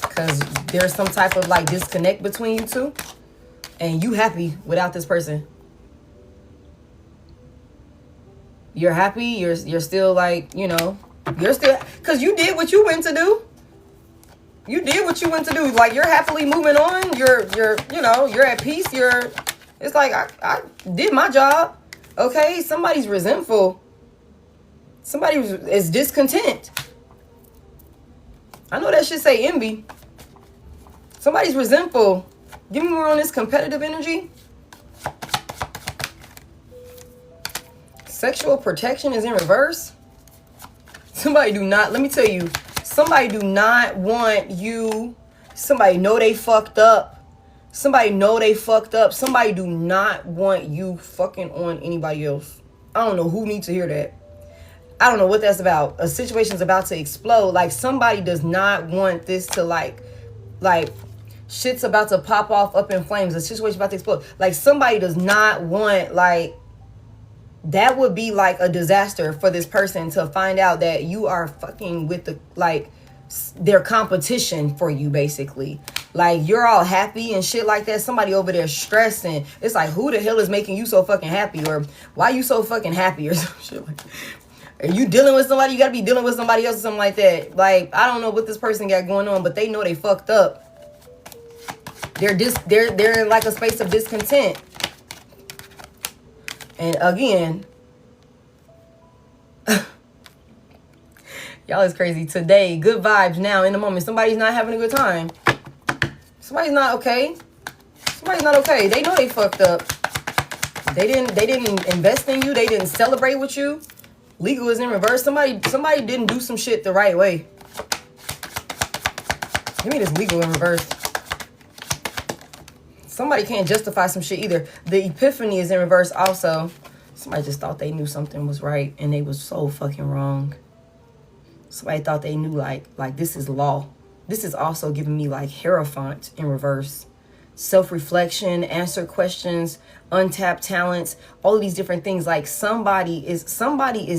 Because there's some type of like disconnect between you two. And you happy without this person. You're happy. You're still like, you know, you're still, because you did what you went to do. You did what you went to do. Like, you're happily moving on. You're you know, you're at peace. It's like, I did my job. Okay, somebody's resentful. Somebody is discontent. I know that should say envy. Somebody's resentful. Give me more on this competitive energy. Sexual protection is in reverse. Somebody do not, let me tell you, somebody do not want you. Somebody know they fucked up. Somebody know they fucked up. Somebody do not want you fucking on anybody else. I don't know who needs to hear that. I don't know what that's about. A situation's about to explode. Like, somebody does not want this to like shit's about to pop off up in flames. A situation's about to explode. Like, somebody does not want, like, that would be like a disaster for this person to find out that you are fucking with the, like, their competition for you, basically. Like, you're all happy and shit like that. Somebody over there stressing. It's like, who the hell is making you so fucking happy? Or why you so fucking happy? Or some shit like that. Are you dealing with somebody? You gotta be dealing with somebody else or something like that. Like, I don't know what this person got going on, but they know they fucked up. They're in like a space of discontent. And again, y'all is crazy. Today, good vibes now in the moment. Somebody's not having a good time. Somebody's not okay. Somebody's not okay. They know they fucked up. They didn't invest in you. They didn't celebrate with you. Legal is in reverse. Somebody didn't do some shit the right way. Give me this legal in reverse. Somebody can't justify some shit either. The epiphany is in reverse also. Somebody just thought they knew something was right and they was so fucking wrong. Somebody thought they knew like this is law. This is also giving me like Hierophant in reverse. Self-reflection, answer questions, untapped talents, all of these different things. Like somebody is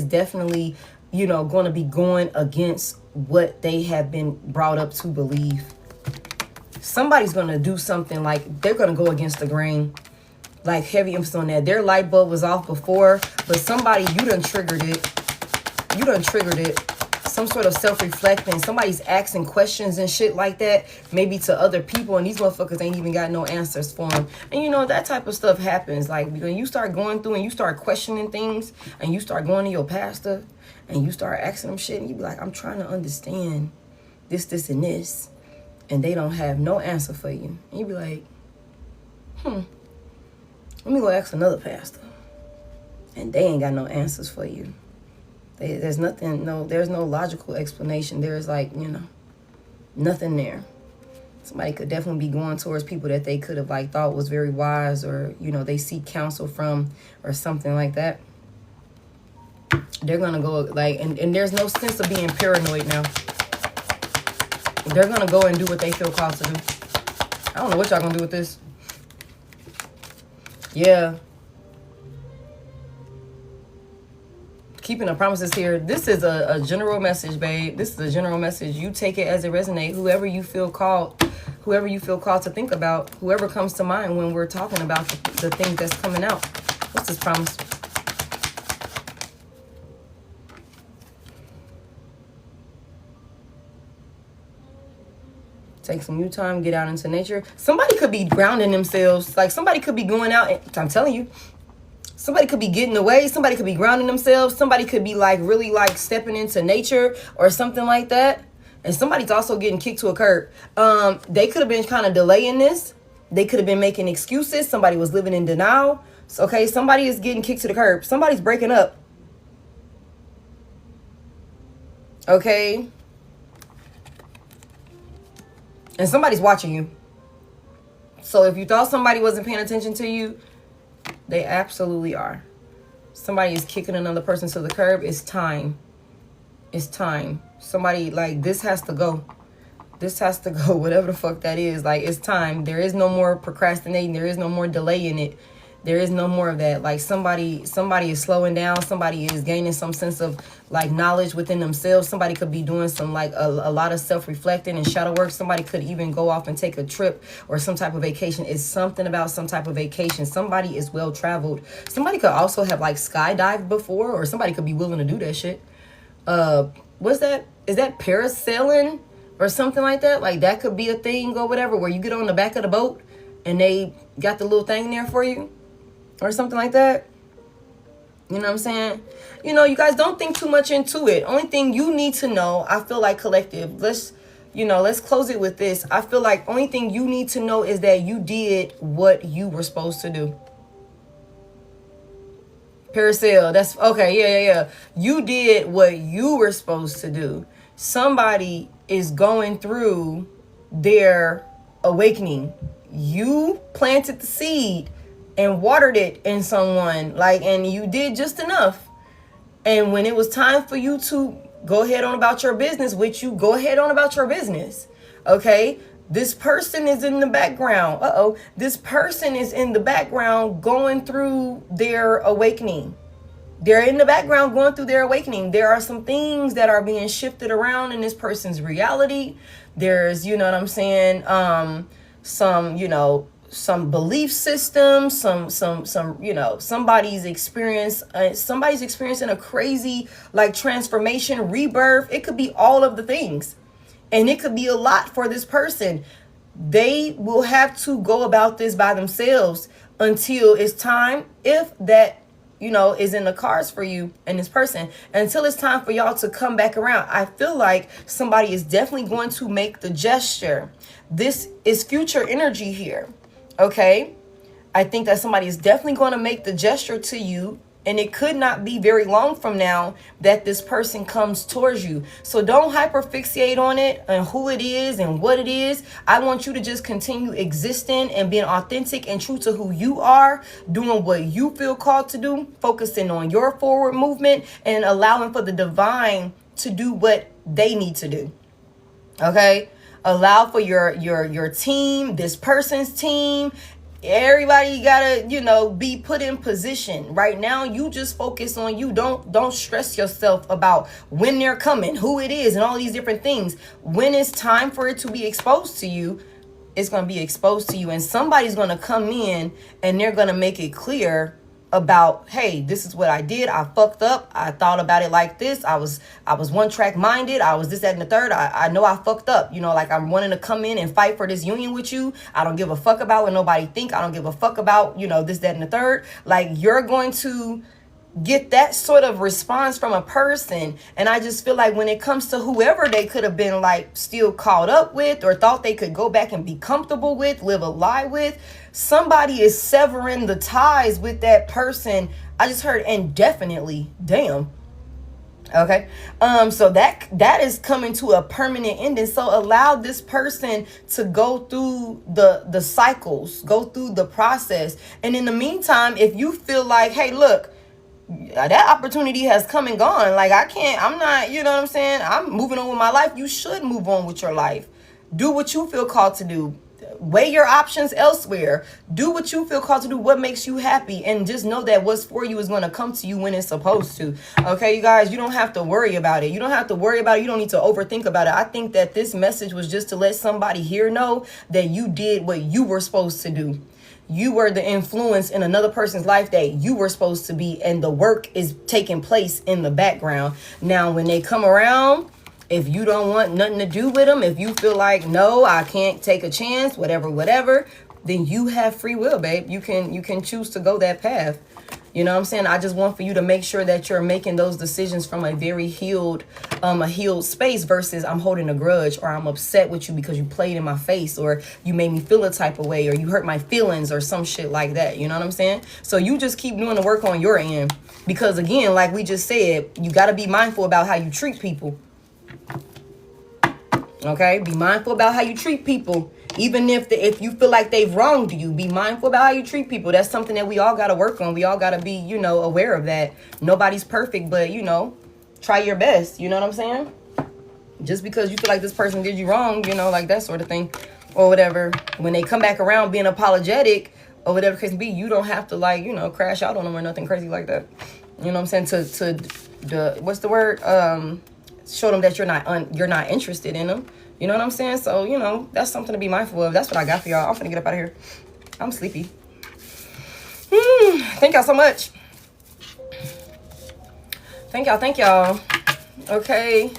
definitely, you know, going to be going against what they have been brought up to believe. Somebody's going to do something like they're going to go against the grain. Like heavy emphasis on that. Their light bulb was off before, but somebody, you done triggered it. You done triggered it. Some sort of self-reflecting. Somebody's asking questions and shit like that, maybe to other people, and these motherfuckers ain't even got no answers for them. And you know, that type of stuff happens. Like when you start going through and you start questioning things, and you start going to your pastor and you start asking them shit, and you be like, I'm trying to understand this and this, and they don't have no answer for you. And you be like, let me go ask another pastor, and they ain't got no answers for you. There's no logical explanation. There's like, you know, nothing there. Somebody could definitely be going towards people that they could have like thought was very wise, or, you know, they seek counsel from, or something like that. They're going to go like, and there's no sense of being paranoid now. They're going to go and do what they feel called to do. I don't know what y'all going to do with this. Yeah. Keeping the promises here. This is a general message, babe. This is a general message. You take it as it resonates. Whoever you feel called to think about, whoever comes to mind when we're talking about the things that's coming out. What's this promise? Take some you time, get out into nature. Somebody could be grounding themselves. Like somebody could be going out, and I'm telling you, somebody could be getting away. Somebody could be grounding themselves. Somebody could be like really like stepping into nature or something like that. And somebody's also getting kicked to a curb. They could have been kind of delaying this. They could have been making excuses. Somebody was living in denial. So, okay, somebody is getting kicked to the curb. Somebody's breaking up. Okay. And somebody's watching you. So if you thought somebody wasn't paying attention to you, they absolutely are. Somebody is kicking another person to the curb. It's time. It's time. Somebody, like, this has to go. This has to go, whatever the fuck that is. Like, it's time. There is no more procrastinating. There is no more delaying it. There is no more of that. Like, somebody is slowing down. Somebody is gaining some sense of, like, knowledge within themselves. Somebody could be doing some, like, a lot of self-reflecting and shadow work. Somebody could even go off and take a trip or some type of vacation. It's something about some type of vacation. Somebody is well-traveled. Somebody could also have, like, skydived before, or somebody could be willing to do that shit. What's that? Is that parasailing or something like that? Like, that could be a thing or whatever, where you get on the back of the boat and they got the little thing there for you. Or something like that. You know what I'm saying? You know, you guys don't think too much into it. Only thing you need to know, I feel like, collective, let's close it with this. I feel like only thing you need to know is that you did what you were supposed to do. Parasail, that's okay. Yeah. You did what you were supposed to do. Somebody is going through their awakening. You planted the seed and watered it in someone, like, and you did just enough. And when it was time for you to go ahead on about your business, which you go ahead on about your business, okay? This person is in the background. This person is in the background going through their awakening. They're in the background going through their awakening. There are some things that are being shifted around in this person's reality. There's, you know what I'm saying, some belief system, some somebody's experiencing a crazy, like, transformation, rebirth. It could be all of the things, and it could be a lot for this person. They will have to go about this by themselves until it's time, if that you know, is in the cards for you and this person. Until it's time for y'all to come back around, I feel like somebody is definitely going to make the gesture. This is future energy here, okay? I think that somebody is definitely going to make the gesture to you, and it could not be very long from now that this person comes towards you. So don't hyperfixate on it and who it is and what it is. I want you to just continue existing and being authentic and true to who you are, doing what you feel called to do, focusing on your forward movement and allowing for the divine to do what they need to do. Okay? Allow for your team, this person's team. Everybody gotta, you know, be put in position. Right now, you just focus on you. Don't stress yourself about when they're coming, who it is, and all these different things. When it's time for it to be exposed to you, it's gonna be exposed to you, and somebody's gonna come in and they're gonna make it clear about, hey, this is what I did. I fucked up. I thought about it like this. I was one track minded. I was this, that, and the third. I know I fucked up. You know, like I'm wanting to come in and fight for this union with you. I don't give a fuck about what nobody think. I don't give a fuck about, you know, this, that, and the third. Like, you're going to get that sort of response from a person. And I just feel like when it comes to whoever they could have been like still caught up with or thought they could go back and be comfortable with, live a lie with, somebody is severing the ties with that person. I just heard indefinitely. Damn. Okay. So that is coming to a permanent ending. So allow this person to go through the cycles, go through the process. And in the meantime, if you feel like, hey, look, that opportunity has come and gone. Like, I'm not, you know what I'm saying? I'm moving on with my life. You should move on with your life. Do what you feel called to do. Weigh your options elsewhere. Do what you feel called to do, what makes you happy. And just know that what's for you is going to come to you when it's supposed to. Okay, you guys, you don't have to worry about it. You don't have to worry about it. You don't need to overthink about it. I think that this message was just to let somebody here know that you did what you were supposed to do. You were the influence in another person's life that you were supposed to be, and the work is taking place in the background. Now, when they come around, if you don't want nothing to do with them, if you feel like, no, I can't take a chance, whatever, then you have free will, babe. You can choose to go that path. You know what I'm saying? I just want for you to make sure that you're making those decisions from a very healed space versus I'm holding a grudge, or I'm upset with you because you played in my face, or you made me feel a type of way, or you hurt my feelings or some shit like that. You know what I'm saying? So you just keep doing the work on your end, because again, like we just said, you got to be mindful about how you treat people. Okay? Be mindful about how you treat people. Even if you feel like they've wronged you, be mindful about how you treat people. That's something that we all got to work on. We all got to be, you know, aware of that. Nobody's perfect, but, you know, try your best. You know what I'm saying? Just because you feel like this person did you wrong, you know, like that sort of thing or whatever. When they come back around being apologetic or whatever the case may be, you don't have to, like, you know, crash out on them or nothing crazy like that. You know what I'm saying? To what's the word? Show them that you're not interested in them. You know what I'm saying? So, you know, that's something to be mindful of. That's what I got for y'all. I'm finna get up out of here. I'm sleepy. Thank y'all so much. Thank y'all. Okay.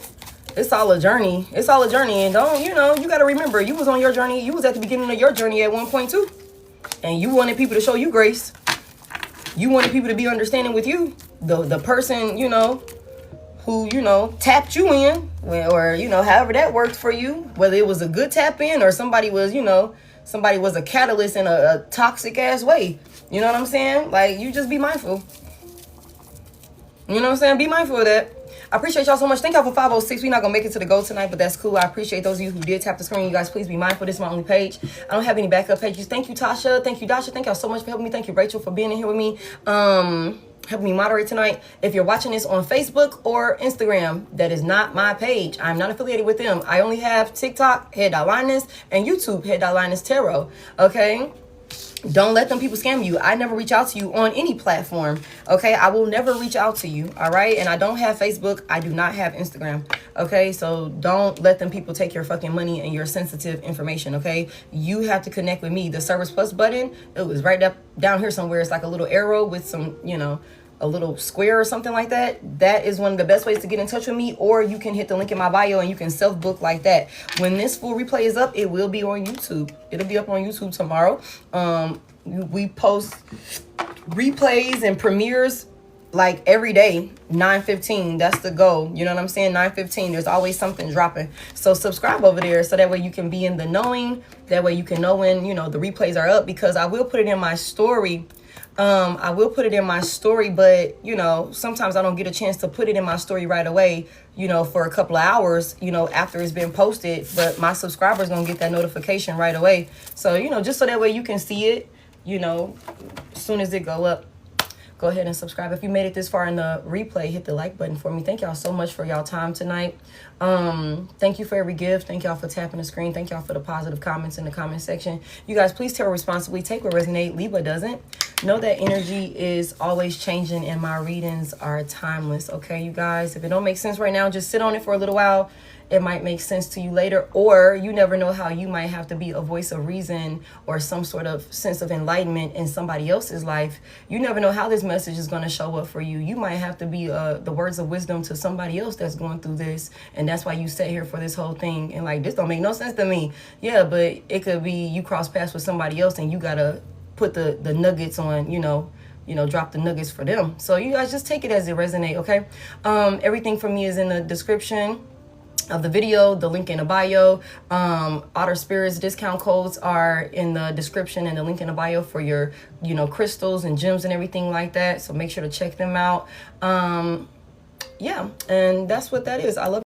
It's all a journey. And don't, you know, you got to remember, you was on your journey. You was at the beginning of your journey at one point too. And you wanted people to show you grace. You wanted people to be understanding with you. The person, you know, who, you know, tapped you in, or, you know, however that worked for you, whether it was a good tap in or somebody was a catalyst in a toxic ass way. You know what I'm saying? Like, you just be mindful. You know what I'm saying? Be mindful of that. I appreciate y'all so much. Thank y'all for 506. We're not going to make it to the goal tonight, but that's cool. I appreciate those of you who did tap the screen. You guys, please be mindful. This is my only page. I don't have any backup pages. Thank you, Tasha. Thank you, Dasha. Thank y'all so much for helping me. Thank you, Rachel, for being in here with me. Helping me moderate tonight. If you're watching this on Facebook or Instagram, that is not my page. I'm not affiliated with them. I only have TikTok, Head.Lioness, and YouTube, Head.Lioness Tarot. Okay? Don't let them people scam you. I never reach out to you on any platform. Okay? I will never reach out to you. All right? And I don't have Facebook. I do not have Instagram. Okay? So don't let them people take your fucking money and your sensitive information. Okay? You have to connect with me. The Service Plus button, it was right up down here somewhere. It's like a little arrow with some, you know, a little square or something like that. That is one of the best ways to get in touch with me. Or you can hit the link in my bio and you can self-book like that. When this full replay is up, it will be on YouTube. It'll be up on YouTube tomorrow. We post replays and premieres like every day, 9:15. That's the goal. You know what I'm saying? 9:15. There's always something dropping. So subscribe over there so that way you can be in the knowing. That way you can know when, you know, the replays are up, because I will put it in my story. I will put it in my story, but, you know, sometimes I don't get a chance to put it in my story right away, you know, for a couple of hours, you know, after it's been posted. But my subscribers gonna get that notification right away. So, you know, just so that way you can see it, you know, as soon as it go up. Go ahead and subscribe. If you made it this far in the replay, hit the like button for me. Thank y'all so much for y'all time tonight. Thank you for every gift. Thank y'all for tapping the screen. Thank y'all for the positive comments in the comment section. You guys, please tarot responsibly. Take what resonates, leave what doesn't. Know that energy is always changing and my readings are timeless. Okay, you guys, if it don't make sense right now, just sit on it for a little while. It might make sense to you later, or you never know how you might have to be a voice of reason or some sort of sense of enlightenment in somebody else's life. You never know how this message is going to show up for you. You might have to be the words of wisdom to somebody else that's going through this, and that's why you sat here for this whole thing and like, this don't make no sense to me. Yeah, but it could be you cross paths with somebody else and you gotta put the nuggets on, you know, drop the nuggets for them. So you guys just take it as it resonates, okay? Everything from me is in the description of the video, the link in the bio. Otter Spirits discount codes are in the description and the link in the bio for your, you know, crystals and gems and everything like that. So make sure to check them out. Yeah, and that's what that is. I love